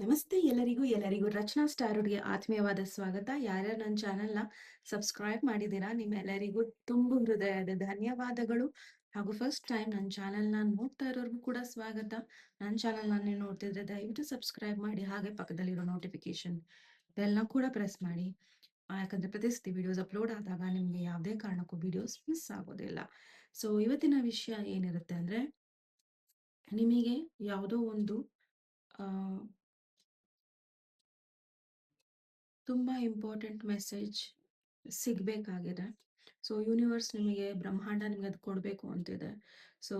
ನಮಸ್ತೆ ಎಲ್ಲರಿಗೂ ರಚನಾ ಸ್ಟಾರ್‌ವುಡ್‌ಗೆ ಆತ್ಮೀಯವಾದ ಸ್ವಾಗತ. ಯಾರ್ಯಾರು ನನ್ನ ಚಾನೆಲ್‌ನ ಸಬ್ಸ್ಕ್ರೈಬ್ ಮಾಡಿದ್ದೀರಾ, ನಿಮ್ಮೆಲ್ಲರಿಗೂ ತುಂಬು ಹೃದಯದ ಧನ್ಯವಾದಗಳು. ಹಾಗೂ ಫಸ್ಟ್ ಟೈಮ್ ನನ್ನ ಚಾನೆಲ್‌ನ ನೋಡ್ತಾ ಇರೋರ್ಗೂ ಕೂಡ ಸ್ವಾಗತ. ನನ್ನ ಚಾನೆಲ್‌ನ ನೀವು ನೋಡ್ತಿದ್ರೆ ದಯವಿಟ್ಟು ಸಬ್ಸ್ಕ್ರೈಬ್ ಮಾಡಿ, ಹಾಗೆ ಪಕ್ಕದಲ್ಲಿರೋ ನೋಟಿಫಿಕೇಶನ್ ಬೆಲ್‌ನ ಕೂಡ ಪ್ರೆಸ್ ಮಾಡಿ. ಯಾಕಂದ್ರೆ ಪ್ರತಿಸತಿ ವಿಡಿಯೋಸ್ ಅಪ್ಲೋಡ್ ಆದಾಗ ನಿಮಗೆ ಯಾವುದೇ ಕಾರಣಕ್ಕೂ ವಿಡಿಯೋಸ್ ಮಿಸ್ ಆಗೋದಿಲ್ಲ. ಸೊ ಇವತ್ತಿನ ವಿಷಯ ಏನಿರುತ್ತೆ ಅಂದ್ರೆ, ನಿಮಗೆ ಯಾವುದೋ ಒಂದು ಆ ತುಂಬಾ ಇಂಪಾರ್ಟೆಂಟ್ ಮೆಸೇಜ್ ಸಿಗ್ಬೇಕಾಗಿದೆ. ಸೊ ಯೂನಿವರ್ಸ್ ನಿಮಗೆ, ಬ್ರಹ್ಮಾಂಡ ನಿಮಗೆ ಅದು ಕೊಡಬೇಕು ಅಂತಿದೆ. ಸೊ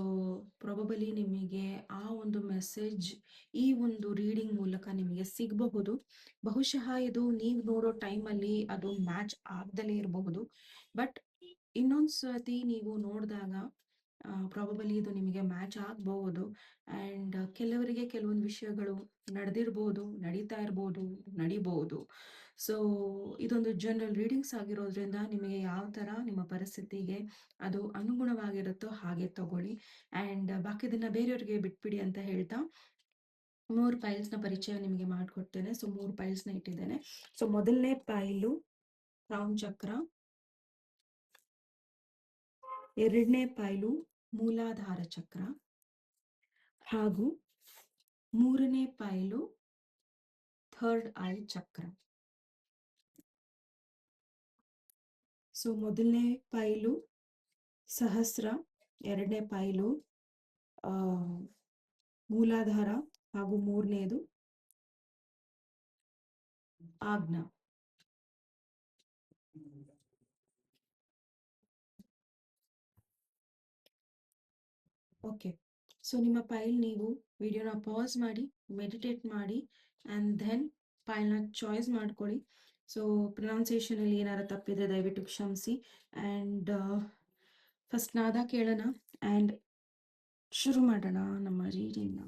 ಪ್ರಾಬಬಲಿ ನಿಮಗೆ ಆ ಒಂದು ಮೆಸೇಜ್ ಈ ಒಂದು ರೀಡಿಂಗ್ ಮೂಲಕ ನಿಮಗೆ ಸಿಗಬಹುದು. ಬಹುಶಃ ಇದು ನೀವು ನೋಡೋ ಟೈಮಲ್ಲಿ ಅದು ಮ್ಯಾಚ್ ಆಗ್ದಲೇ ಇರಬಹುದು. ಬಟ್ ಇನ್ನೊಂದು ಸತಿ ನೀವು ನೋಡಿದಾಗ ಪ್ರಾಬಬಲಿ ಇದು ನಿಮಗೆ ಮ್ಯಾಚ್ ಆಗಬಹುದು. ಆ್ಯಂಡ್ ಕೆಲವರಿಗೆ ಕೆಲವೊಂದು ವಿಷಯಗಳು ನಡೆದಿರ್ಬೋದು, ನಡೀತಾ ಇರ್ಬೋದು, ನಡಿಬಹುದು. ಸೊ ಇದೊಂದು ಜನರಲ್ ರೀಡಿಂಗ್ಸ್ ಆಗಿರೋದ್ರಿಂದ ನಿಮಗೆ ಯಾವ ಥರ ನಿಮ್ಮ ಪರಿಸ್ಥಿತಿಗೆ ಅದು ಅನುಗುಣವಾಗಿರುತ್ತೋ ಹಾಗೆ ತಗೊಳ್ಳಿ. ಆ್ಯಂಡ್ ಬಾಕಿದನ್ನ ಬೇರೆಯವ್ರಿಗೆ ಬಿಟ್ಬಿಡಿ ಅಂತ ಹೇಳ್ತಾ 3 ಫೈಲ್ಸ್ನ ಪರಿಚಯ ನಿಮಗೆ ಮಾಡಿಕೊಡ್ತೇನೆ. ಸೊ 3 ಫೈಲ್ಸ್ನ ಇಟ್ಟಿದ್ದೇನೆ. ಸೊ ಮೊದಲನೇ ಫೈಲು ಕ್ರೌನ್ ಚಕ್ರ, ಎರಡನೇ ಫೈಲು ಮೂಲಾಧಾರ ಚಕ್ರ, ಹಾಗೂ ಮೂರನೇ ಫೈಲು ಥರ್ಡ್ ಐ ಚಕ್ರ. ಸೊ ಮೊದಲನೇ ಫೈಲು ಸಹಸ್ರ, ಎರಡನೇ ಫೈಲು ಮೂಲಾಧಾರ, ಹಾಗೂ ಮೂರನೇದು ಆಜ್ಞಾ. ಓಕೆ, ಸೊ ನಿಮ್ಮ ಫೈಲ್ ನೀವು ವಿಡಿಯೋನ ಪಾಸ್ ಮಾಡಿ, ಮೆಡಿಟೇಟ್ ಮಾಡಿ, ಆ್ಯಂಡ್ ದೆನ್ ಫೈಲ್ನ ಚಾಯ್ಸ್ ಮಾಡ್ಕೊಳ್ಳಿ. ಸೊ ಪ್ರೊನೌನ್ಸಿಯೇಷನಲ್ಲಿ ಏನಾರು ತಪ್ಪಿದ್ರೆ ದಯವಿಟ್ಟು ಕ್ಷಮಿಸಿ. ಆ್ಯಂಡ್ ಫಸ್ಟ್ ನಾದ ಕೇಳೋಣ ಆ್ಯಂಡ್ ಶುರು ಮಾಡೋಣ ನಮ್ಮ ರೀಡಿಂಗ್ನ.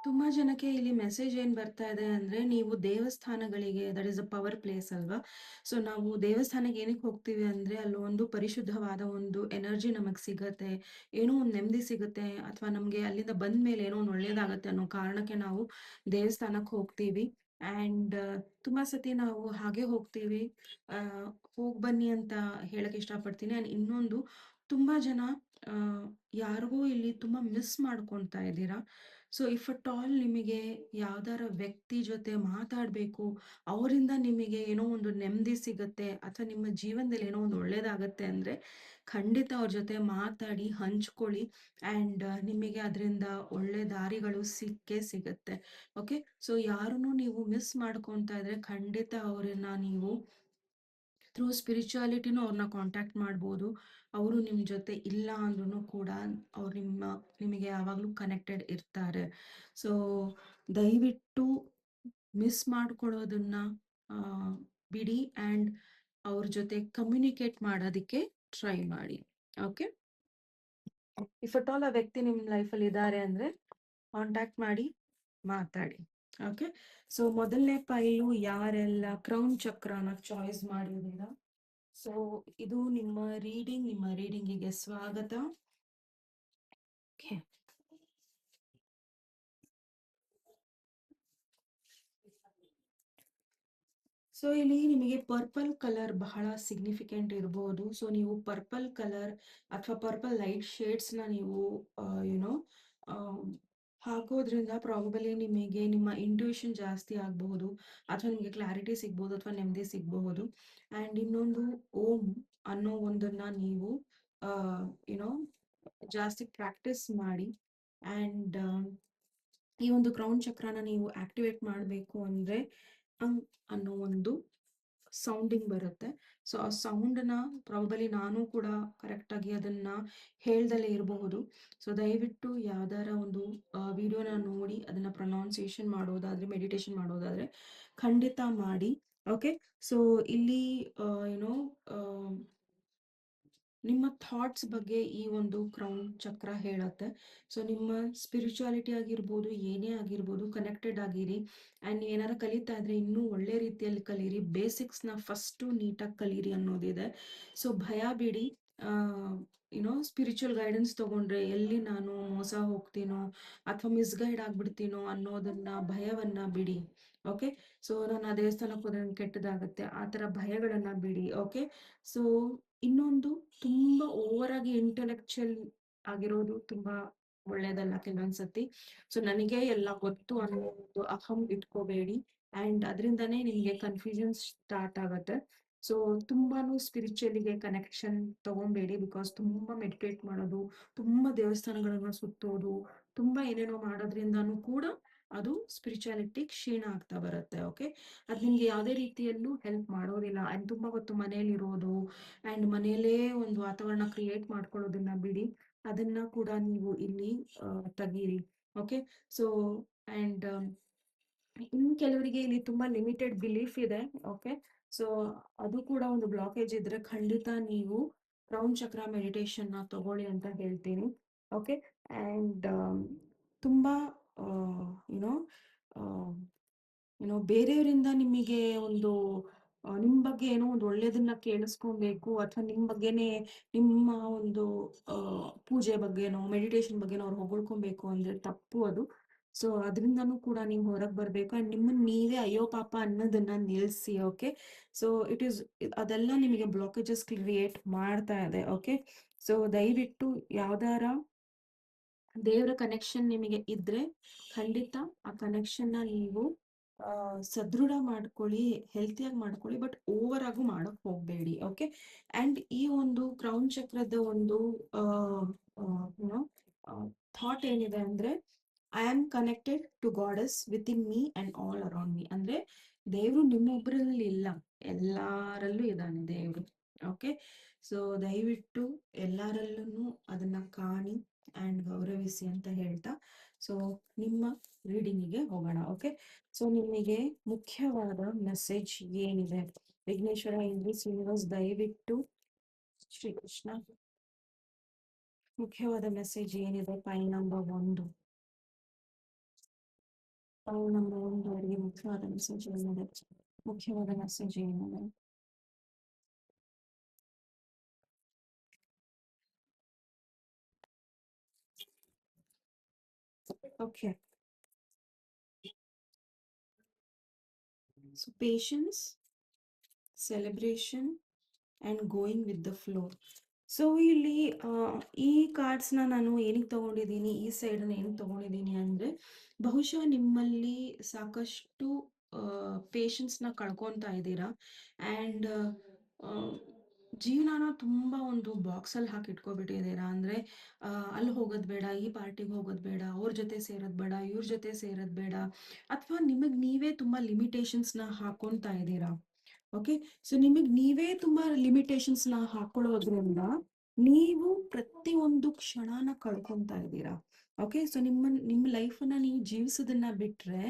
ತುಂಬಾ ಜನಕ್ಕೆ ಇಲ್ಲಿ ಮೆಸೇಜ್ ಏನ್ ಬರ್ತಾ ಇದೆ ಅಂದ್ರೆ, ನೀವು ದೇವಸ್ಥಾನಗಳಿಗೆ, that is a power place ಅಲ್ವಾ. ಸೊ ನಾವು ದೇವಸ್ಥಾನಕ್ಕೆ ಏನಕ್ಕೆ ಹೋಗ್ತೀವಿ ಅಂದ್ರೆ, ಅಲ್ಲಿ ಒಂದು ಪರಿಶುದ್ಧವಾದ ಒಂದು ಎನರ್ಜಿ ನಮಗೆ ಸಿಗತ್ತೆ, ಏನೋ ಒಂದು ನೆಮ್ಮದಿ ಸಿಗುತ್ತೆ, ಅಥವಾ ನಮಗೆ ಅಲ್ಲಿಂದ ಬಂದ ಮೇಲೆ ಏನೋ ಒಂದು ಒಳ್ಳೇದಾಗತ್ತೆ ಅನ್ನೋ ಕಾರಣಕ್ಕೆ ನಾವು ದೇವಸ್ಥಾನಕ್ಕೆ ಹೋಗ್ತೀವಿ. ಆ್ಯಂಡ್ ತುಂಬಾ ಸತಿ ನಾವು ಹಾಗೆ ಹೋಗ್ತೀವಿ. ಹೋಗಿ ಬನ್ನಿ ಅಂತ ಹೇಳಕ್ ಇಷ್ಟಪಡ್ತೀನಿ. ಆ್ಯಂಡ್ ಇನ್ನೊಂದು, ತುಂಬಾ ಜನ ಆ, ಯಾರಿಗೋ ಇಲ್ಲಿ ತುಂಬಾ ಮಿಸ್ ಮಾಡ್ಕೊತಾ ಇದ್ದೀರಾ. ಸೊ ಇಫ್ ಅಟ್ ಆಲ್ ನಿಮಗೆ ಯಾವ್ದಾರ ವ್ಯಕ್ತಿ ಜೊತೆ ಮಾತಾಡಬೇಕು, ಅವರಿಂದ ನಿಮಗೆ ಏನೋ ಒಂದು ನೆಮ್ಮದಿ ಸಿಗುತ್ತೆ, ಅಥವಾ ನಿಮ್ಮ ಜೀವನದಲ್ಲಿ ಏನೋ ಒಂದು ಒಳ್ಳೇದಾಗತ್ತೆ ಅಂದರೆ ಖಂಡಿತ ಅವ್ರ ಜೊತೆ ಮಾತಾಡಿ ಹಂಚ್ಕೊಳ್ಳಿ. ಆ್ಯಂಡ್ ನಿಮಗೆ ಅದರಿಂದ ಒಳ್ಳೆ ದಾರಿಗಳು ಸಿಕ್ಕೇ ಸಿಗುತ್ತೆ. ಓಕೆ, ಸೊ ಯಾರನ್ನು ನೀವು ಮಿಸ್ ಮಾಡ್ಕೊತಾ ಇದ್ರೆ ಖಂಡಿತ ಅವರನ್ನ ನೀವು ಥ್ರೂ ಸ್ಪಿರಿಚುಯಾಲಿಟಿನೂ ಅವ್ರನ್ನ ಕಾಂಟ್ಯಾಕ್ಟ್ ಮಾಡ್ಬೋದು. ಅವರು ನಿಮ್ಮ ಜೊತೆ ಇಲ್ಲ ಅಂದ್ರೂ ಕೂಡ ಅವ್ರು ನಿಮಗೆ ಯಾವಾಗಲೂ ಕನೆಕ್ಟೆಡ್ ಇರ್ತಾರೆ. ಸೊ ದಯವಿಟ್ಟು ಮಿಸ್ ಮಾಡ್ಕೊಳ್ಳೋದನ್ನ ಆ, ಬಿಡಿ, ಆ್ಯಂಡ್ ಅವ್ರ ಜೊತೆ ಕಮ್ಯುನಿಕೇಟ್ ಮಾಡೋದಕ್ಕೆ ಟ್ರೈ ಮಾಡಿ. ಓಕೆ, ಇಫ್ ಅಟ್ ಆಲ್ ಆ ವ್ಯಕ್ತಿ ನಿಮ್ಮ ಲೈಫಲ್ಲಿ ಇದ್ದಾರೆ ಅಂದರೆ ಕಾಂಟ್ಯಾಕ್ಟ್ ಮಾಡಿ, ಮಾತಾಡಿ. ಓಕೆ, ಸೊ ಮೊದಲನೇ ಫೈಲು ಯಾರೆಲ್ಲ ಕ್ರೌನ್ ಚಕ್ರನ ಚಾಯ್ಸ್ ಮಾಡಿದ್ದೀರಾ, ಸೊ ಇದು ನಿಮ್ಮ ರೀಡಿಂಗಿಗೆ ಸ್ವಾಗತ. ಓಕೆ, ಸೊ ಇಲ್ಲಿ ನಿಮಗೆ ಪರ್ಪಲ್ ಕಲರ್ ಬಹಳ ಸಿಗ್ನಿಫಿಕೆಂಟ್ ಇರ್ಬೋದು. ಸೊ ನೀವು ಪರ್ಪಲ್ ಕಲರ್ ಅಥವಾ ಪರ್ಪಲ್ ಲೈಟ್ ಶೇಡ್ಸ್ನ ನೀವು ಏನೋ ಹಾಕೋದ್ರಿಂದ ಪ್ರಾಬಬಲಿ ನಿಮಗೆ ನಿಮ್ಮ ಇಂಟ್ಯೂಷನ್ ಜಾಸ್ತಿ ಆಗಬಹುದು, ಅಥವಾ ನಿಮಗೆ ಕ್ಲಾರಿಟಿ ಸಿಗ್ಬೋದು, ಅಥವಾ ನೆಮ್ಮದಿ ಸಿಗಬಹುದು. ಆ್ಯಂಡ್ ಇನ್ನೊಂದು, ಓಂ ಅನ್ನೋ ಒಂದನ್ನ ನೀವು ಏನೋ ಜಾಸ್ತಿ ಪ್ರಾಕ್ಟೀಸ್ ಮಾಡಿ. ಆ್ಯಂಡ್ ಈ ಒಂದು ಕ್ರೌನ್ ಚಕ್ರನ ನೀವು ಆಕ್ಟಿವೇಟ್ ಮಾಡಬೇಕು ಅಂದರೆ ಅನ್ನೋ ಒಂದು ಸೌಂಡಿಂಗ್ ಬರುತ್ತೆ. ಸೊ ಆ ಸೌಂಡನ್ನ ಪ್ರಾಬಬಲಿ ನಾನು ಕೂಡ ಕರೆಕ್ಟಾಗಿ ಅದನ್ನ ಹೇಳ್ದಲೇ ಇರಬಹುದು. ಸೊ ದಯವಿಟ್ಟು ಯಾವ್ದಾರ ಒಂದು ವಿಡಿಯೋನ ನೋಡಿ ಅದನ್ನ ಪ್ರೊನೌನ್ಸಿಯೇಷನ್ ಮಾಡೋದಾದ್ರೆ, ಮೆಡಿಟೇಷನ್ ಮಾಡೋದಾದ್ರೆ ಖಂಡಿತ ಮಾಡಿ. ಓಕೆ. ಸೊ ಇಲ್ಲಿ ಏನೋ ನಿಮ್ಮ ಥಾಟ್ಸ್ ಬಗ್ಗೆ ಈ ಒಂದು ಕ್ರೌನ್ ಚಕ್ರ ಹೇಳತ್ತೆ. ಸೊ ನಿಮ್ಮ ಸ್ಪಿರಿಚುಯಾಲಿಟಿ ಆಗಿರ್ಬೋದು, ಏನೇ ಆಗಿರ್ಬೋದು, ಕನೆಕ್ಟೆಡ್ ಆಗಿರಿ. ಆ್ಯಂಡ್ ಏನಾರ ಕಲಿತಾ ಇದ್ರೆ ಇನ್ನೂ ಒಳ್ಳೆ ರೀತಿಯಲ್ಲಿ ಕಲೀರಿ. ಬೇಸಿಕ್ಸ್ನ ಫಸ್ಟು ನೀಟಾಗಿ ಕಲೀರಿ ಅನ್ನೋದಿದೆ. ಸೊ ಭಯ ಬಿಡಿ. ಸ್ಪಿರಿಚುವಲ್ ಗೈಡೆನ್ಸ್ ತಗೊಂಡ್ರೆ ಎಲ್ಲಿ ನಾನು ಮೋಸ ಹೋಗ್ತೀನೋ ಅಥವಾ ಮಿಸ್ಗೈಡ್ ಆಗ್ಬಿಡ್ತೀನೋ ಅನ್ನೋದನ್ನ ಭಯವನ್ನ ಬಿಡಿ. ಓಕೆ. ಸೊ ನಾನು ಆ ದೇವಸ್ಥಾನಕ್ಕೆ ಹೋದ್ರೆ ನನ್ಗೆ ಕೆಟ್ಟದಾಗತ್ತೆ, ಆ ಥರ ಭಯಗಳನ್ನ ಬಿಡಿ. ಓಕೆ. ಸೊ ಇನ್ನೊಂದು, ತುಂಬಾ ಓವರ್ ಆಗಿ ಇಂಟೆಲೆಕ್ಚುಯಲ್ ಆಗಿರೋದು ತುಂಬಾ ಒಳ್ಳೇದಲ್ಲ ಕೆಲವೊಂದ್ಸತಿ. ಸೊ ನನಗೆ ಎಲ್ಲ ಗೊತ್ತು ಅನ್ನೋ ಒಂದು ಅಹಂ ಇಟ್ಕೋಬೇಡಿ. ಅಂಡ್ ಅದರಿಂದನೇ ನಿಮ್ಗೆ ಕನ್ಫ್ಯೂಷನ್ ಸ್ಟಾರ್ಟ್ ಆಗತ್ತೆ. ಸೊ ತುಂಬಾನು ಸ್ಪಿರಿಚುವಲಿಗೆ ಕನೆಕ್ಷನ್ ತಗೊಂಬೇಡಿ. ಬಿಕಾಸ್ ತುಂಬಾ ಮೆಡಿಟೇಟ್ ಮಾಡೋದು, ತುಂಬಾ ದೇವಸ್ಥಾನಗಳನ್ನ ಸುತ್ತೋದು, ತುಂಬಾ ಏನೇನೋ ಮಾಡೋದ್ರಿಂದಾನು ಕೂಡ ಅದು ಸ್ಪಿರಿಚುಯಾಲಿಟಿ ಕ್ಷೀಣ ಆಗ್ತಾ ಬರುತ್ತೆ. ಓಕೆ. ಅದು ನಿಮ್ಗೆ ಯಾವುದೇ ರೀತಿಯಲ್ಲೂ ಹೆಲ್ಪ್ ಮಾಡೋದಿಲ್ಲ. ಅಂಡ್ ತುಂಬಾ ಹೊತ್ತು ಮನೆಯಲ್ಲಿರೋದು ಅಂಡ್ ಮನೆಯಲ್ಲೇ ಒಂದು ವಾತಾವರಣ ಕ್ರಿಯೇಟ್ ಮಾಡ್ಕೊಳ್ಳೋದನ್ನ ಬಿಡಿ. ಅದನ್ನ ಕೂಡ ನೀವು ಇಲ್ಲಿ ತೆಗೀರಿ. ಓಕೆ. ಸೊ ಅಂಡ್ ಇನ್ನು ಕೆಲವರಿಗೆ ಇಲ್ಲಿ ತುಂಬಾ ಲಿಮಿಟೆಡ್ ಬಿಲೀಫ್ ಇದೆ. ಓಕೆ. ಸೊ ಅದು ಕೂಡ ಒಂದು ಬ್ಲಾಕೇಜ್ ಇದ್ರೆ ಖಂಡಿತ ನೀವು ಕ್ರೌನ್ ಚಕ್ರ ಮೆಡಿಟೇಷನ್ ನ ತಗೊಳ್ಳಿ ಅಂತ ಹೇಳ್ತೀನಿ. ಓಕೆ. ಅಂಡ್ ತುಂಬಾ ಯುನೋ ಬೇರೆಯವರಿಂದ ನಿಮಗೆ ಒಂದು ನಿಮ್ಮ ಬಗ್ಗೆ ಏನೋ ಒಂದು ಒಳ್ಳೇದನ್ನ ಕೇಳಿಸ್ಕೊಬೇಕು ಅಥವಾ ನಿಮ್ಮ ಬಗ್ಗೆನೇ, ನಿಮ್ಮ ಒಂದು ಪೂಜೆ ಬಗ್ಗೆನೋ ಮೆಡಿಟೇಷನ್ ಬಗ್ಗೆನೋ ಅವ್ರು ಹೊಗಳ್ಕೊಬೇಕು ಅಂದ್ರೆ ತಪ್ಪು ಅದು. ಸೊ ಅದರಿಂದನೂ ಕೂಡ ನೀವು ಹೊರಗೆ ಬರಬೇಕು. ಅಂಡ್ ನಿಮ್ಮನ್ನ ನೀವೇ ಅಯ್ಯೋ ಪಾಪ ಅನ್ನೋದನ್ನ ನಿಲ್ಲಿಸಿ. ಓಕೆ. ಸೊ ಅದೆಲ್ಲ ನಿಮಗೆ ಬ್ಲಾಕೇಜಸ್ ಕ್ರಿಯೇಟ್ ಮಾಡ್ತಾ ಇದೆ. ಓಕೆ. ಸೊ ದಯವಿಟ್ಟು ಯಾವ್ದಾರ ದೇವರ ಕನೆಕ್ಷನ್ ನಿಮಗೆ ಇದ್ರೆ ಖಂಡಿತ ಆ ಕನೆಕ್ಷನ್ ನೀವು ಸದೃಢ ಮಾಡ್ಕೊಳ್ಳಿ, ಹೆಲ್ತಿಯಾಗಿ ಮಾಡ್ಕೊಳ್ಳಿ. ಬಟ್ ಓವರ್ ಆಗು ಮಾಡಕ್ ಹೋಗ್ಬೇಡಿ. ಓಕೆ. ಅಂಡ್ ಈ ಒಂದು ಕ್ರೌನ್ ಚಕ್ರದ ಒಂದು ಥಾಟ್ ಏನಿದೆ ಅಂದ್ರೆ, I am connected to goddess within me and all around me. ಅಂದ್ರೆ ದೇವ್ರು ನಿಮ್ಮೊಬ್ಬರಲ್ಲಿ ಇಲ್ಲ, ಎಲ್ಲಾರಲ್ಲೂ ಇದ್ದಾನೆ ದೇವ್ರು. ಓಕೆ. ಸೊ ದಯವಿಟ್ಟು ಎಲ್ಲಾರಲ್ಲೂ ಅದನ್ನ ಕಾಣಿ ಅಂಡ್ ಗೌರವಿಸಿ ಅಂತ ಹೇಳ್ತಾ, ಸೊ ನಿಮ್ಮ ರೀಡಿಂಗಿಗೆ ಹೋಗೋಣ. ಓಕೆ. ಸೊ ನಿಮಗೆ ಮುಖ್ಯವಾದ ಮೆಸೇಜ್ ಏನಿದೆ? ವಿಘ್ನೇಶ್ವರ ಇಂಗ್ಲಿಷ್ ಯೂನಿವರ್ಸ್ ದಯವಿಟ್ಟು ಶ್ರೀಕೃಷ್ಣ, ಮುಖ್ಯವಾದ ಮೆಸೇಜ್ ಏನಿದೆ? ಪೈಲ್ ನಂಬರ್ 1, ಪೈಲ್ ನಂಬರ್ 1 ಅವರಿಗೆ ಮುಖ್ಯವಾದ ಮೆಸೇಜ್ ಏನಿದೆ? ಮುಖ್ಯವಾದ ಮೆಸೇಜ್ ಏನಿದೆ? Okay. So patience, celebration and going with the flow. So ಇಲ್ಲಿ ಈ ಕಾರ್ಡ್ಸ್ನ ನಾನು ಏನಕ್ಕೆ ತಗೊಂಡಿದ್ದೀನಿ, ಈ ಸೈಡನ್ನ ಏನಕ್ಕೆ ತಗೊಂಡಿದ್ದೀನಿ ಅಂದರೆ, ಬಹುಶಃ ನಿಮ್ಮಲ್ಲಿ ಸಾಕಷ್ಟು ಪೇಷನ್ಸ್ನ ಕಳ್ಕೊತಾ ಇದ್ದೀರಾ. ಆ್ಯಂಡ್ ಜೀವನಾನ ತುಂಬ ಒಂದು ಬಾಕ್ಸಲ್ಲಿ ಹಾಕಿ ಇಟ್ಕೊಬಿಟ್ಟಿದ್ದೀರಾ. ಅಂದರೆ ಅಲ್ಲಿ ಹೋಗೋದು ಬೇಡ, ಈ ಪಾರ್ಟಿಗೆ ಹೋಗೋದು ಬೇಡ, ಅವ್ರ ಜೊತೆ ಸೇರೋದು ಬೇಡ, ಇವ್ರ ಜೊತೆ ಸೇರೋದು ಬೇಡ, ಅಥವಾ ನಿಮಗೆ ನೀವೇ ತುಂಬ ಲಿಮಿಟೇಷನ್ಸ್ನ ಹಾಕೊತಾ ಇದ್ದೀರಾ. ಓಕೆ. ಸೊ ನಿಮಗೆ ನೀವೇ ತುಂಬಾ ಲಿಮಿಟೇಷನ್ಸ್ ನ ಹಾಕೊಳ್ಳೋದ್ರಿಂದ ನೀವು ಪ್ರತಿಯೊಂದು ಕ್ಷಣನ ಕಳ್ಕೊಂತಾ ಇದ್ದೀರಾ. ಓಕೆ. ಸೊ ನಿಮ್ಮ ಲೈಫನ್ನ ನೀವು ಜೀವಿಸೋದನ್ನ ಬಿಟ್ರೆ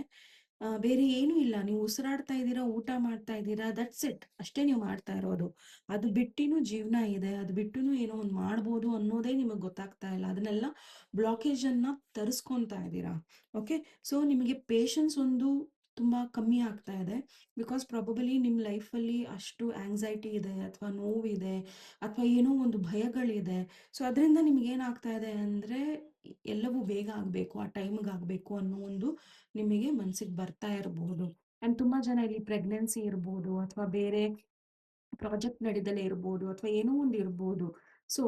ಬೇರೆ ಏನೂ ಇಲ್ಲ. ನೀವು ಉಸಿರಾಡ್ತಾ ಇದ್ದೀರಾ, ಊಟ ಮಾಡ್ತಾ ಇದ್ದೀರಾ, ದಟ್ಸ್ ಇಟ್. ಅಷ್ಟೇ ನೀವು ಮಾಡ್ತಾ ಇರೋದು. ಅದು ಬಿಟ್ಟಿನೂ ಜೀವನ ಇದೆ, ಅದು ಬಿಟ್ಟುನು ಏನೋ ಒಂದು ಮಾಡ್ಬೋದು ಅನ್ನೋದೇ ನಿಮಗೆ ಗೊತ್ತಾಗ್ತಾ ಇಲ್ಲ. ಅದನ್ನೆಲ್ಲ ಬ್ಲಾಕೇಜ್ ಅನ್ನ ತರಿಸ್ಕೊಂತಾ ಇದ್ದೀರಾ. ಓಕೆ. ಸೊ ನಿಮಗೆ ಪೇಷನ್ಸ್ ಒಂದು ತುಂಬಾ ಕಮ್ಮಿ ಆಗ್ತಾ ಇದೆ. ಬಿಕಾಸ್ ಪ್ರಾಬಬಲಿ ನಿಮ್ಮ ಲೈಫಲ್ಲಿ ಅಷ್ಟು ಆಂಗ್ಸೈಟಿ ಇದೆ ಅಥವಾ ನೋವಿದೆ ಅಥವಾ ಏನೋ ಒಂದು ಭಯಗಳಿದೆ. ಸೊ ಅದರಿಂದ ನಿಮ್ಗೆ ಏನಾಗ್ತಾ ಇದೆ ಅಂದರೆ, ಎಲ್ಲವೂ ಬೇಗ ಆಗಬೇಕು, ಆ ಟೈಮ್ಗೆ ಆಗಬೇಕು ಅನ್ನೋ ಒಂದು ನಿಮಗೆ ಮನಸ್ಸಿಗೆ ಬರ್ತಾ ಇರಬಹುದು. ಆ್ಯಂಡ್ ತುಂಬ ಜನ ಇಲ್ಲಿ ಪ್ರೆಗ್ನೆನ್ಸಿ ಇರ್ಬೋದು ಅಥವಾ ಬೇರೆ ಪ್ರಾಜೆಕ್ಟ್ ನಡೀದಲೇ ಇರ್ಬೋದು ಅಥವಾ ಏನೋ ಒಂದು ಇರ್ಬೋದು. ಸೊ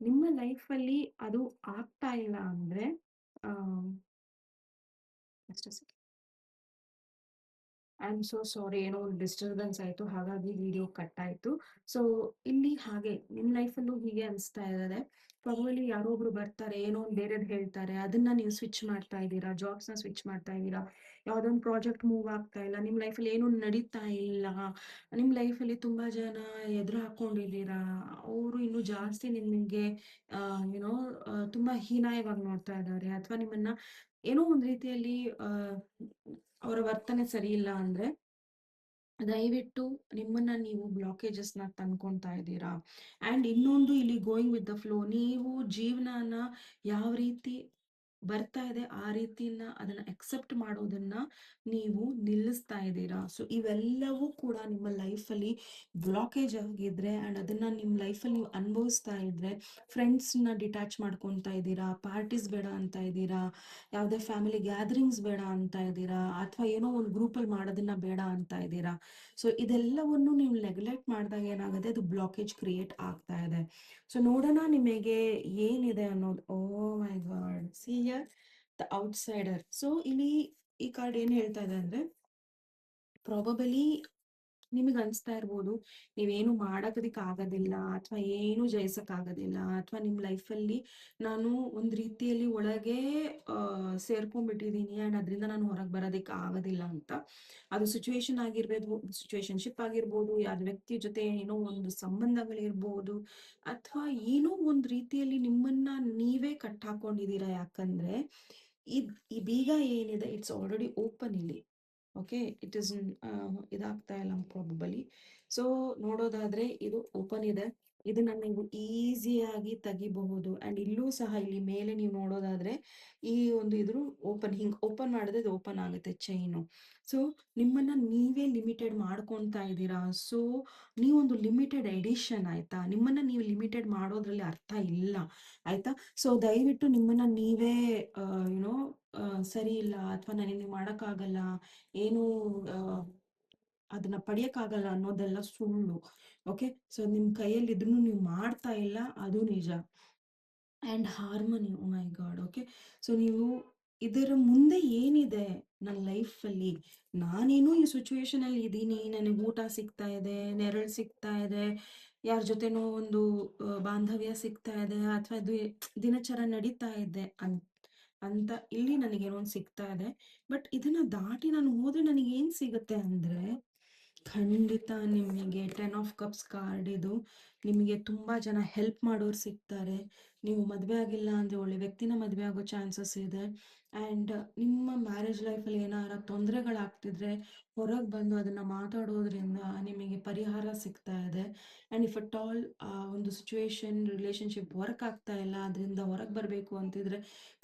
ನಿಮ್ಮ ಲೈಫಲ್ಲಿ ಅದು ಆಗ್ತಾ ಇಲ್ಲ ಅಂದರೆ, ಅಷ್ಟೇ. ಐ ಆಮ್ ಸೋ ಸಾರಿ, ಏನೋ ಒಂದು ಡಿಸ್ಟರ್ಬೆನ್ಸ್ ಆಯಿತು, ಹಾಗಾಗಿ ವಿಡಿಯೋ ಕಟ್ ಆಯಿತು. ಸೊ ಇಲ್ಲಿ ಹಾಗೆ ನಿಮ್ಮ ಲೈಫಲ್ಲೂ ಹೀಗೆ ಅನಿಸ್ತಾ ಇದ್ದಾರೆ. ಪ್ರಾಬಬಲಿ ಯಾರೋ ಒಬ್ರು ಬರ್ತಾರೆ, ಏನೋ ಒಂದು ಬೇರೆದು ಹೇಳ್ತಾರೆ, ಅದನ್ನ ನೀವು ಸ್ವಿಚ್ ಮಾಡ್ತಾ ಇದ್ದೀರಾ, ಜಾಬ್ಸ್ನ ಸ್ವಿಚ್ ಮಾಡ್ತಾ ಇದ್ದೀರಾ, ಯಾವುದೋ ಒಂದು ಪ್ರಾಜೆಕ್ಟ್ ಮೂವ್ ಆಗ್ತಾ ಇಲ್ಲ, ನಿಮ್ಮ ಲೈಫಲ್ಲಿ ಏನೂ ನಡೀತಾ ಇಲ್ಲ, ನಿಮ್ಮ ಲೈಫಲ್ಲಿ ತುಂಬ ಜನ ಎದುರು ಹಾಕ್ಕೊಂಡಿದ್ದೀರಾ, ಅವರು ಇನ್ನೂ ಜಾಸ್ತಿ ನಿಮಗೆ ಯುನೋ ತುಂಬ ಹೀನಾಯವಾಗಿ ನೋಡ್ತಾ ಇದ್ದಾರೆ, ಅಥವಾ ನಿಮ್ಮನ್ನ ಏನೋ ಒಂದು ರೀತಿಯಲ್ಲಿ ಆ, ಅವರ ವರ್ತನೆ ಸರಿ ಇಲ್ಲ ಅಂದ್ರೆ ದಯವಿಟ್ಟು ನಿಮ್ಮನ್ನ ನೀವು ಬ್ಲಾಕೇಜಸ್ನ ತಂದ್ಕೊತಾ ಇದ್ದೀರಾ. ಆ್ಯಂಡ್ ಇನ್ನೊಂದು ಇಲ್ಲಿ ಗೋಯಿಂಗ್ ವಿತ್ ದ ಫ್ಲೋ, ನೀವು ಜೀವನನ ಯಾವ ರೀತಿ ಬರ್ತಾ ಇದೆ ಆ ರೀತಿನ ಅದನ್ನ ಅಕ್ಸೆಪ್ಟ್ ಮಾಡೋದನ್ನ ನೀವು ನಿಲ್ಲಿಸ್ತಾ ಇದ್ದೀರಾ. ಸೊ ಇವೆಲ್ಲವೂ ಕೂಡ ನಿಮ್ಮ ಲೈಫಲ್ಲಿ ಬ್ಲಾಕೇಜ್ ಆಗಿದ್ರೆ ಆ್ಯಂಡ್ ಅದನ್ನ ನಿಮ್ಮ ಲೈಫಲ್ಲಿ ನೀವು ಅನುಭವಿಸ್ತಾ ಇದ್ರೆ, ಫ್ರೆಂಡ್ಸ್ನ ಡಿಟ್ಯಾಚ್ ಮಾಡ್ಕೊತಾ ಇದ್ದೀರಾ, ಪಾರ್ಟೀಸ್ ಬೇಡ ಅಂತ ಇದ್ದೀರಾ, ಯಾವುದೇ ಫ್ಯಾಮಿಲಿ ಗ್ಯಾದರಿಂಗ್ಸ್ ಬೇಡ ಅಂತ ಇದ್ದೀರಾ, ಅಥವಾ ಏನೋ ಒಂದು ಗ್ರೂಪಲ್ಲಿ ಮಾಡೋದನ್ನ ಬೇಡ ಅಂತ ಇದ್ದೀರಾ. ಸೊ ಇದೆಲ್ಲವನ್ನು ನೀವು ನೆಗ್ಲೆಕ್ಟ್ ಮಾಡಿದಾಗ ಏನಾಗುತ್ತೆ, ಅದು ಬ್ಲಾಕೇಜ್ ಕ್ರಿಯೇಟ್ ಆಗ್ತಾ ಇದೆ. ಸೊ ನೋಡೋಣ ನಿಮಗೆ ಏನಿದೆ ಅನ್ನೋದು. Oh my God, see here the outsider. So ಇಲ್ಲಿ ಈ ಕಾರ್ಡ್ ಏನ್ ಹೇಳ್ತಾ ಇದೆ ಅಂದ್ರೆ, ಪ್ರಾಬಬಲಿ ನಿಮಗೆ ಅನಿಸ್ತಾ ಇರ್ಬೋದು ನೀವೇನು ಮಾಡೋದಕ್ಕೆ ಆಗೋದಿಲ್ಲ, ಅಥವಾ ಏನು ಜಯಿಸಕ್ಕಾಗೋದಿಲ್ಲ, ಅಥವಾ ನಿಮ್ಮ ಲೈಫಲ್ಲಿ ನಾನು ಒಂದು ರೀತಿಯಲ್ಲಿ ಒಳಗೆ ಸೇರ್ಕೊಂಡ್ಬಿಟ್ಟಿದ್ದೀನಿ ಆ್ಯಂಡ್ ಅದರಿಂದ ನಾನು ಹೊರಗೆ ಬರೋದಕ್ಕೆ ಆಗೋದಿಲ್ಲ ಅಂತ. ಅದು ಸಿಚುವೇಶನ್ ಆಗಿರ್ಬೋದು, ಸಿಚುವೇಶನ್ಶಿಪ್ ಆಗಿರ್ಬೋದು, ಯಾರ ವ್ಯಕ್ತಿ ಜೊತೆ ಏನೋ ಒಂದು ಸಂಬಂಧಗಳಿರ್ಬೋದು, ಅಥವಾ ಏನೋ ಒಂದು ರೀತಿಯಲ್ಲಿ ನಿಮ್ಮನ್ನ ನೀವೇ ಕಟ್ ಹಾಕೊಂಡಿದ್ದೀರಾ. ಯಾಕಂದ್ರೆ ಈ ಬೀಗ ಏನಿದೆ ಇಟ್ಸ್ ಆಲ್ರೆಡಿ ಓಪನ್ ಇಲ್ಲಿ. ಓಕೆ, ಇಟ್ ಇಸ್ ಇದಾಗ್ತಾ ಇಲ್ಲ ಪ್ರಾಬಬಲಿ. ಸೊ ನೋಡೋದಾದ್ರೆ ಇದು ಓಪನ್ ಇದೆ, ಇದನ್ನ ನೀವು ಈಸಿಯಾಗಿ ತೆಗಿಬಹುದು. ಅಂಡ್ ಇಲ್ಲೂ ಸಹ ಇಲ್ಲಿ ಮೇಲೆ ನೀವು ನೋಡೋದಾದ್ರೆ ಈ ಒಂದು ಇದ್ರ ಹಿಂಗ್ ಓಪನ್ ಮಾಡಿದ್ರೆ ಇದು ಓಪನ್ ಆಗುತ್ತೆ ಚೈನು. ಸೊ ನಿಮ್ಮನ್ನ ನೀವೇ ಲಿಮಿಟೆಡ್ ಮಾಡ್ಕೊತಾ ಇದ್ದೀರಾ. ಸೊ ನೀವೊಂದು ಲಿಮಿಟೆಡ್ ಎಡಿಷನ್, ಆಯ್ತಾ? ನಿಮ್ಮನ್ನ ನೀವು ಲಿಮಿಟೆಡ್ ಮಾಡೋದ್ರಲ್ಲಿ ಅರ್ಥ ಇಲ್ಲ, ಆಯ್ತಾ? ಸೊ ದಯವಿಟ್ಟು ನಿಮ್ಮನ್ನ ನೀವೇ ಯುನೋ ಸರಿ ಇಲ್ಲ, ಅಥವಾ ನನಗೆ ಮಾಡೋಕ್ಕಾಗಲ್ಲ, ಏನು ಆ, ಅದನ್ನ ಪಡೆಯಕ್ಕಾಗಲ್ಲ ಅನ್ನೋದೆಲ್ಲ ಸುಳ್ಳು. ಓಕೆ, ಸೊ ನಿಮ್ ಕೈಯಲ್ಲಿ ಇದ್ರೂ ನೀವು ಮಾಡ್ತಾ ಇಲ್ಲ, ಅದು ನಿಜ. And harmony, oh my god. Okay, so ನೀವು ಇದರ ಮುಂದೆ ಏನಿದೆ ನನ್ನ ಲೈಫಲ್ಲಿ, ನಾನೇನೋ ಈ ಸಿಚುವೇಶನ್ ಅಲ್ಲಿ ಇದ್ದೀನಿ, ನನಗೆ ಊಟ ಸಿಗ್ತಾ ಇದೆ, ನೆರಳು ಸಿಗ್ತಾ ಇದೆ, ಯಾರ ಜೊತೆನೋ ಒಂದು ಬಾಂಧವ್ಯ ಸಿಗ್ತಾ ಇದೆ, ಅಥವಾ ದಿನಚರ ನಡೀತಾ ಇದೆ ಅಂತ ಇಲ್ಲಿ ನನಗೇನೋ ಒಂದು ಸಿಗ್ತಾ ಇದೆ. ಬಟ್ ಇದನ್ನ ದಾಟಿ ನಾನು ಹೋದ್ರೆ ನನಗೆ ಏನ್ ಸಿಗುತ್ತೆ ಅಂದ್ರೆ, ಖಂಡಿತ ನಿಮಗೆ 10 ಆಫ್ ಕಪ್ಸ್ ಕಾರ್ಡ್ ಇದು. ನಿಮಗೆ ತುಂಬಾ ಜನ ಹೆಲ್ಪ್ ಮಾಡೋರು ಸಿಗ್ತಾರೆ. ನೀವು ಮದುವೆ ಆಗಿಲ್ಲ ಅಂದ್ರೆ ಒಳ್ಳೆ ವ್ಯಕ್ತಿನ ಮದುವೆ ಆಗೋ ಚಾನ್ಸಸ್ ಇದೆ. ಆ್ಯಂಡ್ ನಿಮ್ಮ ಮ್ಯಾರೇಜ್ ಲೈಫಲ್ಲಿ ಏನಾರ ತೊಂದರೆಗಳಾಗ್ತಿದ್ರೆ ಹೊರಗೆ ಬಂದು ಅದನ್ನ ಮಾತಾಡೋದ್ರಿಂದ ನಿಮಗೆ ಪರಿಹಾರ ಸಿಗ್ತಾ ಇದೆ. ಆ್ಯಂಡ್ ಇಫ್ ಅಟ್ ಆಲ್ ಒಂದು ರಿಲೇಶನ್ಶಿಪ್ ವರ್ಕ್ ಆಗ್ತಾ ಇಲ್ಲ, ಅದರಿಂದ ಹೊರಗೆ ಬರಬೇಕು ಅಂತಿದ್ರೆ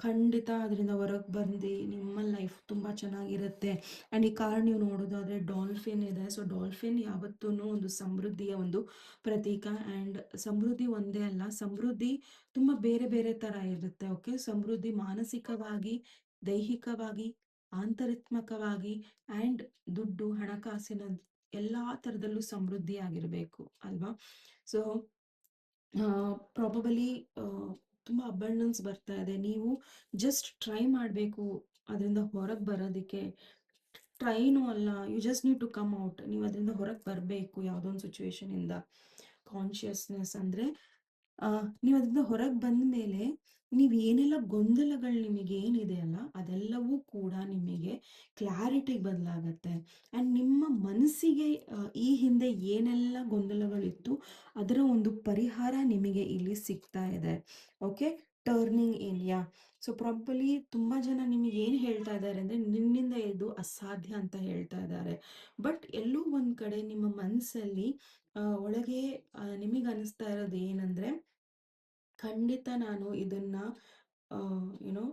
ಖಂಡಿತ ಅದರಿಂದ ಹೊರಗೆ ಬಂದು ನಿಮ್ಮ ಲೈಫ್ ತುಂಬ ಚೆನ್ನಾಗಿರುತ್ತೆ. ಆ್ಯಂಡ್ ಈ ಕಾರ್ಡ್ ನೀವು ನೋಡೋದಾದ್ರೆ ಡಾಲ್ಫಿನ್ ಇದೆ. ಸೊ ಡಾಲ್ಫಿನ್ ಯಾವತ್ತೂ ಒಂದು ಸಮೃದ್ಧಿಯ ಒಂದು ಪ್ರತೀಕ. ಆ್ಯಂಡ್ ಸಮೃದ್ಧಿ ಒಂದೇ ಅಲ್ಲ, ಸಮೃದ್ಧಿ ತುಂಬ ಬೇರೆ ಬೇರೆ ಥರ ಇರುತ್ತೆ. ಓಕೆ, ಸಮೃದ್ಧಿ ಮಾನಸಿಕವಾಗಿ, ದೈಹಿಕವಾಗಿ, ಆಂತರಿತ್ಮಕವಾಗಿ, ಆ್ಯಂಡ್ ದುಡ್ಡು, ಹಣಕಾಸಿನ ಎಲ್ಲ ಥರದಲ್ಲೂ ಸಮೃದ್ಧಿ ಆಗಿರಬೇಕು ಅಲ್ವಾ? ಸೊ ಪ್ರಾಬಬಲಿ ತುಂಬ ಅಬಂಡೆನ್ಸ್ ಬರ್ತಾ ಇದೆ. ನೀವು ಜಸ್ಟ್ ಟ್ರೈ ಮಾಡಬೇಕು ಅದರಿಂದ ಹೊರಗೆ ಬರೋದಕ್ಕೆ. ಟ್ರೈನು ಅಲ್ಲ, you just need to come out. ನೀವು ಅದರಿಂದ ಹೊರಗೆ ಬರಬೇಕು ಯಾವುದೋ ಒಂದು ಸಿಚುವೇಶನಿಂದ. ಕಾನ್ಷಿಯಸ್ನೆಸ್ ಅಂದರೆ ನೀವು ಅದರಿಂದ ಹೊರಗೆ ಬಂದ ಮೇಲೆ ನೀವು ಏನೆಲ್ಲ ಗೊಂದಲಗಳು ನಿಮಗೆ ಏನಿದೆ ಅಲ್ಲ, ಅದೆಲ್ಲವೂ ಕೂಡ ನಿಮಗೆ ಕ್ಲಾರಿಟಿಗೆ ಬದಲಾಗತ್ತೆ. ಆ್ಯಂಡ್ ನಿಮ್ಮ ಮನಸ್ಸಿಗೆ ಈ ಹಿಂದೆ ಏನೆಲ್ಲ ಗೊಂದಲಗಳಿತ್ತು ಅದರ ಒಂದು ಪರಿಹಾರ ನಿಮಗೆ ಇಲ್ಲಿ ಸಿಗ್ತಾ ಇದೆ. Okay, turning area. So probably ತುಂಬ ಜನ ನಿಮಗೆ ಏನು ಹೇಳ್ತಾ ಇದ್ದಾರೆ ಅಂದರೆ, ನಿನ್ನಿಂದ ಇದು ಅಸಾಧ್ಯ ಅಂತ ಹೇಳ್ತಾ ಇದ್ದಾರೆ. ಬಟ್ ಎಲ್ಲೋ ಒಂದು ಕಡೆ ನಿಮ್ಮ ಮನಸ್ಸಲ್ಲಿ ಒಳಗೆ ನಿಮಗೆ ಅನಿಸ್ತಾ ಇರೋದು ಏನಂದರೆ, ಖಂಡಿತ ನಾನು ಇದನ್ನ ಏನೋ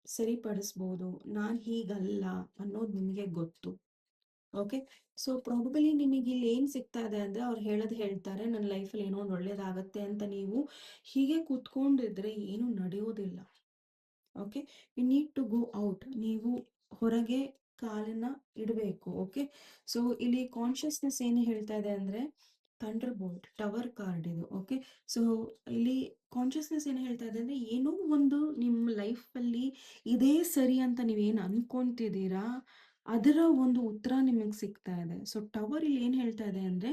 ಸರಿಪಡಿಸ್ಬೋದು, ನಾನು ಹೀಗಲ್ಲ ಅನ್ನೋದು ನಿಮಗೆ ಗೊತ್ತು. ಓಕೆ, ಸೊ ಪ್ರಾಬಬಲಿ ನಿಮಗೆ ಇಲ್ಲಿ ಏನು ಸಿಗ್ತಾ ಇದೆ ಅಂದರೆ, ಅವ್ರು ಹೇಳ್ತಾರೆ ನನ್ನ ಲೈಫಲ್ಲಿ ಏನೋ ಒಂದು ಒಳ್ಳೇದಾಗತ್ತೆ ಅಂತ. ನೀವು ಹೀಗೆ ಕೂತ್ಕೊಂಡಿದ್ರೆ ಏನು ನಡೆಯೋದಿಲ್ಲ. Okay, you need to go out. ನೀವು ಹೊರಗೆ ಕಾಲನ್ನ ಇಡಬೇಕು. ಓಕೆ, ಸೊ ಇಲ್ಲಿ ಕಾನ್ಷಿಯಸ್ನೆಸ್ ಏನು ಹೇಳ್ತಾ ಇದೆ ಅಂದರೆ, ಥಂಡರ್ ಬೋಲ್ಟ್ ಟವರ್ ಕಾರ್ಡ್ ಇದು. ಓಕೆ, ಸೊ ಇಲ್ಲಿ ಕಾನ್ಷಿಯಸ್ನೆಸ್ ಏನು ಹೇಳ್ತಾ ಇದೆ ಅಂದರೆ, ಏನೋ ಒಂದು ನಿಮ್ಮ ಲೈಫಲ್ಲಿ ಇದೇ ಸರಿ ಅಂತ ನೀವೇನು ಅನ್ಕೊಂತಿದ್ದೀರಾ ಅದರ ಒಂದು ಉತ್ತರ ನಿಮಗೆ ಸಿಗ್ತಾ ಇದೆ. ಸೊ ಟವರ್ ಇಲ್ಲಿ ಏನು ಹೇಳ್ತಾ ಇದೆ ಅಂದರೆ,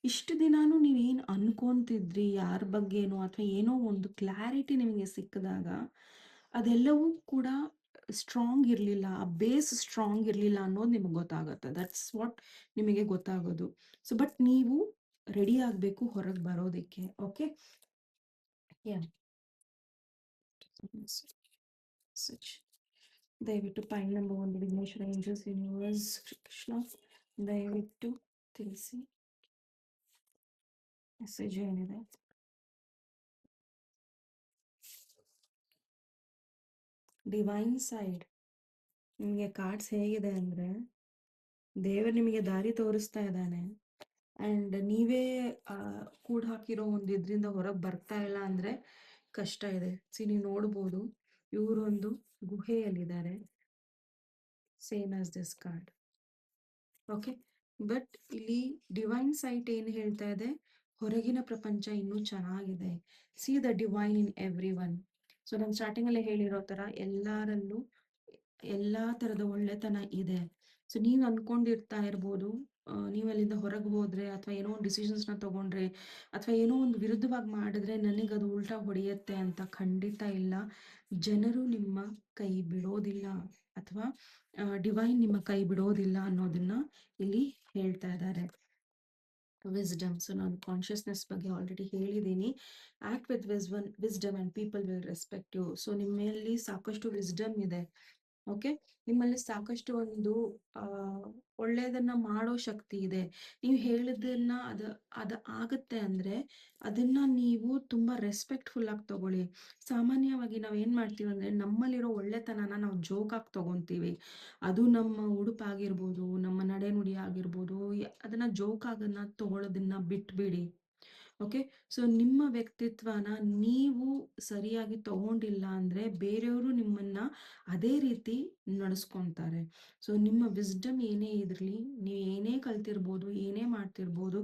ಇಷ್ಟು ದಿನಾನು ನೀವೇನು ಅನ್ಕೊಂತಿದ್ರಿ ಯಾರ ಬಗ್ಗೆನೋ, ಅಥವಾ ಏನೋ ಒಂದು ಕ್ಲಾರಿಟಿ ನಿಮಗೆ ಸಿಕ್ಕಿದಾಗ ಅದೆಲ್ಲವೂ ಕೂಡ ಸ್ಟ್ರಾಂಗ್ ಇರಲಿಲ್ಲ, ಆ ಬೇಸ್ ಸ್ಟ್ರಾಂಗ್ ಇರಲಿಲ್ಲ ಅನ್ನೋದು ನಿಮಗೆ ಗೊತ್ತಾಗುತ್ತೆ. ದಟ್ಸ್ ವಾಟ್ ನಿಮಗೆ ಗೊತ್ತಾಗೋದು. ಸೊ ಬಟ್ ನೀವು ರೆಡಿ ಆಗಬೇಕು ಹೊರಗೆ ಬರೋದಕ್ಕೆ. ಓಕೆ, ಯಾ ಸಚ್ ದಯವಿಟ್ಟು point number 1 Vighneshwara angels universe Krishna ದಯವಿಟ್ಟು ತಿಳಿಸಿ ಮೆಸೇಜ್ ಏನಿದೆ. ಡಿವೈನ್ ಸೈಡ್ ನಿಮಗೆ ಕಾರ್ಡ್ಸ್ ಹೇಗಿದೆ ಅಂದರೆ, ದೇವರು ನಿಮಗೆ ದಾರಿ ತೋರಿಸ್ತಾ ಇದ್ದಾನೆ ಆ್ಯಂಡ್ ನೀವೇ ಕೂಡ ಹಾಕಿರೋ ಒಂದು ಇದರಿಂದ ಹೊರಗೆ ಬರ್ತಾ ಇಲ್ಲ ಅಂದರೆ ಕಷ್ಟ ಇದೆ. ನೀವು ನೋಡ್ಬೋದು, ಇವರೊಂದು ಗುಹೆಯಲ್ಲಿದ್ದಾರೆ, same as this card. Okay, but ಇಲ್ಲಿ ಡಿವೈನ್ ಸೈಟ್ ಏನು ಹೇಳ್ತಾ ಇದೆ, ಹೊರಗಿನ ಪ್ರಪಂಚ ಇನ್ನೂ ಚೆನ್ನಾಗಿದೆ. See the divine in everyone. So ನಾನು ಸ್ಟಾರ್ಟಿಂಗಲ್ಲೇ ಹೇಳಿರೋ ಥರ ಎಲ್ಲರಲ್ಲೂ ಎಲ್ಲ ಥರದ ಒಳ್ಳೆತನ ಇದೆ. ಸೊ ನೀವು ಅಂದ್ಕೊಂಡಿರ್ತಾ ಇರ್ಬೋದು, ನೀವು ಅಲ್ಲಿಂದ ಹೊರಗೆ ಹೋದರೆ ಅಥವಾ ಏನೋ ಒಂದು ಡಿಸಿಷನ್ಸ್ನ ತೊಗೊಂಡ್ರೆ ಅಥವಾ ಏನೋ ಒಂದು ವಿರುದ್ಧವಾಗಿ ಮಾಡಿದ್ರೆ ನನಗದು ಉಲ್ಟಾ ಹೊಡೆಯುತ್ತೆ ಅಂತ. ಖಂಡಿತ ಇಲ್ಲ. ಜನರು ನಿಮ್ಮ ಕೈ ಬಿಡೋದಿಲ್ಲ ಅಥವಾ ಡಿವೈನ್ ನಿಮ್ಮ ಕೈ ಬಿಡೋದಿಲ್ಲ ಅನ್ನೋದನ್ನ ಇಲ್ಲಿ ಹೇಳ್ತಾ ಇದ್ದಾರೆ. ವಿಸ್ಡಮ್, ಸೊ ನಾನು ಕಾನ್ಷಿಯಸ್ನೆಸ್ ಬಗ್ಗೆ ಆಲ್ರೆಡಿ ಹೇಳಿದ್ದೀನಿ. Act with wisdom and people will respect you. So ನಿಮ್ಮಲ್ಲಿ ಸಾಕಷ್ಟು ವಿಸ್ಡಮ್ ಇದೆ. ಓಕೆ, ನಿಮ್ಮಲ್ಲಿ ಸಾಕಷ್ಟು ಒಂದು ಒಳ್ಳೆಯದನ್ನ ಮಾಡೋ ಶಕ್ತಿ ಇದೆ. ನೀವು ಹೇಳಿದ್ದನ್ನ ಅದು ಆಗುತ್ತೆ ಅಂದರೆ ಅದನ್ನ ನೀವು ತುಂಬ ರೆಸ್ಪೆಕ್ಟ್ಫುಲ್ ಆಗಿ ತಗೊಳ್ಳಿ. ಸಾಮಾನ್ಯವಾಗಿ ನಾವು ಏನು ಮಾಡ್ತೀವಿ ಅಂದರೆ, ನಮ್ಮಲ್ಲಿರೋ ಒಳ್ಳೆತನನ ನಾವು ಜೋಕಾಗಿ ತಗೊತೀವಿ. ಅದು ನಮ್ಮ ಉಡುಪಾಗಿರ್ಬೋದು, ನಮ್ಮ ನಡೆನುಡಿ ಆಗಿರ್ಬೋದು, ಅದನ್ನ ಜೋಕಾಗನ್ನ ತಗೊಳ್ಳೋದನ್ನ ಬಿಟ್ಬಿಡಿ. ಓಕೆ, ಸೊ ನಿಮ್ಮ ವ್ಯಕ್ತಿತ್ವನ ನೀವು ಸರಿಯಾಗಿ ತಗೊಂಡಿಲ್ಲ ಅಂದರೆ ಬೇರೆಯವರು ನಿಮ್ಮನ್ನ ಅದೇ ರೀತಿ ನಡೆಸ್ಕೊತಾರೆ. ಸೊ ನಿಮ್ಮ ವಿಸ್ಡಮ್ ಏನೇ ಇದ್ರಲ್ಲಿ, ನೀವು ಏನೇ ಕಲ್ತಿರ್ಬೋದು, ಏನೇ ಮಾಡ್ತಿರ್ಬೋದು,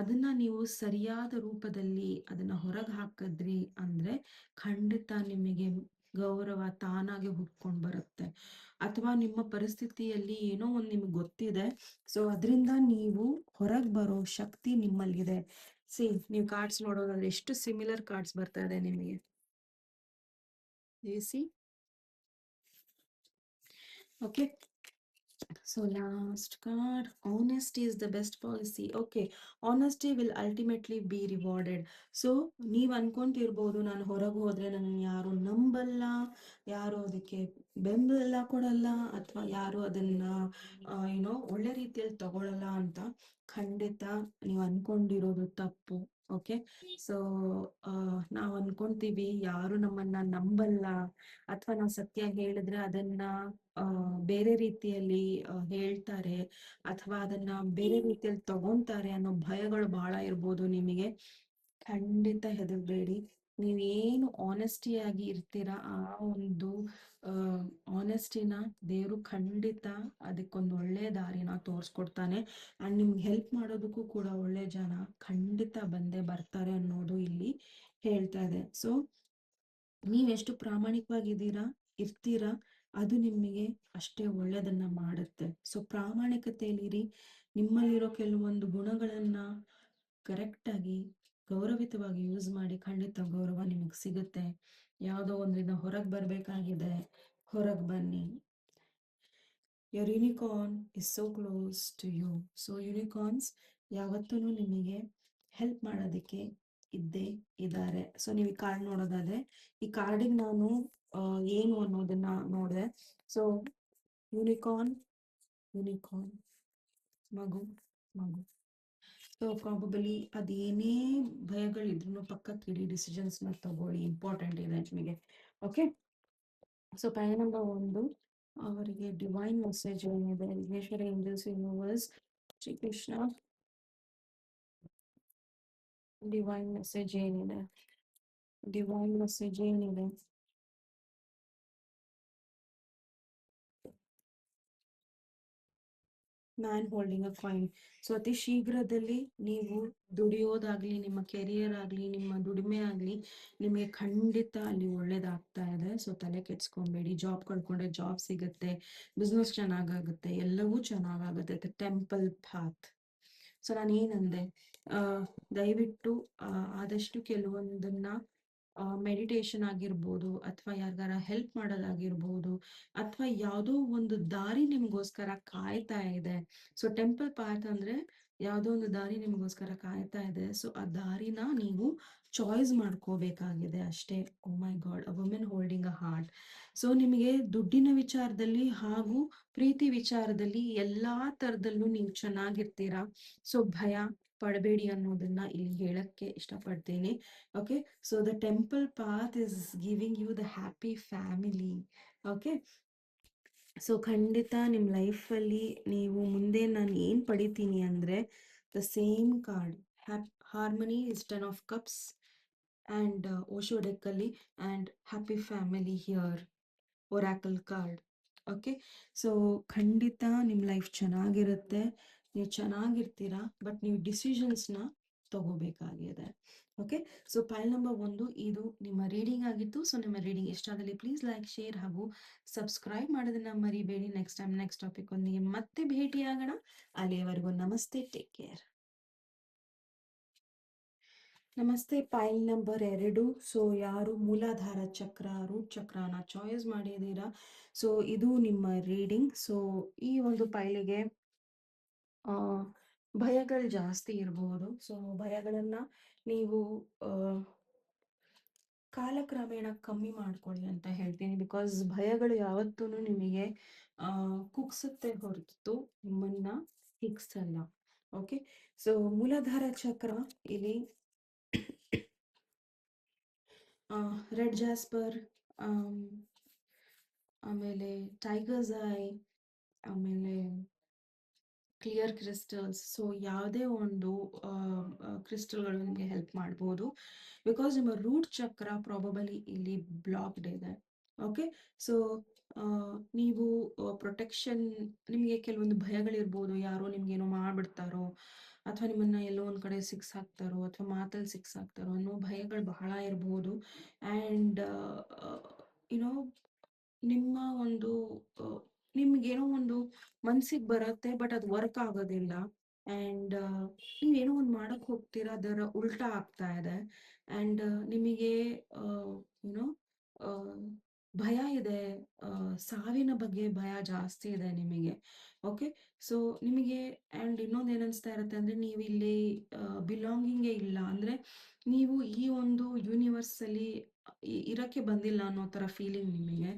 ಅದನ್ನ ನೀವು ಸರಿಯಾದ ರೂಪದಲ್ಲಿ ಅದನ್ನ ಹೊರಗೆ ಹಾಕಿದ್ರಿ ಅಂದರೆ ಖಂಡಿತ ನಿಮಗೆ ಗೌರವ ತಾನಾಗೆ ಹುಟ್ಕೊಂಡು ಬರುತ್ತೆ. ಅಥವಾ ನಿಮ್ಮ ಪರಿಸ್ಥಿತಿಯಲ್ಲಿ ಏನೋ ಒಂದು ನಿಮ್ಗೆ ಗೊತ್ತಿದೆ, ಸೊ ಅದರಿಂದ ನೀವು ಹೊರಗೆ ಬರೋ ಶಕ್ತಿ ನಿಮ್ಮಲ್ಲಿದೆ. ಸಿ, ನೀವು ಕಾರ್ಡ್ಸ್ ನೋಡೋದಾದ್ರೆ ಎಷ್ಟು ಸಿಮಿಲರ್ ಕಾರ್ಡ್ಸ್ ಬರ್ತಾ ಇದೆ ನಿಮಗೆ. C, okay, so last card, honesty is the best policy. Okay, honesty will ultimately be rewarded. So ನೀವು ಅನ್ಕೊಂತಿರ್ಬೋದು, ನಾನು ಹೊರಗೆ ಹೋದ್ರೆ ನನ್ನ ಯಾರು ನಂಬಲ್ಲ, ಯಾರು ಅದಕ್ಕೆ ಬೆಂಬಲ ಕೊಡಲ್ಲ ಅಥವಾ ಯಾರು ಅದನ್ನ ಏನೋ ಒಳ್ಳೆ ರೀತಿಯಲ್ಲಿ ತಗೊಳ್ಳಲ್ಲ ಅಂತ. ಖಂಡಿತ ನೀವು ಅನ್ಕೊಂಡಿರೋದು ತಪ್ಪು. ಓಕೆ, ಸೊ ನಾವು ಅನ್ಕೊಂತೀವಿ ಯಾರು ನಮ್ಮನ್ನ ನಂಬಲ್ಲ ಅಥವಾ ನಾವು ಸತ್ಯ ಹೇಳಿದ್ರೆ ಅದನ್ನ ಬೇರೆ ರೀತಿಯಲ್ಲಿ ಹೇಳ್ತಾರೆ ಅಥವಾ ಅದನ್ನ ಬೇರೆ ರೀತಿಯಲ್ಲಿ ತಗೊಂತಾರೆ ಅನ್ನೋ ಭಯಗಳು ಬಹಳ ಇರ್ಬೋದು ನಿಮಗೆ. ಖಂಡಿತ ಹೆದರ್ಬೇಡಿ. ನೀವೇನು ಆನೆಸ್ಟಿಯಾಗಿ ಇರ್ತೀರಾ, ಆ ಒಂದು ಆನೆಸ್ಟಿನ ದೇವರು ಖಂಡಿತ ಅದಕ್ಕೊಂದು ಒಳ್ಳೆ ದಾರಿನ ತೋರಿಸ್ಕೊಡ್ತಾನೆ. ಆ್ಯಂಡ್ ನಿಮ್ಗೆ ಹೆಲ್ಪ್ ಮಾಡೋದಕ್ಕೂ ಕೂಡ ಒಳ್ಳೆ ಜನ ಖಂಡಿತ ಬಂದೇ ಬರ್ತಾರೆ ಅನ್ನೋದು ಇಲ್ಲಿ ಹೇಳ್ತಾ ಇದೆ. ಸೊ ನೀವೆಷ್ಟು ಪ್ರಾಮಾಣಿಕವಾಗಿದ್ದೀರಾ ಇರ್ತೀರಾ, ಅದು ನಿಮಗೆ ಅಷ್ಟೇ ಒಳ್ಳೆಯದನ್ನ ಮಾಡುತ್ತೆ. ಸೊ ಪ್ರಾಮಾಣಿಕತೆಯಲ್ಲಿರಿ. ನಿಮ್ಮಲ್ಲಿರೋ ಕೆಲವೊಂದು ಗುಣಗಳನ್ನ ಕರೆಕ್ಟಾಗಿ ಗೌರವಿತವಾಗಿ ಯೂಸ್ ಮಾಡಿ. ಖಂಡಿತ ಗೌರವ ನಿಮಗೆ ಸಿಗುತ್ತೆ. ಯಾವುದೋ ಒಂದರಿಂದ ಹೊರಗೆ ಬರಬೇಕಾಗಿದೆ, ಹೊರಗೆ ಬನ್ನಿ. your unicorn is so close to you. So unicorns ಯಾವತ್ತೂ ನಿಮಗೆ ಹೆಲ್ಪ್ ಮಾಡೋದಕ್ಕೆ ಇದ್ದೇ ಇದ್ದಾರೆ. ಸೊ ನೀವು ಈ ಕಾರ್ಡ್ ನೋಡೋದಾದ್ರೆ, ಈ ಕಾರ್ಡಿಗೆ ನಾನು ಏನು ಅನ್ನೋದನ್ನ ನೋಡಿದೆ. ಸೊ ಯೂನಿಕಾರ್ನ್, ಯೂನಿಕಾರ್ನ್, ಮಗು, ಮಗು. ಸೊ ಪ್ರಾಬಬಲಿ ಅದೇನೇ ಭಯಗಳಿದ್ರು ಪಕ್ಕಕ್ಕಿಡಿ, ಡಿಸಿಷನ್ಸ್ನ ತಗೊಳ್ಳಿ, ಇಂಪಾರ್ಟೆಂಟ್ ಇದೆ ನಿಮಗೆ. ಓಕೆ, ಸೊ ಪಾಯಿಂಟ್ ನಂಬರ್ 1, ಅವರಿಗೆ ಡಿವೈನ್ ಮೆಸೇಜ್ ಏನಿದೆ, Vighneshwara angels universe Shri Krishna, divine message ಏನಿದೆ, ಡಿವೈನ್ ಮೆಸೇಜ್ ಏನಿದೆ. ಮ್ಯಾನ್ ಹೋಲ್ಡಿಂಗ್ ಅ ಕಾಯಿನ್. ಸೊ ಅತಿ ಶೀಘ್ರದಲ್ಲಿ ನೀವು ದುಡಿಯೋದಾಗ್ಲಿ, ನಿಮ್ಮ ಕೆರಿಯರ್ ಆಗಲಿ, ನಿಮ್ಮ ದುಡಿಮೆ ಆಗಲಿ, ನಿಮಗೆ ಖಂಡಿತ ಅಲ್ಲಿ ಒಳ್ಳೇದಾಗ್ತಾ ಇದೆ. ಸೊ ತಲೆ ಕೆಡ್ಸ್ಕೊಬೇಡಿ. ಜಾಬ್ ಕಳ್ಕೊಂಡ್ರೆ ಜಾಬ್ ಸಿಗುತ್ತೆ, ಬಿಸ್ನೆಸ್ ಚೆನ್ನಾಗಾಗುತ್ತೆ, ಎಲ್ಲವೂ ಚೆನ್ನಾಗಾಗುತ್ತೆ. Temple path. ಸೊ ನಾನು ಏನಂದೆ, ದಯವಿಟ್ಟು ಆದಷ್ಟು ಕೆಲವೊಂದನ್ನ ಮೆಡಿಟೇಷನ್ ಆಗಿರ್ಬೋದು, ಅಥವಾ ಯಾರಿಗಾರ ಹೆಲ್ಪ್ ಮಾಡೋದಾಗಿರ್ಬೋದು, ಅಥವಾ ಯಾವುದೋ ಒಂದು ದಾರಿ ನಿಮಗೋಸ್ಕರ ಕಾಯ್ತಾ ಇದೆ. ಸೊ ಟೆಂಪಲ್ ಪಾತ್ ಅಂದರೆ ಯಾವುದೋ ಒಂದು ದಾರಿ ನಿಮಗೋಸ್ಕರ ಕಾಯ್ತಾ ಇದೆ. ಸೊ ಆ ದಾರಿನ ನೀವು ಚಾಯ್ಸ್ ಮಾಡ್ಕೋಬೇಕಾಗಿದೆ ಅಷ್ಟೇ. Oh my god, a women holding a heart. So ನಿಮಗೆ ದುಡ್ಡಿನ ವಿಚಾರದಲ್ಲಿ ಹಾಗೂ ಪ್ರೀತಿ ವಿಚಾರದಲ್ಲಿ ಎಲ್ಲ ಥರದಲ್ಲೂ ನೀವು ಚೆನ್ನಾಗಿರ್ತೀರಾ. ಸೊ ಭಯ ಪಡಬೇಡಿ ಅನ್ನೋದನ್ನ ಇಲ್ಲಿ ಹೇಳಕ್ಕೆ ಇಷ್ಟಪಡ್ತೀನಿ. Okay, so the temple path is giving you the happy family. Okay, so ಖಂಡಿತ ನಿಮ್ಮ ಲೈಫಲ್ಲಿ ನೀವು ಮುಂದೆ ನಾನು ಏನು ಪಡಿತೀನಿ ಅಂದರೆ the same card, harmony is 10 of Cups and Osho ಡೆಕ್ಕಲ್ಲಿ and happy family here oracle card. Okay, so ಖಂಡಿತ ನಿಮ್ಮ ಲೈಫ್ ಚೆನ್ನಾಗಿರುತ್ತೆ, ನೀವು ಚೆನ್ನಾಗಿರ್ತೀರಾ, ಬಟ್ ನೀವು ಡಿಸಿಷನ್ಸ್ನ ತಗೋಬೇಕಾಗಿದೆ. ಓಕೆ, ಸೊ ಪೈಲ್ ನಂಬರ್ 1 ಇದು ನಿಮ್ಮ ರೀಡಿಂಗ್ ಆಗಿತ್ತು. ಸೊ ನಿಮ್ಮ ರೀಡಿಂಗ್ ಇಷ್ಟ ಆದಲ್ಲಿ ಪ್ಲೀಸ್ ಲೈಕ್, ಶೇರ್ ಹಾಗೂ ಸಬ್ಸ್ಕ್ರೈಬ್ ಮಾಡೋದನ್ನ ಮರಿಬೇಡಿ. ನೆಕ್ಸ್ಟ್ ಟೈಮ್ ನೆಕ್ಸ್ಟ್ ಟಾಪಿಕ್ ಒಂದಿಗೆ ಮತ್ತೆ ಭೇಟಿಯಾಗೋಣ. ಅಲ್ಲಿಯವರೆಗೂ ನಮಸ್ತೆ, ಟೇಕ್ ಕೇರ್. ನಮಸ್ತೆ. ಪೈಲ್ ನಂಬರ್ 2. ಸೊ ಯಾರು ಮೂಲಾಧಾರ ಚಕ್ರ, ರೂಟ್ ಚಕ್ರನ ಚಾಯ್ಸ್ ಮಾಡಿದ್ದೀರಾ, ಸೊ ಇದು ನಿಮ್ಮ ರೀಡಿಂಗ್. ಸೊ ಈ ಒಂದು ಪೈಲಿಗೆ ಭಯಗಳು ಜಾಸ್ತಿ ಇರಬಹುದು. ಸೊ ಭಯಗಳನ್ನು ನೀವು ಕಾಲಕ್ರಮೇಣ ಕಮ್ಮಿ ಮಾಡ್ಕೊಳ್ಳಿ ಅಂತ ಹೇಳ್ತೀನಿ. ಬಿಕಾಸ್ ಭಯಗಳು ಯಾವತ್ತೂ ನಿಮಗೆ ಕುಗ್ಸುತ್ತೆ ಹೊರತು ನಿಮ್ಮನ್ನ ಹಿಗ್ಸಲ್ಲ. ಓಕೆ, ಸೊ ಮೂಲಾಧಾರ ಚಕ್ರ ಇಲ್ಲಿ ರೆಡ್ ಜಾಸ್ಪರ್, ಆಮೇಲೆ ಟೈಗರ್ಸ್ ಐ, ಆಮೇಲೆ ಕ್ಲಿಯರ್ ಕ್ರಿಸ್ಟಲ್ಸ್. ಸೊ ಯಾವುದೇ ಒಂದು ಕ್ರಿಸ್ಟಲ್ಗಳು ನಿಮಗೆ ಹೆಲ್ಪ್ ಮಾಡ್ಬೋದು. ಬಿಕಾಸ್ ನಿಮ್ಮ ರೂಟ್ ಚಕ್ರ ಪ್ರಾಬಬಲಿ ಇಲ್ಲಿ ಬ್ಲಾಕ್ಡ್ ಇದೆ. ಓಕೆ, ಸೊ ನೀವು ಪ್ರೊಟೆಕ್ಷನ್, ನಿಮಗೆ ಕೆಲವೊಂದು ಭಯಗಳಿರ್ಬೋದು, ಯಾರೋ ನಿಮ್ಗೇನೋ ಮಾಡ್ಬಿಡ್ತಾರೋ, ಅಥವಾ ನಿಮ್ಮನ್ನ ಎಲ್ಲೋ ಒಂದು ಕಡೆ ಸಿಕ್ಸಾಕ್ತಾರೋ, ಅಥವಾ ಮಾತಲ್ಲಿ ಸಿಕ್ಸಾಕ್ತಾರೋ ಅನ್ನೋ ಭಯಗಳು ಬಹಳ ಇರ್ಬೋದು. ಆ್ಯಂಡ್ ಯುನೋ ನಿಮ್ಮ ಒಂದು ನಿಮ್ಗೇನೋ ಒಂದು ಮನ್ಸಿಗೆ ಬರುತ್ತೆ, ಬಟ್ ಅದು ವರ್ಕ್ ಆಗೋದಿಲ್ಲ. ಆ್ಯಂಡ್ ನೀವೇನೋ ಒಂದು ಮಾಡಕ್ಕೆ ಹೋಗ್ತೀರಾ, ಅದರ ಉಲ್ಟಾ ಆಗ್ತಾ ಇದೆ. ಆ್ಯಂಡ್ ನಿಮಗೆ ಯುನೋ ಭಯ ಇದೆ, ಸಾವಿನ ಬಗ್ಗೆ ಭಯ ಜಾಸ್ತಿ ಇದೆ ನಿಮಗೆ. ಓಕೆ, ಸೊ ನಿಮಗೆ ಆ್ಯಂಡ್ ಇನ್ನೊಂದು ಏನನ್ನಿಸ್ತಾ ಇರುತ್ತೆ ಅಂದರೆ ನೀವು ಇಲ್ಲಿ ಬಿಲಾಂಗಿಂಗೇ ಇಲ್ಲ, ಅಂದರೆ ನೀವು ಈ ಒಂದು ಯೂನಿವರ್ಸಲ್ಲಿ ಇರೋಕ್ಕೆ ಬಂದಿಲ್ಲ ಅನ್ನೋ ಥರ ಫೀಲಿಂಗ್ ನಿಮಗೆ.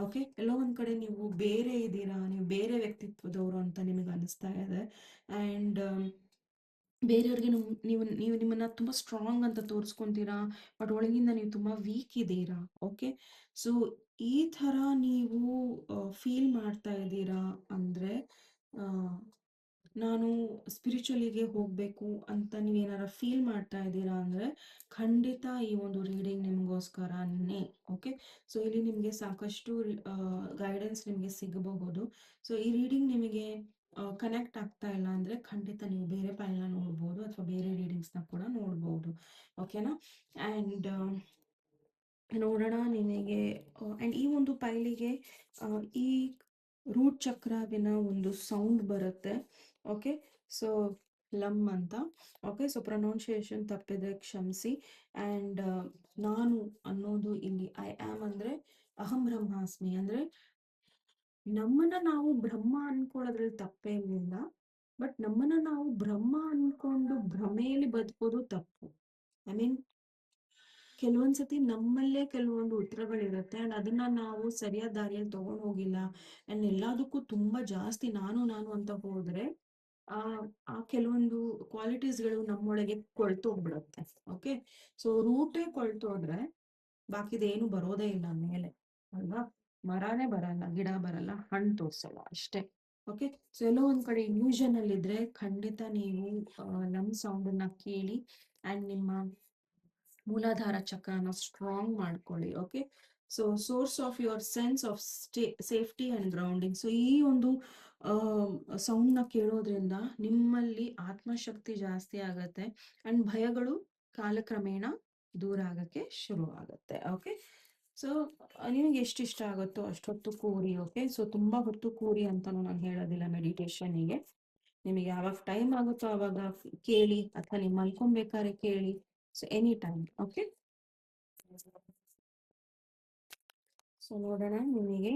ಓಕೆ, ಎಲ್ಲೋ ಒಂದು ಕಡೆ ನೀವು ಬೇರೆ ಇದ್ದೀರಾ, ನೀವು ಬೇರೆ ವ್ಯಕ್ತಿತ್ವದವರು ಅಂತ ನಿಮಗೆ ಅನಿಸ್ತಾ ಇದೆ. ಆ್ಯಂಡ್ ಬೇರೆಯವ್ರಿಗೆ ನೀವು ನೀವು ನಿಮ್ಮನ್ನ ತುಂಬ ಸ್ಟ್ರಾಂಗ್ ಅಂತ ತೋರಿಸ್ಕೊತೀರಾ, ಬಟ್ ಒಳಗಿಂದ ನೀವು ತುಂಬ ವೀಕ್ ಇದ್ದೀರಾ. ಓಕೆ, ಸೊ ಈ ಥರ ನೀವು ಫೀಲ್ ಮಾಡ್ತಾ ಇದ್ದೀರಾ ಅಂದರೆ ನಾನು ಸ್ಪಿರಿಚುವಲಿಗೆ ಹೋಗಬೇಕು ಅಂತ ನೀವೇನಾರ ಫೀಲ್ ಮಾಡ್ತಾ ಇದ್ದೀರಾ ಅಂದರೆ ಖಂಡಿತ ಈ ಒಂದು ರೀಡಿಂಗ್ ನಿಮಗೋಸ್ಕರನೇ. ಓಕೆ, ಸೊ ಇಲ್ಲಿ ನಿಮಗೆ ಸಾಕಷ್ಟು ಗೈಡೆನ್ಸ್ ನಿಮಗೆ ಸಿಗಬಹುದು. ಸೊ ಈ ರೀಡಿಂಗ್ ನಿಮಗೆ ಕನೆಕ್ಟ್ ಆಗ್ತಾ ಇಲ್ಲ ಅಂದರೆ ಖಂಡಿತ ನೀವು ಬೇರೆ ಪೈಲ್ನ ನೋಡ್ಬೋದು, ಅಥವಾ ಬೇರೆ ರೀಡಿಂಗ್ಸ್ನ ಕೂಡ ನೋಡ್ಬೋದು. ಓಕೆನಾ, ಆ್ಯಂಡ್ ನೋಡೋಣ ನಿಮಗೆ. ಆ್ಯಂಡ್ ಈ ಒಂದು ಪೈಲಿಗೆ ಈ ರೂಟ್ ಚಕ್ರವಿನ ಒಂದು ಸೌಂಡ್ ಬರುತ್ತೆ. ಓಕೆ, ಸೊ ಲಮ್ ಅಂತ. ಓಕೆ, ಸೊ ಪ್ರೊನೌನ್ಸಿಯೇಷನ್ ತಪ್ಪಿದ್ರೆ ಕ್ಷಮಿಸಿ. ಆ್ಯಂಡ್ ನಾನು ಅನ್ನೋದು ಇಲ್ಲಿ ಐ ಆಮ್ ಅಂದರೆ ಅಹಂ ಬ್ರಹ್ಮಾಸ್ಮಿ, ಅಂದರೆ ನಮ್ಮನ್ನ ನಾವು ಬ್ರಹ್ಮ ಅನ್ಕೊಳ್ಳೋದ್ರಲ್ಲಿ ತಪ್ಪೇನಿಲ್ಲ, ಬಟ್ ನಮ್ಮನ್ನ ನಾವು ಬ್ರಹ್ಮ ಅನ್ಕೊಂಡು ಭ್ರಮೆಯಲ್ಲಿ ಬದುಕೋದು ತಪ್ಪು. ಐ ಮೀನ್ ಕೆಲವೊಂದ್ಸತಿ ನಮ್ಮಲ್ಲೇ ಕೆಲವೊಂದು ಉತ್ತರಗಳಿರುತ್ತೆ, ಆ್ಯಂಡ್ ಅದನ್ನ ನಾವು ಸರಿಯಾದ ದಾರಿಯಲ್ಲಿ ತಗೊಂಡು ಹೋಗಿಲ್ಲ. ಆ್ಯಂಡ್ ಎಲ್ಲದಕ್ಕೂ ತುಂಬ ಜಾಸ್ತಿ ನಾನು ನಾನು ಅಂತ ಹೋದ್ರೆ ಆ ಆ ಕೆಲವೊಂದು ಕ್ವಾಲಿಟೀಸ್ಗಳು ನಮ್ಮೊಳಗೆ ಕೊಳ್ತೋಗ್ಬಿಡುತ್ತೆ. ಓಕೆ, ಸೊ ರೂಟೇ ಕೊಳ್ತೋದ್ರೆ ಬಾಕಿದೇನು ಬರೋದೇ ಇಲ್ಲ ಮೇಲೆ, ಅಲ್ವಾ? ಮರನೇ ಬರಲ್ಲ, ಗಿಡ ಬರಲ್ಲ, ಹಣ್ಣು ತೋರ್ಸಲ್ಲ, ಅಷ್ಟೇ. ಓಕೆ, ಸೊ ಎಲ್ಲೋ ಒಂದ್ ಕಡೆ ಇಲ್ಯೂಷನ್ ಅಲ್ಲಿದ್ರೆ ಖಂಡಿತ ನೀವು ನಮ್ಮ ಸೌಂಡನ್ನ ಕೇಳಿ ಆ್ಯಂಡ್ ನಿಮ್ಮ ಮೂಲಾಧಾರ ಚಕ್ರನ ಸ್ಟ್ರಾಂಗ್ ಮಾಡ್ಕೊಳ್ಳಿ. Okay, so source of your sense of safety and grounding. So ಈ ಒಂದು ಸೌಂಡ್ನ ಕೇಳೋದ್ರಿಂದ ನಿಮ್ಮಲ್ಲಿ ಆತ್ಮಶಕ್ತಿ ಜಾಸ್ತಿ ಆಗತ್ತೆ, ಆ್ಯಂಡ್ ಭಯಗಳು ಕಾಲಕ್ರಮೇಣ ದೂರ ಆಗಕ್ಕೆ ಶುರು ಆಗುತ್ತೆ. ಓಕೆ, ಸೊ ನಿಮಗೆ ಎಷ್ಟು ಇಷ್ಟ ಆಗುತ್ತೋ ಅಷ್ಟೊತ್ತು ಕೂರಿ. ಓಕೆ, ಸೊ ತುಂಬ ಹೊತ್ತು ಕೂರಿ ಅಂತಲೂ ನಾನು ಹೇಳೋದಿಲ್ಲ ಮೆಡಿಟೇಷನ್ನಿಗೆ. ನಿಮಗೆ ಯಾವಾಗ ಟೈಮ್ ಆಗುತ್ತೋ ಆವಾಗ ಕೇಳಿ, ಅಥವಾ ನೀವು ಮಲ್ಕೊಬೇಕಾದ್ರೆ ಕೇಳಿ. So any time. Okay, so ನೋಡೋಣ ನಿಮಗೆ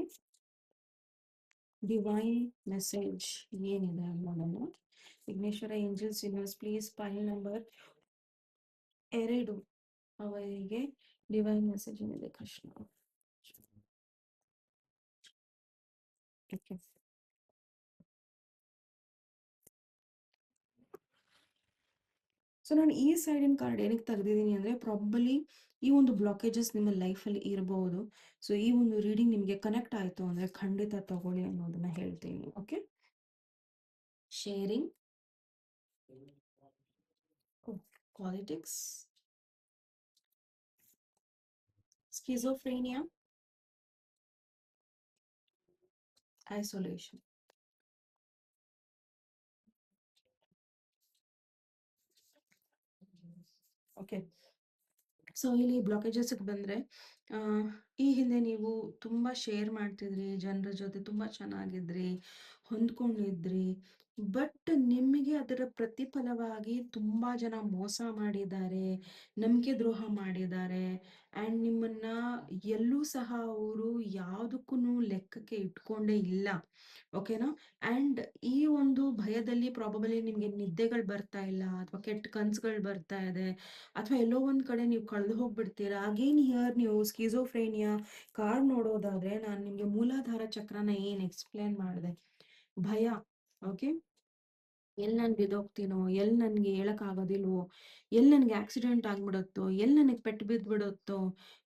ಡಿವೈನ್ ಮೆಸೇಜ್ ಏನಿದೆ ನೋಡೋಣ. Vighneshwara angels universe please file number 2 ಅವರಿಗೆ ಡಿವೈನ್ ಮೆಸೇಜ್ ಏನಿದೆ ಕೃಷ್ಣ. ಓಕೆ, ಸೊ ನಾನು ಈ ಸೈಡಿನ ಕಾರ್ಡ್ ಏನಕ್ಕೆ ತೆಗೆದಿದ್ದೀನಿ ಅಂದರೆ ಪ್ರಾಬಲಿ ಈ ಒಂದು ಬ್ಲಾಕೇಜಸ್ ನಿಮ್ಮ ಲೈಫಲ್ಲಿ ಇರಬಹುದು. ಸೊ ಈ ಒಂದು ರೀಡಿಂಗ್ ನಿಮಗೆ ಕನೆಕ್ಟ್ ಆಯಿತು ಅಂದರೆ ಖಂಡಿತ ತಗೊಳ್ಳಿ ಅನ್ನೋದನ್ನ ಹೇಳ್ತೀನಿ. Okay, sharing politics, schizophrenia, isolation. Okay, so ಇಲ್ಲಿ ಬ್ಲಾಕೇಜಸ್ಗೆ ಬಂದರೆ ಈ ಹಿಂದೆ ನೀವು ತುಂಬ ಶೇರ್ ಮಾಡ್ತಿದ್ರಿ, ಜನರ ಜೊತೆ ತುಂಬ ಚೆನ್ನಾಗಿದ್ರಿ, ಹೊಂದ್ಕೊಂಡಿದ್ರಿ. ಬಟ್ ನಿಮಗೆ ಅದರ ಪ್ರತಿಫಲವಾಗಿ ತುಂಬ ಜನ ಮೋಸ ಮಾಡಿದ್ದಾರೆ, ನಂಬಿಕೆ ದ್ರೋಹ ಮಾಡಿದ್ದಾರೆ. ಆ್ಯಂಡ್ ನಿಮ್ಮನ್ನ ಎಲ್ಲೂ ಸಹ ಅವರು ಯಾವುದಕ್ಕೂ ಲೆಕ್ಕಕ್ಕೆ ಇಟ್ಕೊಂಡೇ ಇಲ್ಲ. ಓಕೆನಾ? ಆ್ಯಂಡ್ ಈ ಒಂದು ಭಯದಲ್ಲಿ ಪ್ರಾಬಬಲಿ ನಿಮಗೆ ನಿದ್ದೆಗಳು ಬರ್ತಾ ಇಲ್ಲ, ಅಥವಾ ಕೆಟ್ಟ ಕನ್ಸುಗಳು ಬರ್ತಾ ಇದೆ, ಅಥವಾ ಎಲ್ಲೋ ಒಂದು ಕಡೆ ನೀವು ಕಳೆದು ಹೋಗ್ಬಿಡ್ತೀರಾ. ಅಗೇನ್ ಹಿಯರ್ ನೀವು ಸ್ಕಿಜೋಫ್ರೇನಿಯಾ ಕಾರ್ಡ್ ನೋಡೋದಾದ್ರೆ, ನಾನು ನಿಮಗೆ ಮೂಲಾಧಾರ ಚಕ್ರನ ಏನು ಎಕ್ಸ್ಪ್ಲೇನ್ ಮಾಡಿದೆ, ಭಯ. ಓಕೆ, ಎಲ್ಲಿ ನಾನು ಬಿದ್ದೋಗ್ತೀನೋ, ಎಲ್ಲಿ ನನಗೆ ಹೇಳೋಕ್ಕಾಗೋದಿಲ್ವೋ, ಎಲ್ಲಿ ನನಗೆ ಆಕ್ಸಿಡೆಂಟ್ ಆಗಿಬಿಡುತ್ತೋ, ಎಲ್ಲಿ ನನಗೆ ಪೆಟ್ಟು ಬಿದ್ದುಬಿಡುತ್ತೋ,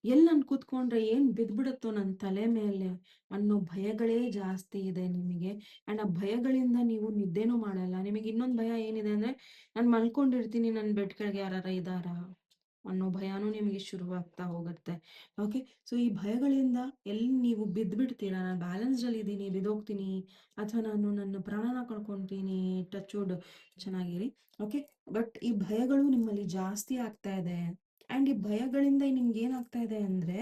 ಎಲ್ಲಿ ನಾನು ಕೂತ್ಕೊಂಡ್ರೆ ಏನು ಬಿದ್ದುಬಿಡುತ್ತೋ ನನ್ನ ತಲೆ ಮೇಲೆ ಅನ್ನೋ ಭಯಗಳೇ ಜಾಸ್ತಿ ಇದೆ ನಿಮಗೆ. ಆ್ಯಂಡ್ ಆ ಭಯಗಳಿಂದ ನೀವು ನಿದ್ದೆನೂ ಮಾಡಲ್ಲ. ನಿಮಗೆ ಇನ್ನೊಂದು ಭಯ ಏನಿದೆ ಅಂದರೆ, ನಾನು ಮಲ್ಕೊಂಡಿರ್ತೀನಿ, ನನ್ನ ಬೆಡ್ ಕೆಳಗೆ ಯಾರು ಇದ್ದಾರಾ ಅನ್ನೋ ಭಯನೂ ನಿಮಗೆ ಶುರುವಾಗ್ತಾ ಹೋಗುತ್ತೆ. ಓಕೆ, ಸೊ ಈ ಭಯಗಳಿಂದ ಎಲ್ಲಿ ನೀವು ಬಿದ್ದುಬಿಡ್ತೀರಾ, ನಾನು ಬ್ಯಾಲೆನ್ಸ್ಡಲ್ಲಿ ಇದ್ದೀನಿ, ಬಿದ್ದೋಗ್ತೀನಿ, ಅಥವಾ ನಾನು ನನ್ನ ಪ್ರಾಣನ ಕಳ್ಕೊತೀನಿ, touch wood, Channagiri. Okay, but ಈ ಭಯಗಳು ನಿಮ್ಮಲ್ಲಿ ಜಾಸ್ತಿ ಆಗ್ತಾ ಇದೆ. ಆ್ಯಂಡ್ ಈ ಭಯಗಳಿಂದ ನಿಮ್ಗೆ ಏನಾಗ್ತಾ ಇದೆ ಅಂದರೆ,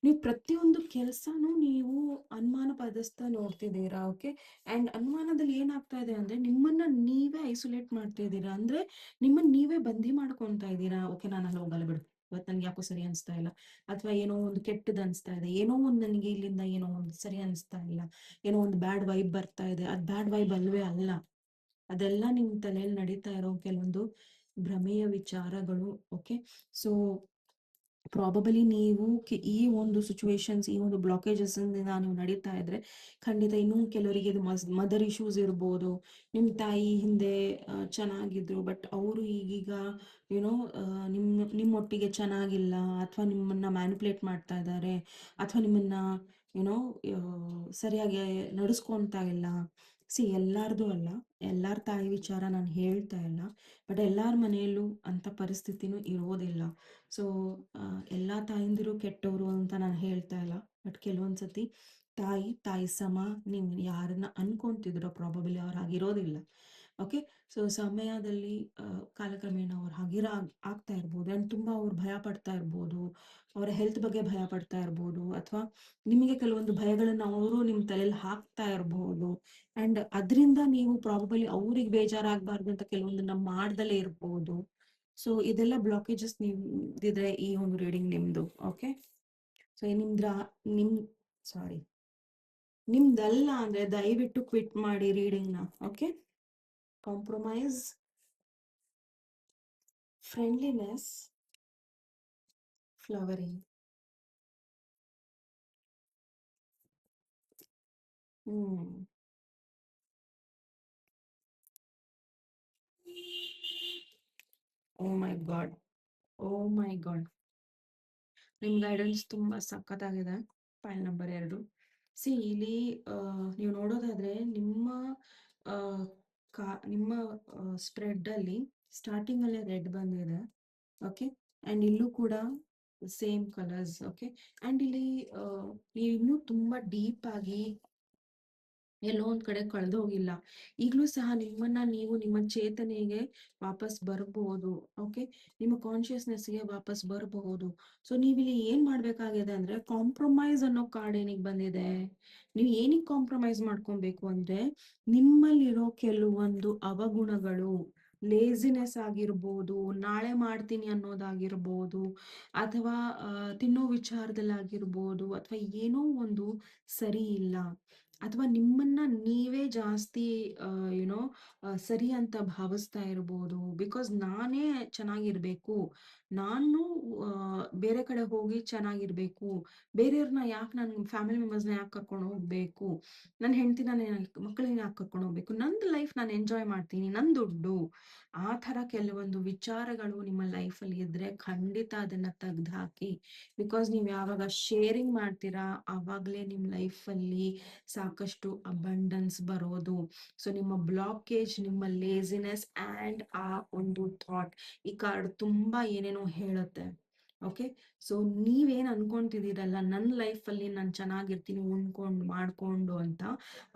ನೀವು ಪ್ರತಿಯೊಂದು ಕೆಲಸನೂ ನೀವು ಅನುಮಾನ ಪದಸ್ಥ ನೋಡ್ತಿದ್ದೀರಾ. ಓಕೆ, ಆ್ಯಂಡ್ ಅನುಮಾನದಲ್ಲಿ ಏನಾಗ್ತಾ ಇದೆ ಅಂದರೆ, ನಿಮ್ಮನ್ನ ನೀವೇ ಐಸೋಲೇಟ್ ಮಾಡ್ತಾ ಇದ್ದೀರಾ. ಅಂದರೆ ನಿಮ್ಮನ್ನ ನೀವೇ ಬಂದಿ ಮಾಡ್ಕೊತಾ ಇದ್ದೀರಾ. ಓಕೆ, ನಾನು ಅಲ್ಲಿ ಹೋಗಲ್ಲ ಬಿಡು, ಇವತ್ತು ನನಗೆ ಯಾಕೋ ಸರಿ ಅನಿಸ್ತಾ ಇಲ್ಲ, ಅಥವಾ ಏನೋ ಒಂದು ಕೆಟ್ಟದ್ದು ಅನಿಸ್ತಾ ಇದೆ, ಏನೋ ಒಂದು ನನಗೆ ಇಲ್ಲಿಂದ ಏನೋ ಒಂದು ಸರಿ ಅನಿಸ್ತಾ ಇಲ್ಲ, ಏನೋ ಒಂದು ಬ್ಯಾಡ್ ವೈಬ್ ಬರ್ತಾ ಇದೆ. ಅದು ಬ್ಯಾಡ್ ವೈಬ್ ಅಲ್ವೇ ಅಲ್ಲ, ಅದೆಲ್ಲ ನಿಮ್ಮ ತಲೆಯಲ್ಲಿ ನಡೀತಾ ಇರೋ ಕೆಲವೊಂದು ಭ್ರಮೆಯ ವಿಚಾರಗಳು. ಓಕೆ, ಸೊ ಪ್ರಾಬಬಲಿ ನೀವು ಈ ಒಂದು ಸಿಚುವೇಶನ್ಸ್, ಈ ಒಂದು ಬ್ಲಾಕೇಜಸ್ ನೀವು ನಡೀತಾ ಇದ್ರೆ, ಖಂಡಿತ ಇನ್ನೂ ಕೆಲವರಿಗೆ ಇದು ಮದರ್ ಇಶ್ಯೂಸ್ ಇರ್ಬೋದು. ನಿಮ್ಮ ತಾಯಿ ಹಿಂದೆ ಚೆನ್ನಾಗಿದ್ರು, ಬಟ್ ಅವರು ಈಗೀಗ ಏನೋ ನಿಮ್ಮೊಟ್ಟಿಗೆ ಚೆನ್ನಾಗಿಲ್ಲ, ಅಥವಾ ನಿಮ್ಮನ್ನ ಮ್ಯಾನಿಪುಲೇಟ್ ಮಾಡ್ತಾ ಇದ್ದಾರೆ, ಅಥವಾ ನಿಮ್ಮನ್ನ ಏನೋ ಸರಿಯಾಗಿ ನಡೆಸ್ಕೊತಾ ಇಲ್ಲ. ಎಲ್ಲಾರ್ದು ಅಲ್ಲ, ಎಲ್ಲಾರ ತಾಯಿ ವಿಚಾರ ನಾನು ಹೇಳ್ತಾ ಇಲ್ಲ, ಬಟ್ ಎಲ್ಲಾರ ಮನೆಯಲ್ಲೂ ಅಂಥ ಪರಿಸ್ಥಿತಿನೂ ಇರೋದಿಲ್ಲ. ಸೊ ಎಲ್ಲ ತಾಯಂದಿರು ಕೆಟ್ಟವರು ಅಂತ ನಾನು ಹೇಳ್ತಾ ಇಲ್ಲ, ಬಟ್ ಕೆಲವೊಂದು ಸತಿ ತಾಯಿ ಸಮ ನೀವು ಯಾರನ್ನ ಅನ್ಕೊಂತಿದ್ರೋ ಪ್ರಾಬಬಲಿ ಅವ್ರು ಆಗಿರೋದಿಲ್ಲ. ಓಕೆ, ಸೊ ಸಮಯದಲ್ಲಿ ಕಾಲಕ್ರಮೇಣ ಅವ್ರು ಆಗ್ತಾ ಇರ್ಬೋದು. ಆ್ಯಂಡ್ ತುಂಬ ಅವ್ರು ಭಯ ಪಡ್ತಾ ಇರ್ಬೋದು, ಅವರ ಹೆಲ್ತ್ ಬಗ್ಗೆ ಭಯ ಪಡ್ತಾ ಇರ್ಬೋದು, ಅಥವಾ ನಿಮಗೆ ಕೆಲವೊಂದು ಭಯಗಳನ್ನು ಅವರು ನಿಮ್ಮ ತಲೆಯಲ್ಲಿ ಹಾಕ್ತಾ ಇರ್ಬೋದು. ಆ್ಯಂಡ್ ಅದರಿಂದ ನೀವು ಪ್ರಾಬಬಲಿ ಅವ್ರಿಗೆ ಬೇಜಾರಾಗಬಾರ್ದು ಅಂತ ಕೆಲವೊಂದನ್ನ ಮಾಡ್ದಲೇ ಇರ್ಬೋದು. ಸೊ ಇದೆಲ್ಲ ಬ್ಲಾಕೇಜಸ್ ನಿಮ್ದಿದೆ ಈ ಒಂದು ರೀಡಿಂಗ್ ನಿಮ್ದು. ಓಕೆ, ಸೊ ನಿಮ್ ಸಾರಿ ನಿಮ್ದಲ್ಲ ಅಂದ್ರೆ ದಯವಿಟ್ಟು ಕ್ವಿಟ್ ಮಾಡಿ ರೀಡಿಂಗ್ನ. Okay, compromise, friendliness, flowering. Oh my god, oh my god, ನಿಮ್ಮ ಗೈಡೆನ್ಸ್ ತುಂಬ ಸಖತ್ತಾಗಿದೆ. File number 2. ಇಲ್ಲಿ ನೀವು ನೋಡೋದಾದ್ರೆ ಆ, ನಿಮ್ಮ ಸ್ಪ್ರೆಡ್ಡಲ್ಲಿ ಸ್ಟಾರ್ಟಿಂಗಲ್ಲೇ ರೆಡ್ ಬಂದಿದೆ. ಓಕೆ, ಆ್ಯಂಡ್ ಇಲ್ಲೂ ಕೂಡ ಸೇಮ್ ಕಲರ್ಸ್. ಓಕೆ, ಆ್ಯಂಡ್ ಇಲ್ಲಿ ನೀವು ಇನ್ನೂ ತುಂಬ ಡೀಪ್ ಆಗಿ ಎಲ್ಲೋ ಒಂದು ಕಡೆ ಕಳೆದು ಹೋಗಿಲ್ಲ. ಈಗಲೂ ಸಹ ನಿಮ್ಮನ್ನ ನೀವು ನಿಮ್ಮ ಚೇತನೆಗೆ ವಾಪಸ್ ಬರಬಹುದು. ಓಕೆ, ನಿಮ್ಮ ಕಾನ್ಷಿಯಸ್ನೆಸ್ಗೆ ವಾಪಸ್ ಬರಬಹುದು. ಸೊ ನೀವಿಲ್ಲಿ ಏನು ಮಾಡಬೇಕಾಗಿದೆ ಅಂದರೆ, ಕಾಂಪ್ರಮೈಸ್ ಅನ್ನೋ ಕಾರ್ಡ್ ಏನಿಗೆ ಬಂದಿದೆ, ನೀವು ಏನಕ್ಕೆ ಕಾಂಪ್ರಮೈಸ್ ಮಾಡ್ಕೊಬೇಕು ಅಂದರೆ, ನಿಮ್ಮಲ್ಲಿರೋ ಕೆಲವೊಂದು ಅವಗುಣಗಳು, ಲೇಜಿನೆಸ್ ಆಗಿರ್ಬೋದು, ನಾಳೆ ಮಾಡ್ತೀನಿ ಅನ್ನೋದಾಗಿರ್ಬೋದು, ಅಥವಾ ತಿನ್ನೋ ವಿಚಾರದಲ್ಲಾಗಿರ್ಬೋದು, ಅಥವಾ ಏನೋ ಒಂದು ಸರಿ ಇಲ್ಲ, ಅಥವಾ ನಿಮ್ಮನ್ನ ನೀವೇ ಜಾಸ್ತಿ ಯುನೋ ಸರಿ ಅಂತ ಭಾವಿಸ್ತಾ ಇರ್ಬೋದು. ಬಿಕಾಸ್ ನಾನೇ ಚೆನ್ನಾಗಿರ್ಬೇಕು, ನಾನು ಬೇರೆ ಕಡೆ ಹೋಗಿ ಚೆನ್ನಾಗಿರ್ಬೇಕು, ಬೇರೆಯವ್ರನ್ನ ಯಾಕೆ, ನನ್ನ ಫ್ಯಾಮಿಲಿ ಮೆಂಬರ್ಸ್ನ ಯಾಕೆ ಕರ್ಕೊಂಡು ಹೋಗ್ಬೇಕು, ನನ್ನ ಹೆಂಡತಿನ ಮಕ್ಕಳನ್ನ ಯಾಕೆ ಕರ್ಕೊಂಡು ಹೋಗ್ಬೇಕು, ನಂದು ಲೈಫ್ ನಾನು ಎಂಜಾಯ್ ಮಾಡ್ತೀನಿ, ನನ್ನ ದುಡ್ಡು. ಆ ಥರ ಕೆಲವೊಂದು ವಿಚಾರಗಳು ನಿಮ್ಮ ಲೈಫಲ್ಲಿ ಇದ್ರೆ ಖಂಡಿತ ಅದನ್ನ ತೆಗ್ದುಹಾಕಿ. ಬಿಕಾಸ್ ನೀವು ಯಾವಾಗ ಶೇರಿಂಗ್ ಮಾಡ್ತೀರಾ ಆವಾಗಲೇ ನಿಮ್ಮ ಲೈಫಲ್ಲಿ ಸಾಕಷ್ಟು ಅಬಂಡನ್ಸ್ ಬರೋದು. ಸೊ ನಿಮ್ಮ ಬ್ಲಾಕೇಜ್, ನಿಮ್ಮ ಲೇಸಿನೆಸ್ ಆ್ಯಂಡ್ ಆ ಒಂದು ಥಾಟ್, ಈ ಕಾರ್ಡ್ ತುಂಬಾ ಏನೇನೋ ಹೇಳುತ್ತೆ. ಓಕೆ, ಸೊ ನೀವೇನು ಅನ್ಕೊಂತಿದ್ದೀರಲ್ಲ, ನನ್ನ ಲೈಫಲ್ಲಿ ನಾನು ಚೆನ್ನಾಗಿರ್ತೀನಿ ಉಣ್ಕೊಂಡು ಮಾಡ್ಕೊಂಡು ಅಂತ,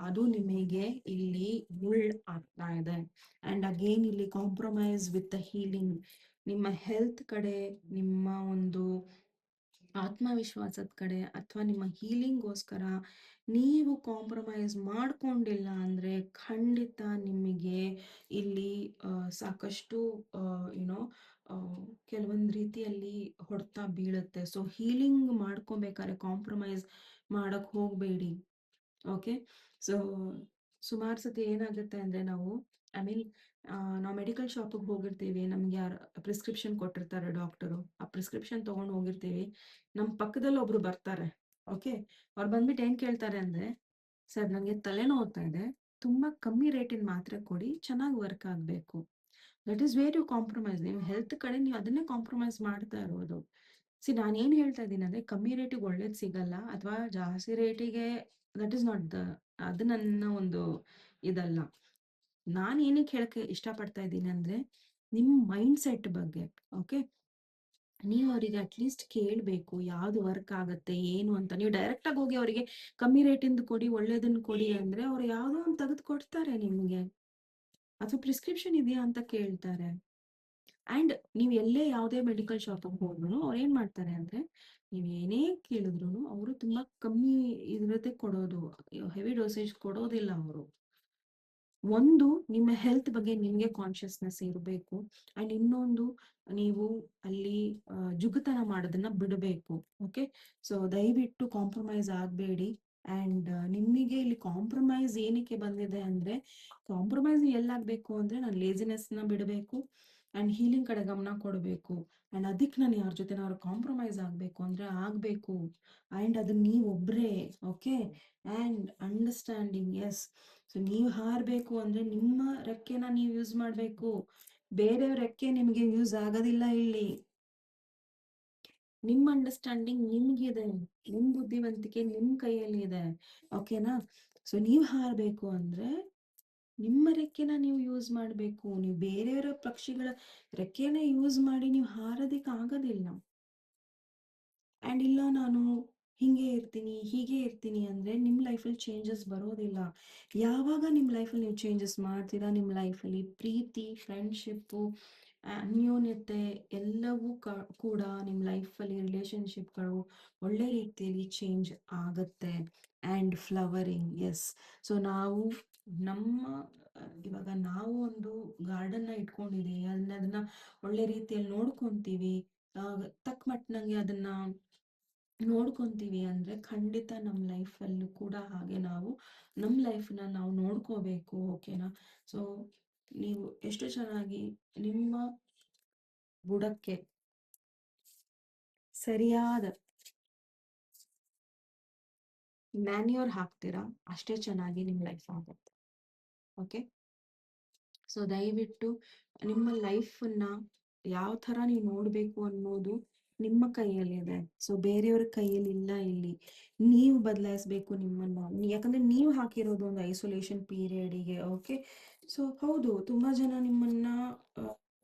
ಅದು ನಿಮಗೆ ಇಲ್ಲಿ ಮುಳ್ ಆಗ್ತಾ ಇದೆ. ಅಂಡ್ ಅಗೇನ್ ಇಲ್ಲಿ ಕಾಂಪ್ರಮೈಸ್ ವಿತ್ ದ ಹೀಲಿಂಗ್, ನಿಮ್ಮ ಹೆಲ್ತ್ ಕಡೆ, ನಿಮ್ಮ ಒಂದು ಆತ್ಮವಿಶ್ವಾಸದ ಕಡೆ, ಅಥವಾ ನಿಮ್ಮ ಹೀಲಿಂಗ್ಗೋಸ್ಕರ ನೀವು ಕಾಂಪ್ರಮೈಸ್ ಮಾಡ್ಕೊಂಡಿಲ್ಲ ಅಂದ್ರೆ ಖಂಡಿತ ನಿಮಗೆ ಇಲ್ಲಿ ಸಾಕಷ್ಟು ಯುನೋ ಕೆಲವೊಂದು ರೀತಿಯಲ್ಲಿ ಹೊಡೆತ ಬೀಳುತ್ತೆ. ಸೊ ಹೀಲಿಂಗ್ ಮಾಡ್ಕೊಬೇಕಾದ್ರೆ ಕಾಂಪ್ರಮೈಸ್ ಮಾಡಕ್ ಹೋಗಬೇಡಿ. ಓಕೆ, ಸೊ ಸುಮಾರು ಸತಿ ಏನಾಗುತ್ತೆ ಅಂದ್ರೆ ನಾವು, ಐ ಮೀನ್, ನಾವು ಮೆಡಿಕಲ್ ಶಾಪಿಗೆ ಹೋಗಿರ್ತೀವಿ, ನಮ್ಗೆ ಯಾರು ಪ್ರಿಸ್ಕ್ರಿಪ್ಷನ್ ಕೊಟ್ಟಿರ್ತಾರೆ ಡಾಕ್ಟರು, ಆ ಪ್ರಿಸ್ಕ್ರಿಪ್ಷನ್ ತೊಗೊಂಡು ಹೋಗಿರ್ತೀವಿ, ನಮ್ಮ ಪಕ್ಕದಲ್ಲಿ ಒಬ್ರು ಬರ್ತಾರೆ. ಓಕೆ, ಅವ್ರು ಬಂದ್ಬಿಟ್ಟು ಏನು ಕೇಳ್ತಾರೆ ಅಂದರೆ, ಸರ್ ನನಗೆ ತಲೆನೋವ್ತಾ ಇದೆ, ತುಂಬ ಕಮ್ಮಿ ರೇಟಿನ ಮಾತ್ರೆ ಕೊಡಿ, ಚೆನ್ನಾಗಿ ವರ್ಕ್ ಆಗಬೇಕು. That is where you compromise. ನೀವು ಹೆಲ್ತ್ ಕಡೆ ನೀವು ಅದನ್ನೇ ಕಾಂಪ್ರಮೈಸ್ ಮಾಡ್ತಾ ಇರೋದು. ನಾನು ಏನು ಹೇಳ್ತಾ ಇದ್ದೀನಿ ಅಂದರೆ, ಕಮ್ಮಿ ರೇಟಿಗೆ ಒಳ್ಳೇದು ಸಿಗಲ್ಲ, ಅಥವಾ ಜಾಸ್ತಿ ರೇಟಿಗೆ, ದಟ್ ಈಸ್ ನಾಟ್ ದ, ಅದು ನನ್ನ ಒಂದು ಇದಲ್ಲ. ನಾನು ಏನಕ್ಕೆ ಹೇಳಕ್ಕೆ ಇಷ್ಟಪಡ್ತಾ ಇದ್ದೀನಿ ಅಂದರೆ, ನಿಮ್ಮ ಮೈಂಡ್ ಸೆಟ್ ಬಗ್ಗೆ. ಓಕೆ, ನೀವು ಅವರಿಗೆ ಅಟ್ಲೀಸ್ಟ್ ಕೇಳಬೇಕು ಯಾವ್ದು ವರ್ಕ್ ಆಗುತ್ತೆ ಏನು ಅಂತ. ನೀವು ಡೈರೆಕ್ಟಾಗಿ ಹೋಗಿ ಅವರಿಗೆ ಕಮ್ಮಿ ರೇಟಿಂದು ಕೊಡಿ, ಒಳ್ಳೇದನ್ನ ಕೊಡಿ ಅಂದರೆ ಅವ್ರು ಯಾವುದೋ ಒಂದು ತೆಗೆದು ಕೊಡ್ತಾರೆ ನಿಮಗೆ, ಅಥವಾ ಪ್ರಿಸ್ಕ್ರಿಪ್ಷನ್ ಇದೆಯಾ ಅಂತ ಕೇಳ್ತಾರೆ. ಆ್ಯಂಡ್ ನೀವು ಎಲ್ಲೇ ಯಾವುದೇ ಮೆಡಿಕಲ್ ಶಾಪಿಗೆ ಹೋದ್ರು ಅವ್ರು ಏನು ಮಾಡ್ತಾರೆ ಅಂದರೆ, ನೀವು ಏನೇ ಕೇಳಿದ್ರು ಅವರು ತುಂಬ ಕಮ್ಮಿ ಇದ್ರದ್ದೇ ಕೊಡೋದು, ಹೆವಿ ಡೋಸೇಜ್ ಕೊಡೋದಿಲ್ಲ ಅವರು. ಒಂದು, ನಿಮ್ಮ ಹೆಲ್ತ್ ಬಗ್ಗೆ ನಿಮಗೆ ಕಾನ್ಷಿಯಸ್ನೆಸ್ ಇರಬೇಕು. ಆ್ಯಂಡ್ ಇನ್ನೊಂದು, ನೀವು ಅಲ್ಲಿ ಜುಗುತನ ಮಾಡೋದನ್ನ ಬಿಡಬೇಕು. ಓಕೆ, ಸೊ ದಯವಿಟ್ಟು ಕಾಂಪ್ರಮೈಸ್ ಆಗಬೇಡಿ. ಆ್ಯಂಡ್ ನಿಮಗೆ ಇಲ್ಲಿ ಕಾಂಪ್ರಮೈಸ್ ಏನಕ್ಕೆ ಬಂದಿದೆ ಅಂದರೆ, ಕಾಂಪ್ರಮೈಸ್ ಎಲ್ಲಾಗಬೇಕು ಅಂದರೆ ನಾನು ಲೇಸಿನೆಸ್ನ ಬಿಡಬೇಕು ಆ್ಯಂಡ್ ಹೀಲಿಂಗ್ ಕಡೆ ಗಮನ ಕೊಡಬೇಕು. ಆ್ಯಂಡ್ ಅದಕ್ಕೆ ನಾನು ಯಾರ ಜೊತೆನಾದ್ರು ಕಾಂಪ್ರಮೈಸ್ ಆಗಬೇಕು ಅಂದರೆ ಆಗಬೇಕು. ಆ್ಯಂಡ್ ಅದು ನೀವೊಬ್ಬರೇ. Okay, and understanding, yes. So ನೀವು ಹಾರಬೇಕು ಅಂದರೆ ನಿಮ್ಮ ರೆಕ್ಕೆನ ನೀವು ಯೂಸ್ ಮಾಡಬೇಕು, ಬೇರೆಯವ್ರ ರೆಕ್ಕೆ ನಿಮಗೆ ಯೂಸ್ ಆಗೋದಿಲ್ಲ ಇಲ್ಲಿ. ನಿಮ್ಮ ಅಂಡರ್ಸ್ಟ್ಯಾಂಡಿಂಗ್ ನಿಮ್ಗಿದೆ, ನಿಮ್ಮ ಬುದ್ಧಿವಂತಿಕೆ ನಿಮ್ಮ ಕೈಯಲ್ಲಿ ಇದೆ. ಓಕೆನಾ, ಸೊ ನೀವು ಹಾರಬೇಕು ಅಂದರೆ ನಿಮ್ಮ ರೆಕ್ಕೆನ ನೀವು ಯೂಸ್ ಮಾಡಬೇಕು. ನೀವು ಬೇರೆಯವರ ಪಕ್ಷಿಗಳ ರೆಕ್ಕೆನ ಯೂಸ್ ಮಾಡಿ ನೀವು ಹಾರೋದಕ್ಕೆ ಆಗೋದಿಲ್ಲ. ಆ್ಯಂಡ್ ಇಲ್ಲ ನಾನು ಹೀಗೆ ಇರ್ತೀನಿ ಹೀಗೆ ಇರ್ತೀನಿ ಅಂದರೆ ನಿಮ್ಮ ಲೈಫಲ್ಲಿ ಚೇಂಜಸ್ ಬರೋದಿಲ್ಲ. ಯಾವಾಗ ನಿಮ್ಮ ಲೈಫಲ್ಲಿ ನೀವು ಚೇಂಜಸ್ ಮಾಡ್ತೀರಾ, ನಿಮ್ಮ ಲೈಫಲ್ಲಿ ಪ್ರೀತಿ, ಫ್ರೆಂಡ್ಶಿಪ್ಪು, ಅನ್ಯೋನ್ಯತೆ ಎಲ್ಲವೂ ಕೂಡ ನಿಮ್ಮ ಲೈಫಲ್ಲಿ ರಿಲೇಷನ್ಶಿಪ್ಗಳು ಒಳ್ಳೆ ರೀತಿಯಲ್ಲಿ ಚೇಂಜ್ ಆಗುತ್ತೆ. And flowering, S. ಸೊ ನಾವು ನಮ್ಮ ಇವಾಗ ನಾವು ಒಂದು ಗಾರ್ಡನ್ನ ಇಟ್ಕೊಂಡಿದ್ದೀವಿ, ಅದನ್ನ ಒಳ್ಳೆ ರೀತಿಯಲ್ಲಿ ನೋಡ್ಕೊತೀವಿ, ತಕ್ಕ ಮಟ್ಟಿನಂಗೆ ಅದನ್ನ ನೋಡ್ಕೊಂತೀವಿ ಅಂದರೆ ಖಂಡಿತ ನಮ್ಮ ಲೈಫಲ್ಲೂ ಕೂಡ ಹಾಗೆ ನಾವು ನಮ್ಮ ಲೈಫನ್ನ ನಾವು ನೋಡ್ಕೋಬೇಕು. ಓಕೆನಾ, ಸೊ ನೀವು ಎಷ್ಟು ಚೆನ್ನಾಗಿ ನಿಮ್ಮ ಬುಡಕ್ಕೆ ಸರಿಯಾದ ಮ್ಯಾನ್ಯೂರ್ ಹಾಕ್ತೀರಾ, ಅಷ್ಟೇ ಚೆನ್ನಾಗಿ ನಿಮ್ಮ ಲೈಫ್ ಆಗುತ್ತೆ. ಓಕೆ, ಸೊ ದಯವಿಟ್ಟು ನಿಮ್ಮ ಲೈಫನ್ನ ಯಾವ ಥರ ನೀವು ನೋಡಬೇಕು ಅನ್ನೋದು ನಿಮ್ಮ ಕೈಯಲ್ಲಿದೆ. ಸೊ ಬೇರೆಯವ್ರ ಕೈಯಲ್ಲಿ ಇಲ್ಲ ಇಲ್ಲಿ. ನೀವು ಬದಲಾಯಿಸ್ಬೇಕು ನಿಮ್ಮನ್ನ, ಯಾಕಂದ್ರೆ ನೀವು ಹಾಕಿರೋದು ಒಂದು ಐಸೋಲೇಷನ್ ಪೀರಿಯಡಿಗೆ. ಓಕೆ, ಸೊ ಹೌದು, ತುಂಬಾ ಜನ ನಿಮ್ಮನ್ನ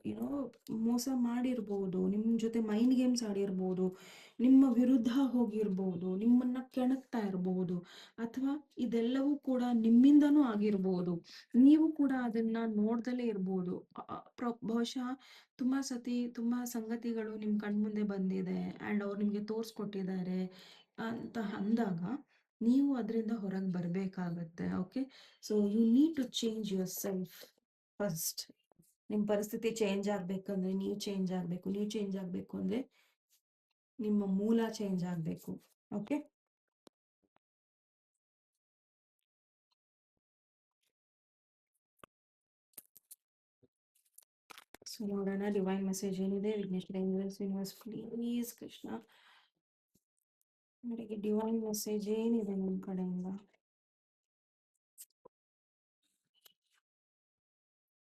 ಏನೋ ಮೋಸ ಮಾಡಿರ್ಬೋದು, ನಿಮ್ಮ ಜೊತೆ ಮೈಂಡ್ ಗೇಮ್ಸ್ ಆಡಿರ್ಬೋದು, ನಿಮ್ಮ ವಿರುದ್ಧ ಹೋಗಿರ್ಬೋದು, ನಿಮ್ಮನ್ನ ಕೆಣಕ್ತಾ ಇರ್ಬೋದು, ಅಥವಾ ಇದೆಲ್ಲವೂ ಕೂಡ ನಿಮ್ಮಿಂದನೂ ಆಗಿರ್ಬೋದು. ನೀವು ಕೂಡ ಅದನ್ನ ನೋಡ್ದಲೇ ಇರ್ಬೋದು. ಬಹುಶಃ ತುಂಬಾ ಸತಿ ತುಂಬಾ ಸಂಗತಿಗಳು ನಿಮ್ ಕಣ್ಮುಂದೆ ಬಂದಿದೆ ಆ್ಯಂಡ್ ಅವ್ರು ನಿಮ್ಗೆ ತೋರಿಸ್ಕೊಟ್ಟಿದ್ದಾರೆ ಅಂತ ಅಂದಾಗ ನೀವು ಅದರಿಂದ ಹೊರಗೆ ಬರಬೇಕಾಗತ್ತೆ. Okay, so you need to change yourself first. ನಿಮ್ಮ ಪರಿಸ್ಥಿತಿ ಚೇಂಜ್ ಆಗ್ಬೇಕಂದ್ರೆ ನೀವು ಚೇಂಜ್ ಆಗ್ಬೇಕು. ನೀವು ಚೇಂಜ್ ಆಗ್ಬೇಕು ಅಂದ್ರೆ ನಿಮ್ಮ ಮೂಲ ಚೇಂಜ್ ಆಗ್ಬೇಕು. ಓಕೆ. ಸೊ ನೋಡೋಣ ಡಿವೈನ್ ಮೆಸೇಜ್ ಏನಿದೆ. ವಿಘ್ನೇಶ್ವರ ಯೂನಿವರ್ಸ್ ಪ್ಲೀಸ್ ಕೃಷ್ಣ ನನಗೆ ಡಿವೈನ್ ಮೆಸೇಜ್ ಏನಿದೆ ನಿಮ್ಮ ಕಡೆಯಿಂದ.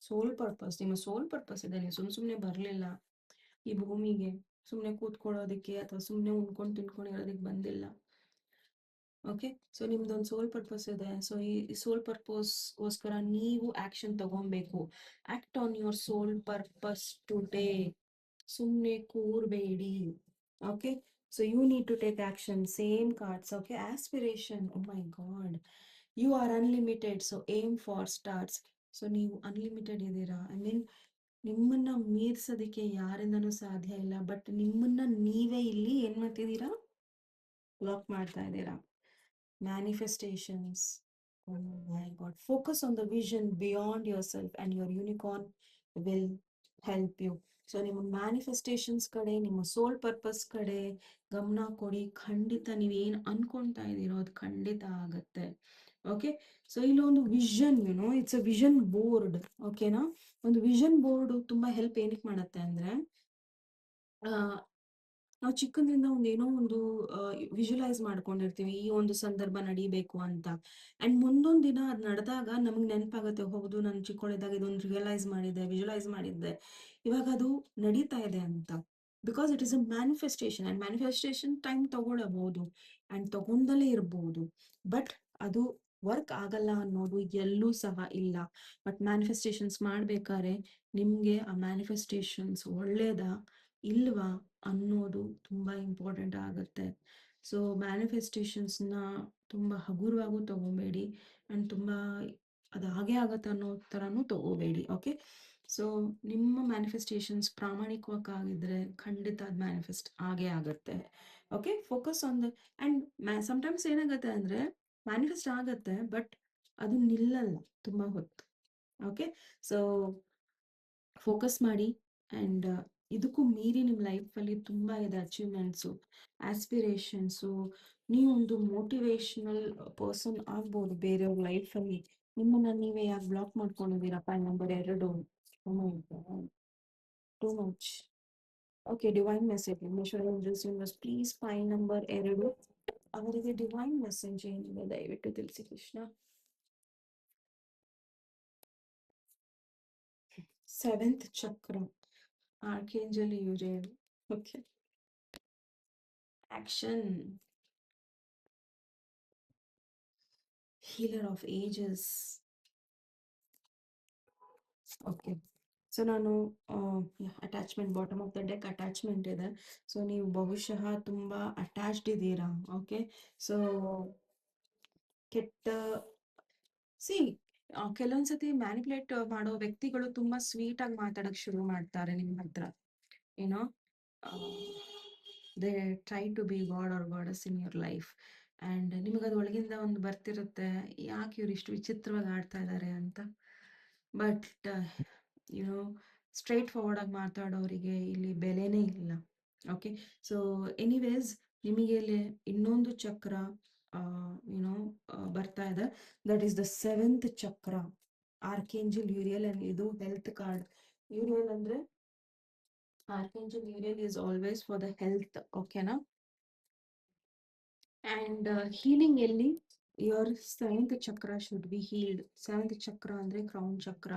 ಸೋಲ್ ಪರ್ಪಸ್, ನಿಮ್ಮ ಸೋಲ್ ಪರ್ಪಸ್ ಇದೆ. ನೀವು ಸುಮ್ಮನೆ ಬರಲಿಲ್ಲ ಈ ಭೂಮಿಗೆ ಸುಮ್ಮನೆ ಕೂತ್ಕೊಳ್ಳೋದಕ್ಕೆ ಅಥವಾ ಸುಮ್ಮನೆ ಉಣ್ಕೊಂಡು ತಿನ್ಕೊಂಡು ಇರೋದಕ್ಕೆ ಬಂದಿಲ್ಲ. ಓಕೆ. ಸೊ ನಿಮ್ದೊಂದು ಸೋಲ್ ಪರ್ಪಸ್ ಇದೆ. ಸೊ ಈ ಸೋಲ್ ಪರ್ಪಸ್ಗೋಸ್ಕರ ನೀವು ಆಕ್ಷನ್ ತಗೊಬೇಕು. Act on your soul purpose today. ಸುಮ್ಮನೆ ಕೂರ್ಬೇಡಿ. Okay. So you need to take action. Same cards. Okay. Aspiration. Oh my god, you are unlimited. So aim for stars. So ನೀವು unlimited ಇದ್ದೀರಾ. I mean ನಿಮ್ಮನ್ನ ಮೀರ್ಸೋದಕ್ಕೆ ಯಾರಿಂದನೂ ಸಾಧ್ಯ ಇಲ್ಲ. But ನಿಮ್ಮನ್ನ ನೀವೇ ಇಲ್ಲಿ ಏನ್ ಮಾಡ್ತಿದ್ದೀರಾ, ಬ್ಲಾಕ್ ಮಾಡ್ತಾ ಇದ್ದೀರಾ. Manifestations. Oh my God. Focus on the vision beyond yourself and your unicorn will help you. So ನಿಮ್ಮ ಮ್ಯಾನಿಫೆಸ್ಟೇಷನ್ಸ್ ಕಡೆ, ನಿಮ್ಮ ಸೋಲ್ ಪರ್ಪಸ್ ಕಡೆ ಗಮನ ಕೊಡಿ. ಖಂಡಿತ ನೀವೇನು ಅನ್ಕೊಂತಾ ಇದ್ದೀರೋ ಅದು ಖಂಡಿತ ಆಗತ್ತೆ. ಓಕೆ. ಸೊ ಇಲ್ಲೊಂದು vision, it's a vision board. ಓಕೆನಾ. ಒಂದು ವಿಷನ್ ಬೋರ್ಡ್ ತುಂಬಾ ಹೆಲ್ಪ್ ಏನಕ್ಕೆ ಮಾಡುತ್ತೆ ಅಂದ್ರೆ, ನಾವು ಚಿಕ್ಕಂದ್ರಿಂದ ಏನೋ ಒಂದು ವಿಜುವಲೈಸ್ ಮಾಡ್ಕೊಂಡಿರ್ತೀವಿ, ಈ ಒಂದು ಸಂದರ್ಭ ನಡಿಬೇಕು ಅಂತ. ಅಂಡ್ ಮುಂದೊಂದು ದಿನ ಅದು ನಡೆದಾಗ ನಮಗೆ ನೆನಪಾಗುತ್ತೆ, ಹೌದು ನಾನು ಚಿಕ್ಕವಳಿದ್ದಾಗ ಇದೊಂದು ರಿಯಲೈಸ್ ಮಾಡಿದ್ದೆ, ವಿಜುವಲೈಸ್ ಮಾಡಿದ್ದೆ, ಇವಾಗ ಅದು ನಡೀತಾ ಇದೆ ಅಂತ. Because it is a manifestation. And manifestation time ತಗೊಳ್ಳಬಹುದು ಅಂಡ್ ತಗೊಂಡಲೇ ಇರ್ಬೋದು. ಬಟ್ ಅದು ವರ್ಕ್ ಆಗಲ್ಲ ಅನ್ನೋದು ಎಲ್ಲೂ ಸಹ ಇಲ್ಲ. ಬಟ್ ಮ್ಯಾನಿಫೆಸ್ಟೇಷನ್ಸ್ ಮಾಡ್ಬೇಕಾದ್ರೆ ನಿಮ್ಗೆ ಆ ಮ್ಯಾನಿಫೆಸ್ಟೇಷನ್ಸ್ ಒಳ್ಳೇದಾ ಇಲ್ವಾ ಅನ್ನೋದು ತುಂಬಾ ಇಂಪಾರ್ಟೆಂಟ್ ಆಗುತ್ತೆ. ಸೊ ಮ್ಯಾನಿಫೆಸ್ಟೇಷನ್ಸ್ನ ತುಂಬಾ ಹಗುರವಾಗೂ ತಗೋಬೇಡಿ ಅಂಡ್ ತುಂಬಾ ಅದು ಹಾಗೆ ಆಗತ್ತೆ ಅನ್ನೋ ಥರನೂ ತಗೋಬೇಡಿ. ಓಕೆ. ಸೊ ನಿಮ್ಮ ಮ್ಯಾನಿಫೆಸ್ಟೇಷನ್ಸ್ ಪ್ರಾಮಾಣಿಕವಾಗಿದ್ರೆ ಖಂಡಿತ ಅದು ಮ್ಯಾನಿಫೆಸ್ಟ್ ಆಗೇ ಆಗುತ್ತೆ. Okay. Focus on the and sometimes ಏನಾಗುತ್ತೆ ಅಂದ್ರೆ ಮ್ಯಾನಿಫೆಸ್ಟ್ ಆಗತ್ತೆ, ಬಟ್ ಅದು ನಿಲ್ಲಲ್ಲ ತುಂಬಾ ಹೊತ್ತು. ಓಕೆ. ಸೊ ಫೋಕಸ್ ಮಾಡಿ. ಆ್ಯಂಡ್ ಇದಕ್ಕೂ ಮೀರಿ ನಿಮ್ಮ ಲೈಫಲ್ಲಿ ತುಂಬ ಇದೆ ಅಚೀವ್ಮೆಂಟ್ಸು, ಆಸ್ಪಿರೇಷನ್ಸು. ನೀವೊಂದು ಮೋಟಿವೇಶ್ನಲ್ ಪರ್ಸನ್ ಆಗ್ಬೋದು ಬೇರೆಯವ್ರ ಲೈಫಲ್ಲಿ. ನಿಮ್ಮನ್ನು ನೀವೇ ಯಾಕೆ ಬ್ಲಾಕ್ ಮಾಡ್ಕೊಂಡಿದ್ದೀರಾ? Point number 2. Too much. Okay. Divine message universe please point number 2 ಅವರಿಗೆ ಡಿವೈನ್ ಮೆಸೇಜ್ ಏನಿದೆ ದಯವಿಟ್ಟು ತಿಳಿಸಿ Krishna. 7th chakra, archangel Uriel. Okay. Action. Healer of ages. Okay. So ನಾನು attachment, bottom of the deck attachment ಇದೆ. ಸೊ ನೀವು ಬಹುಶಃ ತುಂಬ ಅಟ್ಯಾಚ್ಡ್ ಇದ್ದೀರಾ. ಓಕೆ. ಸೊ ಕೆಟ್ಟ ಸಿ ಕೆಲವೊಂದ್ಸತಿ ಮ್ಯಾನಿಪುಲೇಟ್ ಮಾಡೋ ವ್ಯಕ್ತಿಗಳು ತುಂಬಾ ಸ್ವೀಟ್ ಆಗಿ ಮಾತಾಡಕ್ ಶುರು ಮಾಡ್ತಾರೆ ನಿಮ್ಮ ಹತ್ರ. ಏನೋ they try to be god or goddess in your life. And ನಿಮಗದು ಒಳಗಿಂದ ಒಂದು ಬರ್ತಿರುತ್ತೆ, ಯಾಕೆ ಇವ್ರು ಇಷ್ಟು ವಿಚಿತ್ರವಾಗಿ ಆಡ್ತಾ ಇದ್ದಾರೆ ಅಂತ. ಬಟ್ ಯುನೋ ಸ್ಟ್ರೈಟ್ ಫಾರ್ವರ್ಡ್ ಆಗಿ ಮಾತಾಡೋರಿಗೆ ಇಲ್ಲಿ ಬೆಲೆನೇ ಇಲ್ಲ. ಓಕೆ. ಸೊ ಎನಿವೇಸ್ ನಿಮಗೆ ಇಲ್ಲಿ ಇನ್ನೊಂದು ಚಕ್ರ ಯುನೋ ಬರ್ತಾ ಇದೆ. That is the 7th chakra, archangel Uriel. And ಇದು ಹೆಲ್ತ್ ಕಾರ್ಡ್. ಯೂರಿಯಲ್ ಅಂದ್ರೆ archangel Uriel is always for the health. ಓಕೆನಾ. ಆ್ಯಂಡ್ ಹೀಲಿಂಗ್ ಎಲ್ಲಿ, your 7th chakra should be healed. 7th ಚಕ್ರ ಅಂದರೆ ಕ್ರೌನ್ ಚಕ್ರ.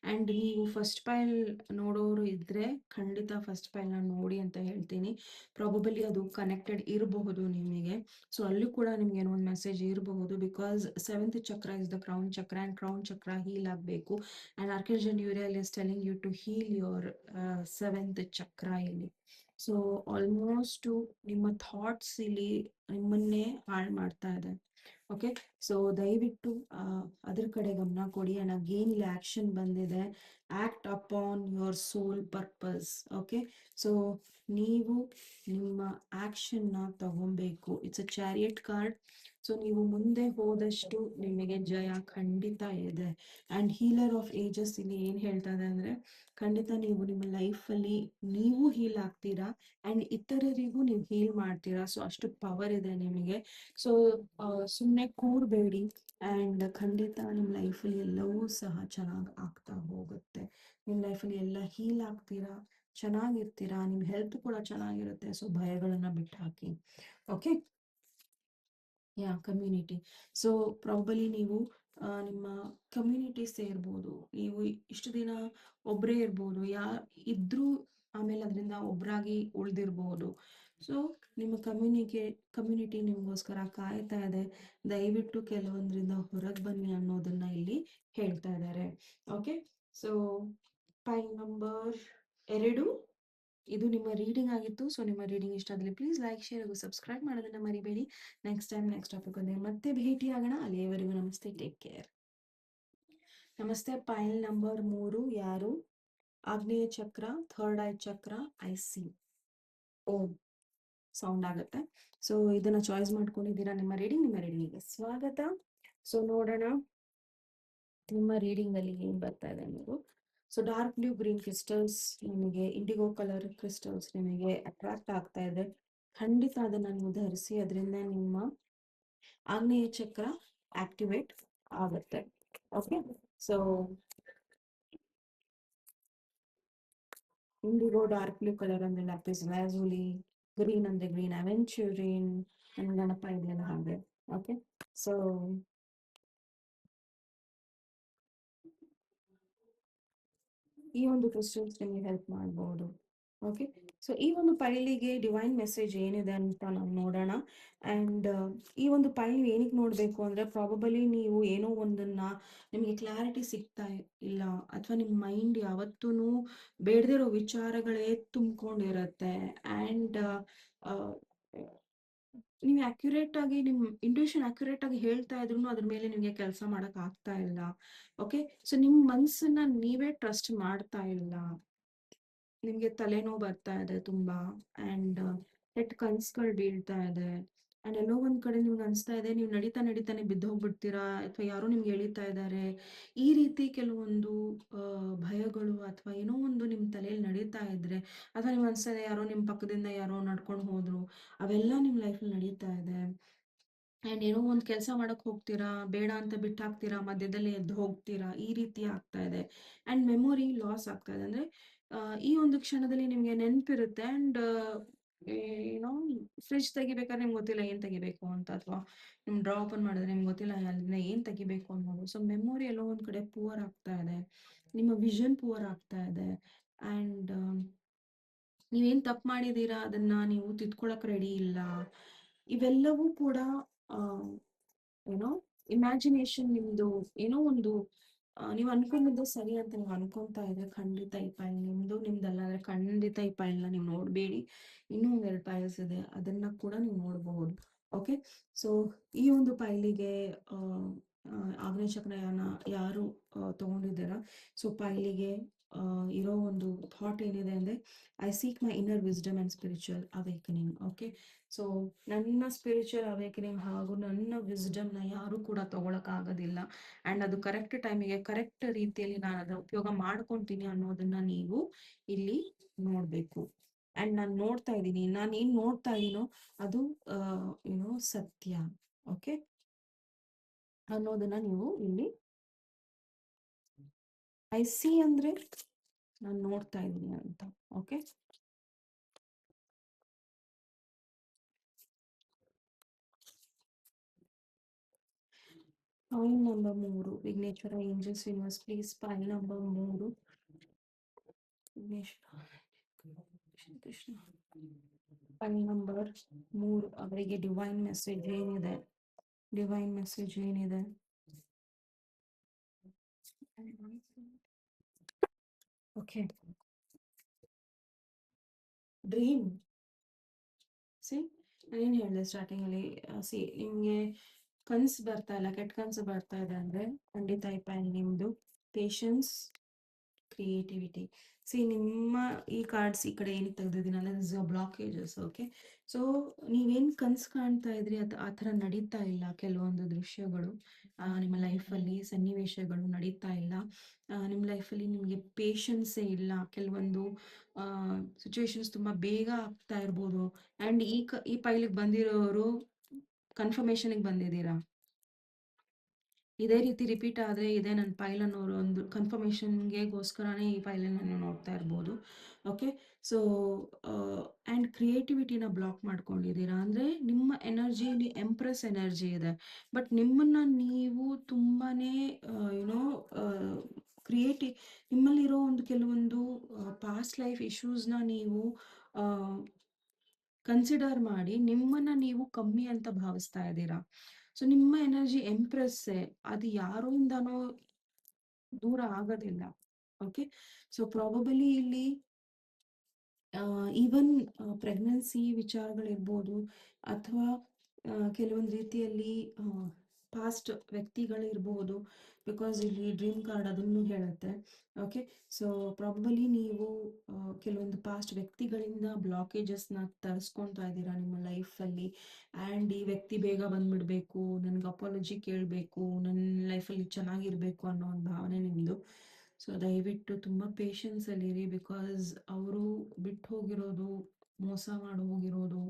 ಆ್ಯಂಡ್ ನೀವು ಫಸ್ಟ್ ಪೈಲ್ ನೋಡೋರು ಇದ್ದರೆ ಖಂಡಿತ ಫಸ್ಟ್ ಪೈಲ್ನ ನೋಡಿ ಅಂತ ಹೇಳ್ತೀನಿ. ಪ್ರಾಬಬಲಿ ಅದು ಕನೆಕ್ಟೆಡ್ ಇರಬಹುದು ನಿಮಗೆ. ಸೊ ಅಲ್ಲೂ ಕೂಡ ನಿಮ್ಗೆ ಏನೋ ಒಂದು ಮೆಸೇಜ್ ಇರಬಹುದು. Because 7th chakra is the crown chakra and crown chakra heal ಆಗಬೇಕು. And archangel Uriel is telling you to heal your 7th chakra ಇಲ್ಲಿ. ಸೊ ಆಲ್ಮೋಸ್ಟು ನಿಮ್ಮ ಥಾಟ್ಸ್ ಇಲ್ಲಿ ನಿಮ್ಮನ್ನೇ ಹಾಳು ಮಾಡ್ತಾ ಇದೆ. ಓಕೆ. ಸೊ ದಯವಿಟ್ಟು ಅದ್ರ ಕಡೆ ಗಮನ ಕೊಡಿ. ಆ್ಯಂಡ್ ಅಗೇನ್ ಇಲ್ಲಿ ಆ್ಯಕ್ಷನ್ ಬಂದಿದೆ, act upon your soul purpose. Okay. So ನೀವು ನಿಮ್ಮ ಆ್ಯಕ್ಷನ್ನ ತಗೊಬೇಕು. It's a chariot card. So ನೀವು ಮುಂದೆ ಹೋದಷ್ಟು ನಿಮಗೆ ಜಯ ಖಂಡಿತ ಇದೆ. ಆ್ಯಂಡ್ ಹೀಲರ್ ಆಫ್ ಏಜಸ್ ಇಲ್ಲಿ ಏನು ಹೇಳ್ತಾ ಇದೆ ಅಂದರೆ, ಖಂಡಿತ ನೀವು ನಿಮ್ಮ ಲೈಫಲ್ಲಿ ನೀವು ಹೀಲ್ ಆಗ್ತೀರಾ ಆ್ಯಂಡ್ ಇತರರಿಗೂ ನೀವು ಹೀಲ್ ಮಾಡ್ತೀರಾ. ಸೊ ಅಷ್ಟು ಪವರ್ ಇದೆ ನಿಮಗೆ. ಸೊ ಸುಮ್ಮನೆ ಕೂರಬೇಡಿ ಆ್ಯಂಡ್ ಖಂಡಿತ ನಿಮ್ಮ ಲೈಫಲ್ಲಿ ಎಲ್ಲವೂ ಸಹ ಚೆನ್ನಾಗಿ ಆಗ್ತಾ ಹೋಗುತ್ತೆ. ನಿಮ್ಮ ಲೈಫಲ್ಲಿ ಎಲ್ಲ ಹೀಲ್ ಆಗ್ತೀರಾ, ಚೆನ್ನಾಗಿರ್ತೀರಾ, ನಿಮ್ಮ ಹೆಲ್ತ್ ಕೂಡ ಚೆನ್ನಾಗಿರುತ್ತೆ. ಸೊ ಭಯಗಳನ್ನು ಬಿಟ್ಟು ಹಾಕಿ. Okay, community. ಸೊ ಪ್ರಾಬಲಿ ನೀವು ನಿಮ್ಮ ಕಮ್ಯುನಿಟಿ ಸೇರ್ಬೋದು. ನೀವು ಇಷ್ಟು ದಿನ ಒಬ್ಬರೇ ಇರ್ಬೋದು, ಇದ್ರೂ ಆಮೇಲೆ ಅದರಿಂದ ಒಬ್ಬರಾಗಿ ಉಳಿದಿರ್ಬೋದು. ಸೊ ನಿಮ್ಮ ಕಮ್ಯುನಿಟಿ ನಿಮಗೋಸ್ಕರ ಕಾಯ್ತಾ ಇದೆ. ದಯವಿಟ್ಟು ಕೆಲವೊಂದರಿಂದ ಹೊರಗೆ ಬನ್ನಿ ಅನ್ನೋದನ್ನ ಇಲ್ಲಿ ಹೇಳ್ತಾ ಇದ್ದಾರೆ. ಓಕೆ, ಸೊ ಪೈಲ್ ನಂಬರ್ 2 ಇದು ನಿಮ್ಮ ರೀಡಿಂಗ್ ಆಗಿತ್ತು. ಸೊ ನಿಮ್ಮ ರೀಡಿಂಗ್ ಇಷ್ಟ ಆಗಲಿ ಪ್ಲೀಸ್ ಲೈಕ್, ಶೇರ್ ಹಾಗೂ ಸಬ್ಸ್ಕ್ರೈಬ್ ಮಾಡೋದನ್ನ ಮರಿಬೇಡಿ. ನೆಕ್ಸ್ಟ್ ಟೈಮ್ ನೆಕ್ಸ್ಟ್ ಟಾಪಿಕ್ ಒಂದೇ ಮತ್ತೆ ಭೇಟಿ ಆಗೋಣ. ಅಲ್ಲಿಯವರೆಗೂ ನಮಸ್ತೆ, ಟೇಕ್ ಕೇರ್. ನಮಸ್ತೆ. ಪೈಲ್ ನಂಬರ್ 3 ಯಾರು? ಆಗ್ನೇಯ ಚಕ್ರ, ಥರ್ಡ್ ಐ ಚಕ್ರ, ಐ ಸಿ ಓಂ ಸೌಂಡ್ ಆಗುತ್ತೆ. ಸೊ ಇದನ್ನ ಚಾಯ್ಸ್ ಮಾಡ್ಕೊಂಡಿದ್ದೀರಾ ನಿಮ್ಮ ರೀಡಿಂಗಿಗೆ ಸ್ವಾಗತ. ಸೊ ನೋಡೋಣ ನಿಮ್ಮ ರೀಡಿಂಗ್ ಅಲ್ಲಿ ಏನ್ ಬರ್ತಾ ಇದೆ ಅನ್ನೋದು. So dark blue green crystals ನಿಮಗೆ, ಇಂಡಿಗೋ ಕಲರ್ ಕ್ರಿಸ್ಟಲ್ಸ್ ನಿಮಗೆ ಅಟ್ರಾಕ್ಟ್ ಆಗ್ತಾ ಇದೆ. ಖಂಡಿತ ಅದನ್ನ ನೀವು ಧರಿಸಿ, ಅದರಿಂದ ನಿಮ್ಮ ಆಗ್ನೇಯ ಚಕ್ರ ಆಕ್ಟಿವೇಟ್ ಆಗುತ್ತೆ. Okay, so IndiGo dark blue colour ಅಂದ್ರೆ ಲ್ಯಾಪಿಸ್ ಲ್ಯಾಜುಲಿ, ಗ್ರೀನ್ ಅಂದ್ರೆ ಗ್ರೀನ್ ಅವೆಂಚೂರಿನ್, ನನ್ನ ಗಣಪ ಇದೆಯಲ್ಲ ಹಾಗೆ. ಓಕೆ, ಸೊ ಈ ಒಂದು ಕ್ರಿಸ್ಟಲ್ಸ್ ನಿಮಗೆ ಹೆಲ್ಪ್ ಮಾಡ್ಬೋದು. ಓಕೆ, ಸೊ ಈ ಒಂದು ಪೈಲಿಗೆ ಡಿವೈನ್ ಮೆಸೇಜ್ ಏನಿದೆ ಅಂತ ನಾವು ನೋಡೋಣ. ಆ್ಯಂಡ್ ಈ ಒಂದು ಪೈಲ್ ಏನಕ್ಕೆ ನೋಡಬೇಕು ಅಂದರೆ, ಪ್ರಾಬಬಲಿ ನೀವು ಏನೋ ಒಂದನ್ನ ನಿಮಗೆ ಕ್ಲಾರಿಟಿ ಸಿಗ್ತಾ ಇಲ್ಲ, ಅಥವಾ ನಿಮ್ಮ ಮೈಂಡ್ ಯಾವತ್ತೂ ಬೇಡದಿರೋ ವಿಚಾರಗಳೇ ತುಂಬಿಕೊಂಡಿರುತ್ತೆ. ಆ್ಯಂಡ್ ನೀವು ಅಕ್ಯುರೇಟ್ ಆಗಿ ನಿಮ್ಮ ಇಂಟ್ಯೂಷನ್ ಅಕ್ಯುರೇಟ್ ಆಗಿ ಹೇಳ್ತಾ ಇದ್ರು ಅದ್ರ ಮೇಲೆ ನಿಮಗೆ ಕೆಲಸ ಮಾಡಕ್ ಆಗ್ತಾ ಇಲ್ಲ. ಓಕೆ, ಸೊ ನಿಮ್ಮ ಮನಸ್ಸನ್ನ ನೀವೇ ಟ್ರಸ್ಟ್ ಮಾಡ್ತಾ ಇಲ್ಲ. ನಿಮಗೆ ತಲೆನೋವು ಬರ್ತಾ ಇದೆ ತುಂಬಾ, ಆ್ಯಂಡ್ ಕೆಟ್ಟ ಕನ್ಸುಗಳು ಬೀಳ್ತಾ ಇದೆ. ಆ್ಯಂಡ್ ಎಲ್ಲೋ ಒಂದ್ ಕಡೆ ನಿಮ್ಗೆ ಅನಿಸ್ತಾ ಇದೆ ನೀವು ನಡೀತಾ ನಡೀತಾನೆ ಬಿದ್ದು ಹೋಗ್ಬಿಡ್ತೀರಾ, ಅಥವಾ ಯಾರೋ ನಿಮ್ಗೆ ಎಳಿತಾ ಇದ್ದಾರೆ. ಈ ರೀತಿ ಕೆಲವೊಂದು ಭಯಗಳು ಅಥವಾ ಏನೋ ಒಂದು ನಿಮ್ಮ ತಲೆಯಲ್ಲಿ ನಡೀತಾ ಇದ್ರೆ, ಅಥವಾ ನಿಮ್ಗೆ ಅನಿಸ್ತಾ ಇದೆ ಯಾರೋ ನಿಮ್ಮ ಪಕ್ಕದಿಂದ ಯಾರೋ ನಡ್ಕೊಂಡು ಹೋದ್ರು, ಅವೆಲ್ಲ ನಿಮ್ಮ ಲೈಫಲ್ಲಿ ನಡೀತಾ ಇದೆ. ಆ್ಯಂಡ್ ಏನೋ ಒಂದು ಕೆಲಸ ಮಾಡಕ್ಕೆ ಹೋಗ್ತೀರಾ, ಬೇಡ ಅಂತ ಬಿಟ್ಟು ಹಾಕ್ತೀರಾ, ಮಧ್ಯದಲ್ಲಿ ಎದ್ದು ಹೋಗ್ತೀರಾ, ಈ ರೀತಿ ಆಗ್ತಾ ಇದೆ. ಆ್ಯಂಡ್ ಮೆಮೊರಿ ಲಾಸ್ ಆಗ್ತಾ ಇದೆ. ಅಂದರೆ ಈ ಒಂದು ಕ್ಷಣದಲ್ಲಿ ನಿಮಗೆ ನೆನಪಿರುತ್ತೆ. ಆ್ಯಂಡ್ ಏನೋ ಫ್ರಿಜ್ ತೆಗಿಬೇಕಾದ್ರೆ ನಿಮ್ಗೆ ಗೊತ್ತಿಲ್ಲ ಏನು ತೆಗಿಬೇಕು ಅಂತ, ಅಥವಾ ನಿಮ್ಮ ಡ್ರಾ ಓಪನ್ ಮಾಡಿದ್ರೆ ನಿಮ್ಗೆ ಗೊತ್ತಿಲ್ಲ ಅಲ್ಲಿಂದ ಏನು ತೆಗಿಬೇಕು ಅನ್ನೋದು. ಸೊ ಮೆಮೊರಿ ಎಲ್ಲೋ ಒಂದು ಕಡೆ ಪೂವರ್ ಆಗ್ತಾ ಇದೆ, ನಿಮ್ಮ ವಿಷನ್ ಪೂವರ್ ಆಗ್ತಾ ಇದೆ. ಆ್ಯಂಡ್ ನೀವೇನು ತಪ್ಪು ಮಾಡಿದ್ದೀರಾ ಅದನ್ನ ನೀವು ತಿದ್ಕೊಳಕ್ ರೆಡಿ ಇಲ್ಲ. ಇವೆಲ್ಲವೂ ಕೂಡ ಏನೋ ಇಮ್ಯಾಜಿನೇಷನ್ ನಿಮ್ದು, ಏನೋ ಒಂದು ನೀವು ಅನ್ಕೊಂಡಿದ್ದೆ ಸರಿ ಅಂತ ನೀವು ಅನ್ಕೊಂತಾ ಇದ್ರೆ, ಖಂಡಿತ ಈ ಪೈಲ್ ನಿಮ್ದಲ್ಲ ಅಂದ್ರೆ ಖಂಡಿತ ಈ ಪೈಲ್ನ ನೀವು ನೋಡಬೇಡಿ. ಇನ್ನೂ ಒಂದೆರಡು ಪೈಲ್ಸ್ ಇದೆ, ಅದನ್ನ ಕೂಡ ನೀವು ನೋಡಬಹುದು. ಓಕೆ, ಸೊ ಈ ಒಂದು ಪೈಲಿಗೆ ಆಗ್ನೇಯ ಚಕ್ರಯಾನ ಯಾರು ತಗೊಂಡಿದ್ದೀರಾ, ಸೊ ಪೈಲಿಗೆ ಇರೋ ಒಂದು ಥಾಟ್ ಏನಿದೆ ಅಂದರೆ, I seek my inner wisdom and spiritual awakening. Okay, so ನನ್ನ ಸ್ಪಿರಿಚುವಲ್ ಅವೇಕನಿಂಗ್ ಹಾಗೂ ನನ್ನ ವಿಸ್ಡಮ್ನ ಯಾರು ಕೂಡ ತಗೊಳಕ್ಕಾಗೋದಿಲ್ಲ. ಆ್ಯಂಡ್ ಅದು ಕರೆಕ್ಟ್ ಟೈಮಿಗೆ ಕರೆಕ್ಟ್ ರೀತಿಯಲ್ಲಿ ನಾನು ಅದರ ಉಪಯೋಗ ಮಾಡ್ಕೊತೀನಿ ಅನ್ನೋದನ್ನ ನೀವು ಇಲ್ಲಿ ನೋಡಬೇಕು. ಆ್ಯಂಡ್ ನಾನು ನೋಡ್ತಾ ಇದ್ದೀನಿ, ನಾನು ಏನು ನೋಡ್ತಾ ಇದ್ದೀನೋ ಅದು ಏನೋ ಸತ್ಯ. ಓಕೆ, ಅನ್ನೋದನ್ನ ನೀವು ಇಲ್ಲಿ ಐ ಸಿ ಅಂದರೆ ನಾನು ನೋಡ್ತಾ ಇದ್ದೀನಿ ಅಂತ. Okay, point number 3 Vighneshwara angels universe please. Point number 3 Vighneshwara Krishna. Point number 3 ಅವರಿಗೆ ಡಿವೈನ್ ಮೆಸೇಜ್ ಏನಿದೆ, ಡಿವೈನ್ ಮೆಸೇಜ್ ಏನಿದೆ. ಓಕೆ, ಡ್ರೀಮ್ ಸಿ ನಾನೇನು ಹೇಳಿದೆ ಸ್ಟಾರ್ಟಿಂಗಲ್ಲಿ, ಸಿ ನಿಮಗೆ ಕನಸು ಬರ್ತಾ ಇಲ್ಲ, ಕೆಟ್ಟ ಕನಸು ಬರ್ತಾ ಇದೆ ಅಂದರೆ ಖಂಡಿತ ಈ ಪ್ಯಾನ್ ನಿಮ್ಮದು ಪೇಷನ್ಸ್, ಕ್ರಿಯೇಟಿವಿಟಿ. ನಿಮ್ಮ ಈ ಕಾರ್ಡ್ಸ್ ಈ ಕಡೆ ಏನಕ್ಕೆ ತೆಗ್ದಿದ್ದೀನಿ ಅಂದ್ರೆ ದಿಸ್ ಬ್ಲಾಕೇಜಸ್. ಓಕೆ. ಸೊ ನೀವೇನು ಕನ್ಸು ಕಾಣ್ತಾ ಇದ್ರಿ ಅದು ಆ ಥರ ನಡೀತಾ ಇಲ್ಲ. ಕೆಲವೊಂದು ದೃಶ್ಯಗಳು ನಿಮ್ಮ ಲೈಫಲ್ಲಿ ಸನ್ನಿವೇಶಗಳು ನಡೀತಾ ಇಲ್ಲ. ನಿಮ್ಮ ಲೈಫಲ್ಲಿ ನಿಮಗೆ ಪೇಷನ್ಸೇ ಇಲ್ಲ. ಕೆಲವೊಂದು ಸಿಚುವೇಶನ್ಸ್ ತುಂಬ ಬೇಗ ಆಗ್ತಾ ಇರ್ಬೋದು. ಆ್ಯಂಡ್ ಈ ಪೈಲಿಗೆ ಬಂದಿರೋರು ಕನ್ಫರ್ಮೇಷನಿಗೆ ಬಂದಿದ್ದೀರಾ. ಇದೇ ರೀತಿ ರಿಪೀಟ್ ಆದರೆ ಇದೇ ನನ್ನ ಫೈಲ್ ಅನ್ನೋರು ಒಂದು ಕನ್ಫರ್ಮೇಷನ್ಗೆಗೋಸ್ಕರನೇ ಈ ಫೈಲನ್ನು ನೀವು ನೋಡ್ತಾ ಇರ್ಬೋದು. ಓಕೆ. ಸೊ ಆ್ಯಂಡ್ ಕ್ರಿಯೇಟಿವಿಟಿನ ಬ್ಲಾಕ್ ಮಾಡ್ಕೊಂಡಿದ್ದೀರಾ. ಅಂದರೆ ನಿಮ್ಮ ಎನರ್ಜಿಲಿ ಎಂಪ್ರೆಸ್ ಎನರ್ಜಿ ಇದೆ. ಬಟ್ ನಿಮ್ಮನ್ನು ನೀವು ತುಂಬಾ ಯುನೋ ಕ್ರಿಯೇಟಿ ನಿಮ್ಮಲ್ಲಿರೋ ಒಂದು ಕೆಲವೊಂದು ಪಾಸ್ಟ್ ಲೈಫ್ ಇಶ್ಯೂಸ್ನ ನೀವು ಕನ್ಸಿಡರ್ ಮಾಡಿ ನಿಮ್ಮನ್ನು ನೀವು ಕಮ್ಮಿ ಅಂತ ಭಾವಿಸ್ತಾ ಇದ್ದೀರಾ. ಸೊ ನಿಮ್ಮ ಎನರ್ಜಿ ಎಂಪ್ರೆಸ್ಸೇ, ಅದು ಯಾರಿಂದನೋ ದೂರ ಆಗೋದಿಲ್ಲ. ಓಕೆ. ಸೊ ಪ್ರಾಬಬಲಿ ಇಲ್ಲಿ ಈವನ್ ಪ್ರೆಗ್ನೆನ್ಸಿ ವಿಚಾರಗಳಿರ್ಬೋದು, ಅಥವಾ ಕೆಲವೊಂದು ರೀತಿಯಲ್ಲಿ ಪಾಸ್ಟ್ ವ್ಯಕ್ತಿಗಳಿರ್ಬೋದು. ಬಿಕಾಸ್ ಇಲ್ಲಿ ಡ್ರೀಮ್ ಕಾರ್ಡ್ ಅದನ್ನು ಹೇಳುತ್ತೆ. ಓಕೆ. ಸೊ ಪ್ರಾಬಬಲಿ ನೀವು ಕೆಲವೊಂದು ಪಾಸ್ಟ್ ವ್ಯಕ್ತಿಗಳಿಂದ ಬ್ಲಾಕೇಜಸ್ನ ತರಿಸ್ಕೊತಾ ಇದ್ದೀರಾ ನಿಮ್ಮ ಲೈಫಲ್ಲಿ. ಆ್ಯಂಡ್ ಈ ವ್ಯಕ್ತಿ ಬೇಗ ಬಂದ್ಬಿಡ್ಬೇಕು, ನನಗೆ ಅಪಾಲಜಿ ಕೇಳಬೇಕು, ನನ್ನ ಲೈಫಲ್ಲಿ ಚೆನ್ನಾಗಿರಬೇಕು ಅನ್ನೋ ಒಂದು ಭಾವನೆ ನಿಮ್ಮದು. ಸೊ ದಯವಿಟ್ಟು ತುಂಬ ಪೇಷನ್ಸಲ್ಲಿರಿ. ಬಿಕಾಸ್ ಅವರು ಬಿಟ್ಟು ಹೋಗಿರೋದು, ಮೋಸ ಮಾಡಿ ಹೋಗಿರೋದು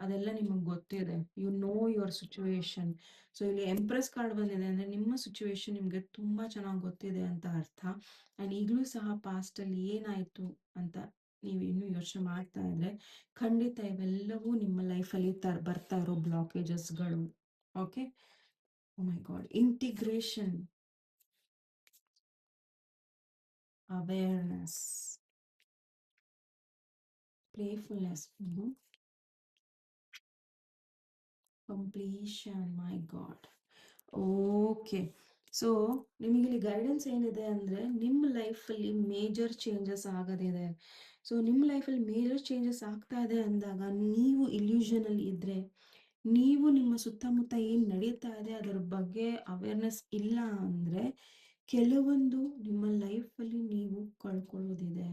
ಅದೆಲ್ಲ ನಿಮಗೆ ಗೊತ್ತಿದೆ. You know your situation. So ಇಲ್ಲಿ ಎಂಪ್ರೆಸ್ ಕಾರ್ಡ್ ಬಂದಿದೆ ಅಂದರೆ ನಿಮ್ಮ ಸಿಚುವೇಶನ್ ನಿಮಗೆ ತುಂಬ ಚೆನ್ನಾಗಿ ಗೊತ್ತಿದೆ ಅಂತ ಅರ್ಥ. ಆ್ಯಂಡ್ ಈಗಲೂ ಸಹ ಪಾಸ್ಟಲ್ಲಿ ಏನಾಯಿತು ಅಂತ ನೀವು ಇನ್ನೂ ಯೋಚನೆ ಮಾಡ್ತಾ ಇದ್ರೆ ಖಂಡಿತ ಇವೆಲ್ಲವೂ ನಿಮ್ಮ ಲೈಫಲ್ಲಿ ಬರ್ತಾ ಇರೋ ಬ್ಲಾಕೇಜಸ್ಗಳು. Okay. Oh my god. Integration, awareness, playfulness, completion. My god. Okay. So ನಿಮಗಿಲ್ಲಿ ಗೈಡೆನ್ಸ್ ಏನಿದೆ ಅಂದರೆ ನಿಮ್ಮ ಲೈಫಲ್ಲಿ ಮೇಜರ್ ಚೇಂಜಸ್ ಆಗೋದಿದೆ. ಸೊ ನಿಮ್ಮ ಲೈಫಲ್ಲಿ ಮೇಜರ್ ಚೇಂಜಸ್ ಆಗ್ತಾ ಇದೆ ಅಂದಾಗ ನೀವು ಇಲ್ಯೂಷನಲ್ಲಿ ಇದ್ದರೆ, ನೀವು ನಿಮ್ಮ ಸುತ್ತಮುತ್ತ ಏನು ನಡೀತಾ ಇದೆ ಅದರ ಬಗ್ಗೆ ಅವೇರ್ನೆಸ್ ಇಲ್ಲ ಅಂದರೆ ಕೆಲವೊಂದು ನಿಮ್ಮ ಲೈಫಲ್ಲಿ ನೀವು ಕಳ್ಕೊಳ್ಳೋದಿದೆ.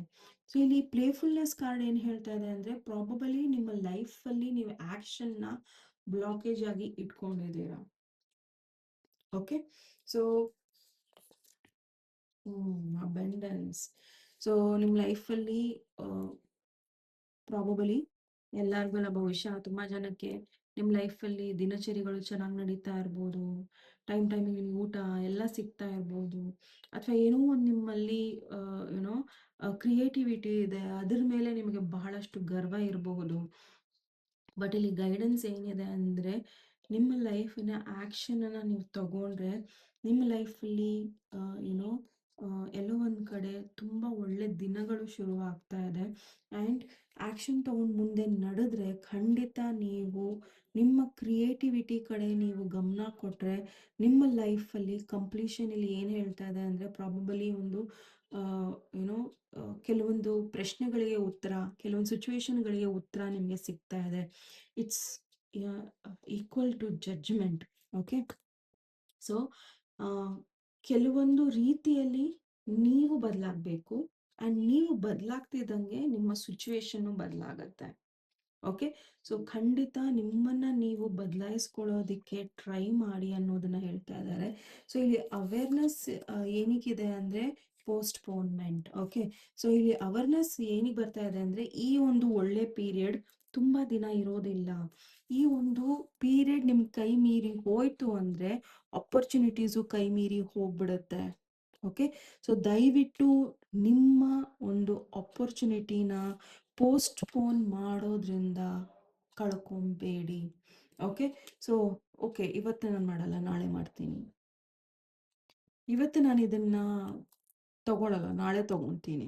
ಸೊ ಇಲ್ಲಿ ಪ್ಲೇಫುಲ್ನೆಸ್ ಕಾರ್ಡ್ ಏನು ಹೇಳ್ತಾ ಇದೆ ಅಂದರೆ ಪ್ರಾಬಬಲಿ ನಿಮ್ಮ ಲೈಫಲ್ಲಿ ನೀವು ಆ್ಯಕ್ಷನ್ನ ಬ್ಲಾಕೇಜ್ ಆಗಿ ಇಟ್ಕೊಂಡಿದ್ದೀರಾ. ಓಕೆ. So abundance. ಸೊ ನಿಮ್ಮ ಲೈಫಲ್ಲಿ ಪ್ರಾಬಬಲಿ ಎಲ್ಲರಿಗೂ ಅಲ್ಲ, ಬಹುಶಃ ತುಂಬ ಜನಕ್ಕೆ ನಿಮ್ಮ ಲೈಫಲ್ಲಿ ದಿನಚರಿಗಳು ಚೆನ್ನಾಗಿ ನಡೀತಾ ಇರ್ಬೋದು. ಟೈಮಿಗೆ ನಿಮ್ಗೆ ಊಟ ಎಲ್ಲ ಸಿಗ್ತಾ ಇರ್ಬೋದು. ಅಥವಾ ಏನೋ ಒಂದು ನಿಮ್ಮಲ್ಲಿ ಏನೋ ಕ್ರಿಯೇಟಿವಿಟಿ ಇದೆ, ಅದ್ರ ಮೇಲೆ ನಿಮಗೆ ಬಹಳಷ್ಟು ಗರ್ವ ಇರಬಹುದು. ಬಟ್ ಇಲ್ಲಿ ಗೈಡೆನ್ಸ್ ಏನಿದೆ ಅಂದರೆ ನಿಮ್ಮ ಲೈಫಿನ ಆ್ಯಕ್ಷನನ್ನು ನೀವು ತಗೊಂಡ್ರೆ ನಿಮ್ಮ ಲೈಫಲ್ಲಿ ಏನೋ ಎಲ್ಲೋ ಒಂದು ಕಡೆ ತುಂಬ ಒಳ್ಳೆ ದಿನಗಳು ಶುರುವಾಗ್ತಾ ಇದೆ. ಆ್ಯಂಡ್ ಆ್ಯಕ್ಷನ್ ತೊಗೊಂಡು ಮುಂದೆ ನಡೆದ್ರೆ ಖಂಡಿತ ನೀವು ನಿಮ್ಮ ಕ್ರಿಯೇಟಿವಿಟಿ ಕಡೆ ನೀವು ಗಮನ ಕೊಟ್ಟರೆ ನಿಮ್ಮ ಲೈಫಲ್ಲಿ ಕಂಪ್ಲೀಷನಲ್ಲಿ ಏನು ಹೇಳ್ತಾ ಇದೆ ಅಂದರೆ ಪ್ರಾಬಬಲಿ ಒಂದು ಏನೋ ಕೆಲವೊಂದು ಪ್ರಶ್ನೆಗಳಿಗೆ ಉತ್ತರ, ಕೆಲವೊಂದು ಸಿಚುವೇಶನ್ಗಳಿಗೆ ಉತ್ತರ ನಿಮಗೆ ಸಿಗ್ತಾ ಇದೆ. It's equal to judgement. Okay. So ಕೆಲವೊಂದು ರೀತಿಯಲ್ಲಿ ನೀವು ಬದಲಾಗಬೇಕು. ಆ್ಯಂಡ್ ನೀವು ಬದಲಾಗ್ತಿದ್ದಂಗೆ ನಿಮ್ಮ ಸಿಚುವೇಶನ್ನು ಬದಲಾಗತ್ತೆ. ಓಕೆ. ಸೊ ಖಂಡಿತ ನಿಮ್ಮನ್ನು ನೀವು ಬದಲಾಯಿಸ್ಕೊಳ್ಳೋದಕ್ಕೆ ಟ್ರೈ ಮಾಡಿ ಅನ್ನೋದನ್ನು ಹೇಳ್ತಾ ಇದ್ದಾರೆ. ಸೊ ಇಲ್ಲಿ ಅವೇರ್ನೆಸ್ ಏನಕ್ಕಿದೆ ಅಂದರೆ ಪೋಸ್ಟ್ಪೋನ್ಮೆಂಟ್. ಓಕೆ. ಸೊ ಇಲ್ಲಿ ಅವೇರ್ನೆಸ್ ಏನಿಗೆ ಬರ್ತಾ ಇದೆ ಅಂದರೆ ಈ ಒಂದು ಒಳ್ಳೆ ಪೀರಿಯಡ್ ತುಂಬ ದಿನ ಇರೋದಿಲ್ಲ. ಈ ಒಂದು ಪೀರಿಯಡ್ ನಿಮ್ಮ ಕೈ ಮೀರಿ ಹೋಯ್ತು ಅಂದರೆ ಆಪರ್ಚುನಿಟೀಸು ಕೈ ಮೀರಿ ಹೋಗ್ಬಿಡುತ್ತೆ. ಓಕೆ. ಸೊ ದಯವಿಟ್ಟು ನಿಮ್ಮ ಒಂದು ಆಪರ್ಚುನಿಟಿನ ಪೋಸ್ಟ್ಪೋನ್ ಮಾಡೋದ್ರಿಂದ ಕಳ್ಕೊಬೇಡಿ. ಓಕೆ. ಸೊ ಓಕೆ, ಇವತ್ತು ನಾನು ಮಾಡಲ್ಲ, ನಾಳೆ ಮಾಡ್ತೀನಿ. ಇವತ್ತು ನಾನು ಇದನ್ನು ತಗೊಳ್ಳಲ್ಲ, ನಾಳೆ ತಗೊತೀನಿ.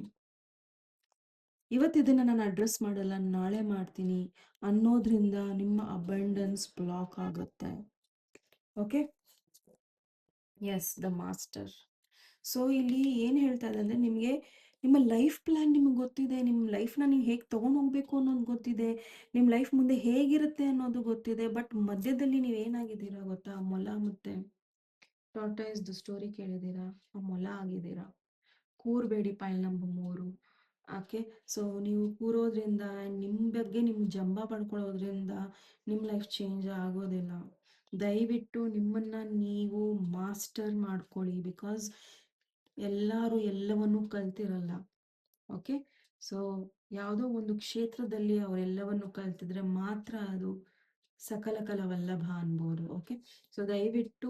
ಇವತ್ತು ಇದನ್ನು ನಾನು ಅಡ್ರೆಸ್ ಮಾಡಲ್ಲ, ನಾಳೆ ಮಾಡ್ತೀನಿ ಅನ್ನೋದ್ರಿಂದ ನಿಮ್ಮ ಅಬಂಡೆನ್ಸ್ ಬ್ಲಾಕ್ ಆಗುತ್ತೆ. Okay. Yes, the master. So ಇಲ್ಲಿ ಏನು ಹೇಳ್ತಾ ಇದೆ ಅಂದರೆ ನಿಮಗೆ ನಿಮ್ಮ ಲೈಫ್ ಪ್ಲ್ಯಾನ್ ನಿಮಗೆ ಗೊತ್ತಿದೆ. ನಿಮ್ಮ ಲೈಫ್ನ ನೀವು ಹೇಗೆ ತೊಗೊಂಡು ಹೋಗಬೇಕು ಅನ್ನೋದು ಗೊತ್ತಿದೆ. ನಿಮ್ಮ ಲೈಫ್ ಮುಂದೆ ಹೇಗಿರುತ್ತೆ ಅನ್ನೋದು ಗೊತ್ತಿದೆ. ಬಟ್ ಮಧ್ಯದಲ್ಲಿ ನೀವು ಏನಾಗಿದ್ದೀರಾ ಗೊತ್ತಾ? ಮೊಲ ಮತ್ತು ಟಾರ್ಟಾಯ್ಸ್ದು ಸ್ಟೋರಿ ಕೇಳಿದ್ದೀರಾ? ಆ ಮೊಲ ಆಗಿದ್ದೀರಾ. ಕೂರಬೇಡಿ, ಪೈಲ್ ನಂಬರ್ 3. ಓಕೆ. ಸೊ ನೀವು ಕೂರೋದ್ರಿಂದ ನಿಮ್ಮ ಬಗ್ಗೆ ನಿಮ್ಗೆ ಜಂಬ ಪಡ್ಕೊಳ್ಳೋದ್ರಿಂದ ನಿಮ್ಮ ಲೈಫ್ ಚೇಂಜ್ ಆಗೋದಿಲ್ಲ. ದಯವಿಟ್ಟು ನಿಮ್ಮನ್ನ ನೀವು ಮಾಸ್ಟರ್ ಮಾಡ್ಕೊಳ್ಳಿ. ಬಿಕಾಸ್ ಎಲ್ಲರೂ ಎಲ್ಲವನ್ನೂ ಕಲ್ತಿರಲ್ಲ. ಓಕೆ. ಸೊ ಯಾವುದೋ ಒಂದು ಕ್ಷೇತ್ರದಲ್ಲಿ ಅವರೆಲ್ಲವನ್ನು ಕಲ್ತಿದ್ರೆ ಮಾತ್ರ ಅದು ಸಕಲ ಕಲವಲ್ಲಭ ಅನ್ಬೋದು. ಓಕೆ. ಸೊ ದಯವಿಟ್ಟು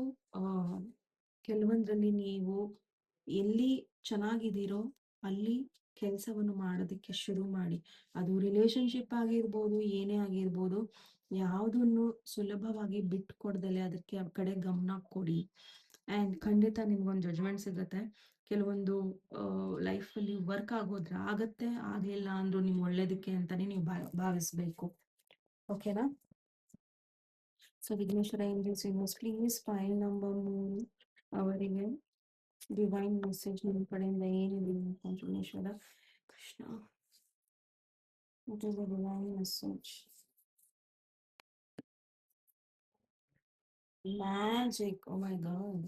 ಕೆಲವೊಂದರಲ್ಲಿ ನೀವು ಎಲ್ಲಿ ಚೆನ್ನಾಗಿದ್ದೀರೋ ಅಲ್ಲಿ ಕೆಲಸವನ್ನು ಮಾಡೋದಕ್ಕೆ ಶುರು ಮಾಡಿ. ಅದು ರಿಲೇಶನ್ಶಿಪ್ ಆಗಿರ್ಬೋದು, ಏನೇ ಆಗಿರ್ಬೋದು, ಯಾವುದನ್ನು ಸುಲಭವಾಗಿ ಬಿಟ್ಕೊಡ್ದಲೆ ಅದಕ್ಕೆ ಆ ಕಡೆ ಗಮನ ಕೊಡಿ. ಆ್ಯಂಡ್ ಖಂಡಿತ ನಿಮ್ಗೊಂದು ಜಜ್ಮೆಂಟ್ ಸಿಗುತ್ತೆ. ಕೆಲವೊಂದು ಲೈಫಲ್ಲಿ ವರ್ಕ್ ಆಗತ್ತೆ, ಆಗಲಿಲ್ಲ ಅಂದರೂ ನಿಮ್ಮ ಒಳ್ಳೇದಕ್ಕೆ ಅಂತಲೇ ನೀವು ಭಾವಿಸ್ಬೇಕು. ಓಕೆನಾ? So Vighneshwara angels universe please file number 3 ಅವರಿಗೆ ಡಿವೈನ್ ಮೆಸೇಜ್ ನಿಮ್ಮ ಕಡೆಯಿಂದ ಏನಿದೆ Vighneshwara Krishna. What is the divine message? Magic. Oh my God.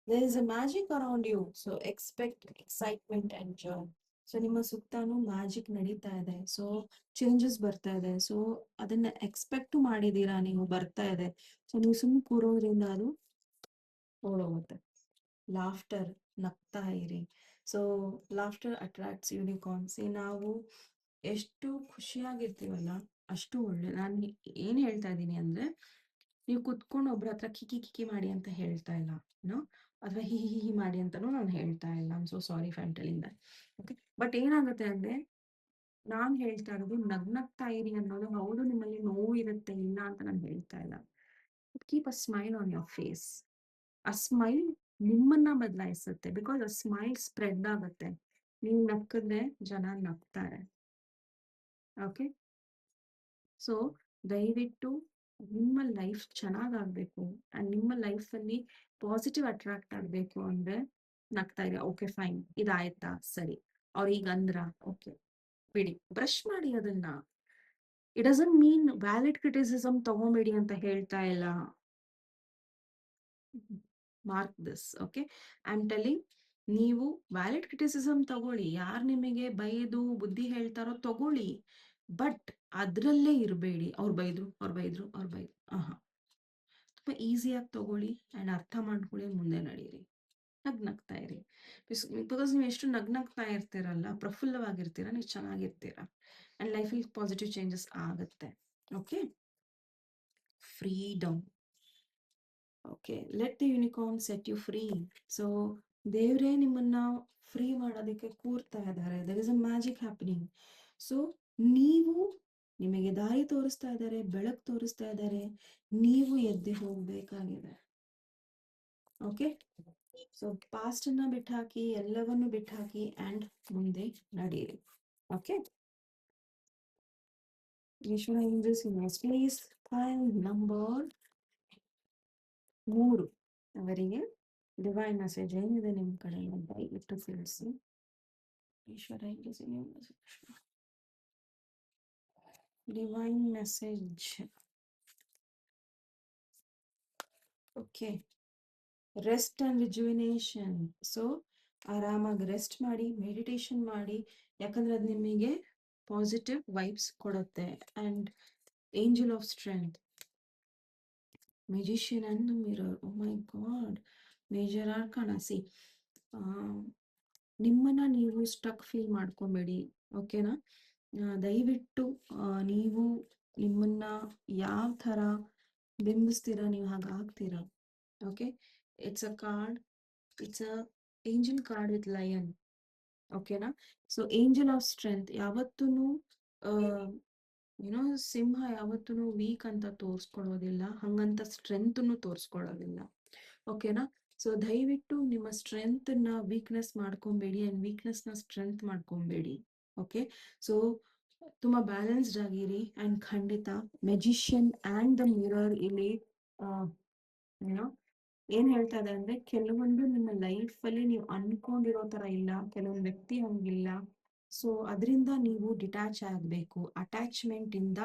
There is a magic around you. So expect excitement and joy. So ನಿಮ್ಮ ಸುತ್ತಾನು ಮ್ಯಾಜಿಕ್ ನಡೀತಾ ಇದೆ. ಸೊ ಚೇಂಜಸ್ ಬರ್ತಾ ಇದೆ. So ಅದನ್ನ ಎಕ್ಸ್ಪೆಕ್ಟ್ ಮಾಡಿದೀರಾ ನೀವು, ಬರ್ತಾ ಇದೆ. ಸೊ ನೀವು ಸುಮ್ಮನೆ ಕೂರೋದ್ರಿಂದ ಅದು ಓಡೋಗುತ್ತೆ. ಲಾಫ್ಟರ್, ನಗ್ತಾ ಇರಿ. So laughter attracts unicorns. ನಾವು ಎಷ್ಟು ಖುಷಿಯಾಗಿರ್ತೀವಲ್ಲ ಅಷ್ಟು ಒಳ್ಳೆ. ನಾನು ಏನು ಹೇಳ್ತಾ ಇದ್ದೀನಿ ಅಂದರೆ, ನೀವು ಕುತ್ಕೊಂಡು ಒಬ್ರ ಹತ್ರ ಕಿಕಿ ಕಿಕಿ ಮಾಡಿ ಅಂತ ಹೇಳ್ತಾ ಇಲ್ಲ, ಏನೋ, ಅಥವಾ ಹಿ ಹಿ ಹಿ ಮಾಡಿ ಅಂತಲೂ ನಾನು ಹೇಳ್ತಾ ಇಲ್ಲ. I am so sorry for telling that. Okay. But ಏನಾಗುತ್ತೆ ಅಂದರೆ, ನಾನು ಹೇಳ್ತಾ ಇರೋದು ನಗ್ನಗ್ತಾ ಇರಿ ಅನ್ನೋದು. ಹೌದು, ನಿಮ್ಮಲ್ಲಿ ನೋವು ಇರುತ್ತೆ, ಇಲ್ಲ ಅಂತ ನಾನು ಹೇಳ್ತಾ ಇಲ್ಲ. Keep a smile on your face. ಆ ಸ್ಮೈಲ್ ನಿಮ್ಮನ್ನ ಬದಲಾಯಿಸುತ್ತೆ. ಬಿಕಾಸ್ ಆ ಸ್ಮೈಲ್ ಸ್ಪ್ರೆಡ್ ಆಗುತ್ತೆ. ನೀವು ನಕ್ಕಿದ್ರೆ ಜನ ನಗ್ತಾರೆ. ಓಕೆ. ಸೊ ದಯವಿಟ್ಟು ನಿಮ್ಮ ಲೈಫ್ ಚೆನ್ನಾಗಾಗಬೇಕು ಆ್ಯಂಡ್ ನಿಮ್ಮ ಲೈಫಲ್ಲಿ ಪಾಸಿಟಿವ್ ಅಟ್ರಾಕ್ಟ್ ಆಗಬೇಕು ಅಂದರೆ ನಗ್ತಾ ಇದೆ. ಓಕೆ ಫೈನ್, ಇದಾಯ್ತಾ, ಸರಿ, ಅವ್ರು ಈಗ ಅಂದ್ರ, ಓಕೆ ಬಿಡಿ, ಬ್ರಷ್ ಮಾಡಿ ಅದನ್ನ. It doesn't mean valid criticism ತಗೊಂಬೇಡಿ ಅಂತ ಹೇಳ್ತಾ ಇಲ್ಲ. Mark this. Okay. I am telling, ನೀವು ವ್ಯಾಲಿಡ್ ಕ್ರಿಟಿಸಿಸಮ್ ತಗೊಳ್ಳಿ. ಯಾರು ನಿಮಗೆ ಬೈದು ಬುದ್ಧಿ ಹೇಳ್ತಾರೋ ತಗೊಳ್ಳಿ. ಬಟ್ ಅದರಲ್ಲೇ ಇರಬೇಡಿ. ಅವ್ರು ಬೈದ್ರು. ತುಂಬ ಈಸಿಯಾಗಿ ತಗೊಳ್ಳಿ ಆ್ಯಂಡ್ ಅರ್ಥ ಮಾಡ್ಕೊಳ್ಳಿ, ಮುಂದೆ ನಡೀರಿ. ನಗ್ತಾ ಇರಿ. ಬಿಕಾಸ್ ನೀವು ಎಷ್ಟು ನಗ್ತಾ ಇರ್ತೀರಲ್ಲ, ಪ್ರಫುಲ್ಲವಾಗಿರ್ತೀರ, ನೀವು ಚೆನ್ನಾಗಿರ್ತೀರ ಆ್ಯಂಡ್ ಲೈಫಲ್ಲಿ ಪಾಸಿಟಿವ್ ಚೇಂಜಸ್ ಆಗುತ್ತೆ. Okay. Freedom. Okay. Let the unicorn set you free. So ದೇವರೇ ನಿಮ್ಮನ್ನ ಫ್ರೀ ಮಾಡೋದಕ್ಕೆ ಕೂರ್ತಾ ಇದ್ದಾರೆ. There is a magic happening. So ನೀವು, ನಿಮಗೆ ದಾರಿ ತೋರಿಸ್ತಾ ಇದ್ದಾರೆ, ಬೆಳಕು ತೋರಿಸ್ತಾ ಇದ್ದಾರೆ. ನೀವು ಎದ್ದು ಹೋಗಬೇಕಾಗಿದೆ. ಓಕೆ. ಸೊ ಪಾಸ್ಟನ್ನು ಬಿಟ್ಟಾಕಿ, ಎಲ್ಲವನ್ನು ಬಿಟ್ಟಾಕಿ ಆ್ಯಂಡ್ ಮುಂದೆ ನಡೀರಿ. Okay. Ishwar angels universe please file number 3 ಅವರಿಗೆ ಡಿವೈನ್ ಮೆಸೇಜ್ ಏನಿದೆ ನಿಮ್ಮ ಕಡೆಯಿಂದ ದಯವಿಟ್ಟು ತಿಳಿಸಿ. Ishwar angels universe divine message. Okay. Rest and rejuvenation. So ಆರಾಮಾಗಿ ರೆಸ್ಟ್ ಮಾಡಿ, ಮೆಡಿಟೇಷನ್ ಮಾಡಿ, ಯಾಕಂದರೆ ಅದು ನಿಮಗೆ ಪಾಸಿಟಿವ್ ವೈಬ್ಸ್ ಕೊಡುತ್ತೆ. And angel of strength, magician and the mirror. Oh my god, major arcana. See, ನಿಮ್ಮನ್ನು ನೀವು ಸ್ಟಕ್ ಫೀಲ್ ಮಾಡ್ಕೊಬೇಡಿ. ಓಕೆನಾ? ದಯವಿಟ್ಟು ನೀವು ನಿಮ್ಮನ್ನು ಯಾವ ಥರ ಬಿಂಬಿಸ್ತೀರಾ, ನೀವು ಹಾಗಾಗ್ತೀರಾ. Okay. It's a card, it's a angel card with lion. ಓಕೆನಾ? ಸೊ ಏಂಜಲ್ ಆಫ್ ಸ್ಟ್ರೆಂತ್ ಯಾವತ್ತೂ ಏನೋ, ಸಿಂಹ ಯಾವತ್ತೂ ವೀಕ್ ಅಂತ ತೋರಿಸ್ಕೊಳ್ಳೋದಿಲ್ಲ, ಹಂಗಂತ ಸ್ಟ್ರೆಂತನ್ನು ತೋರಿಸ್ಕೊಳ್ಳೋದಿಲ್ಲ. ಓಕೆನಾ? ಸೊ ದಯವಿಟ್ಟು ನಿಮ್ಮ ಸ್ಟ್ರೆಂತನ್ನ ವೀಕ್ನೆಸ್ ಮಾಡ್ಕೊಬೇಡಿ ಆ್ಯಂಡ್ ವೀಕ್ನೆಸ್ನ ಸ್ಟ್ರೆಂತ್ ಮಾಡ್ಕೊಬೇಡಿ. ಓಕೆ. ಸೊ ತುಂಬ ಬ್ಯಾಲೆನ್ಸ್ಡ್ ಆಗಿರಿ. ಆ್ಯಂಡ್ ಖಂಡಿತ ಮೆಜಿಷಿಯನ್ ಆ್ಯಂಡ್ ದ ಮಿರರ್ ಇಲ್ಲಿ ಏನೋ ಏನು ಹೇಳ್ತಾ ಇದೆ ಅಂದರೆ, ಕೆಲವೊಂದು ನಿಮ್ಮ ಲೈಫಲ್ಲಿ ನೀವು ಅನ್ಕೊಂಡಿರೋ ಥರ ಇಲ್ಲ, ಕೆಲವೊಂದು ವ್ಯಕ್ತಿ ಹಂಗಿಲ್ಲ. ಸೊ ಅದರಿಂದ ನೀವು ಡಿಟ್ಯಾಚ್ ಆಗಬೇಕು. ಅಟ್ಯಾಚ್ಮೆಂಟಿಂದ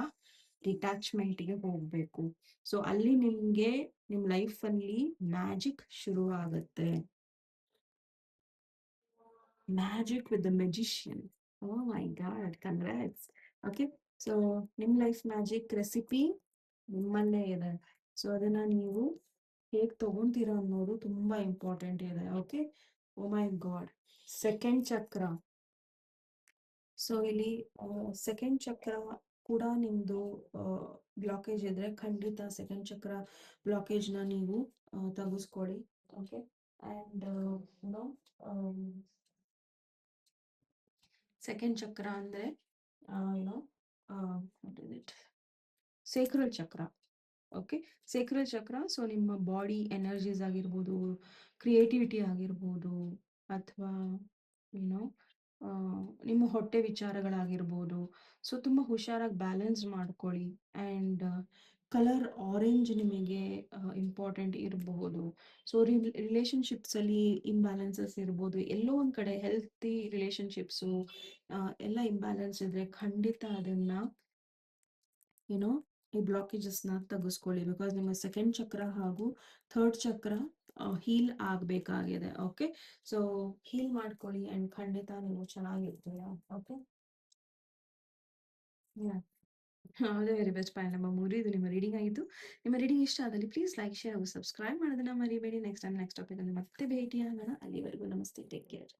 ಡಿಟ್ಯಾಚ್ಮೆಂಟಿಗೆ ಹೋಗಬೇಕು. ಸೊ ಅಲ್ಲಿ ನಿಮಗೆ ನಿಮ್ಮ ಲೈಫಲ್ಲಿ ಮ್ಯಾಜಿಕ್ ಶುರು ಆಗುತ್ತೆ. Magic with the magician. Oh my god! Congrats. Okay. So ನಿಮ್ಮ ಲೈಫ್ ಮ್ಯಾಜಿಕ್ ರೆಸಿಪಿ ನಿಮ್ಮಲ್ಲೇ ಇದೆ. ಸೊ ಅದನ್ನ ನೀವು ಹೇಗೆ ತಗೊಂತೀರಾ ಅನ್ನೋದು ತುಂಬಾ ಇಂಪಾರ್ಟೆಂಟ್ ಇದೆ. Okay. Oh my god! Second ಚಕ್ರ. ಸೊ ಇಲ್ಲಿ ಸೆಕೆಂಡ್ ಚಕ್ರ ಕೂಡ ನಿಮ್ದು ಬ್ಲಾಕೇಜ್ ಇದ್ರೆ ಖಂಡಿತ ಸೆಕೆಂಡ್ ಚಕ್ರ ಬ್ಲಾಕೇಜ್ನ ನೀವು ತೆಗೆಸ್ಕೊಳ್ಳಿ. ಓಕೆ. ಆ್ಯಂಡ್ ನೋ ಸೆಕೆಂಡ್ ಚಕ್ರ ಅಂದರೆ ಏನೋ ವಾಟ್ ಇಸ್ ಇಟ್, ಸೇಕ್ರಲ್ ಚಕ್ರ. ಓಕೆ. ಸೇಕ್ರಲ್ ಚಕ್ರ ಸೊ ನಿಮ್ಮ ಬಾಡಿ ಎನರ್ಜೀಸ್ ಆಗಿರ್ಬೋದು, ಕ್ರಿಯೇಟಿವಿಟಿ ಆಗಿರ್ಬೋದು, ಅಥವಾ ಏನೋ ನಿಮ್ಮ ಹೊಟ್ಟೆ ವಿಚಾರಗಳಾಗಿರ್ಬೋದು. ಸೊ ತುಂಬ ಹುಷಾರಾಗಿ ಬ್ಯಾಲೆನ್ಸ್ ಮಾಡ್ಕೊಳ್ಳಿ. ಆ್ಯಂಡ್ ಕಲರ್ ಆರೆಂಜ್ ನಿಮಗೆ ಇಂಪಾರ್ಟೆಂಟ್ ಇರಬಹುದು. ಸೊ ರಿಲೇಷನ್ಶಿಪ್ಸಲ್ಲಿ ಇಂಬ್ಯಾಲೆನ್ಸಸ್ ಇರ್ಬೋದು, ಎಲ್ಲೋ ಒಂದು ಕಡೆ ಹೆಲ್ತಿ ರಿಲೇಷನ್ಶಿಪ್ಸು ಎಲ್ಲ ಇಂಬ್ಯಾಲೆನ್ಸ್ ಇದ್ದರೆ ಖಂಡಿತ ಅದನ್ನು ಏನೋ ಈ ಬ್ಲಾಕೇಜಸ್ನ ತೆಗೆಸ್ಕೊಳ್ಳಿ. ಬಿಕಾಸ್ ನಿಮ್ಮ ಸೆಕೆಂಡ್ ಚಕ್ರ ಹಾಗೂ ಥರ್ಡ್ ಚಕ್ರ ಹೀಲ್ ಆಗಬೇಕಾಗಿದೆ. ಓಕೆ. ಸೊ ಹೀಲ್ ಮಾಡ್ಕೊಳ್ಳಿ ಆ್ಯಂಡ್ ಖಂಡಿತ ನೀವು ಚೆನ್ನಾಗಿರ್ತೀರಾ. Okay. All the very best. Point number 3 ಇದು ನಿಮ್ಮ ರೀಡಿಂಗ್ ಆಯಿತು. ನಿಮ್ಮ ರೀಡಿಂಗ್ ಇಷ್ಟ ಆದಲ್ಲಿ ಪ್ಲೀಸ್ ಲೈಕ್, ಶೇರ್ ಹಾಗೂ ಸಬ್ಸ್ಕ್ರೈಬ್ ಮಾಡೋದನ್ನ ಮರಿಬೇಡಿ. ನೆಕ್ಸ್ಟ್ ಟೈಮ್ ನೆಕ್ಸ್ಟ್ ಟಾಪಿಕ್ ಅಲ್ಲಿ ಮತ್ತೆ ಭೇಟಿಯಾಗೋಣ. ಅಲ್ಲಿವರೆಗೂ ನಮಸ್ತೆ. Take care.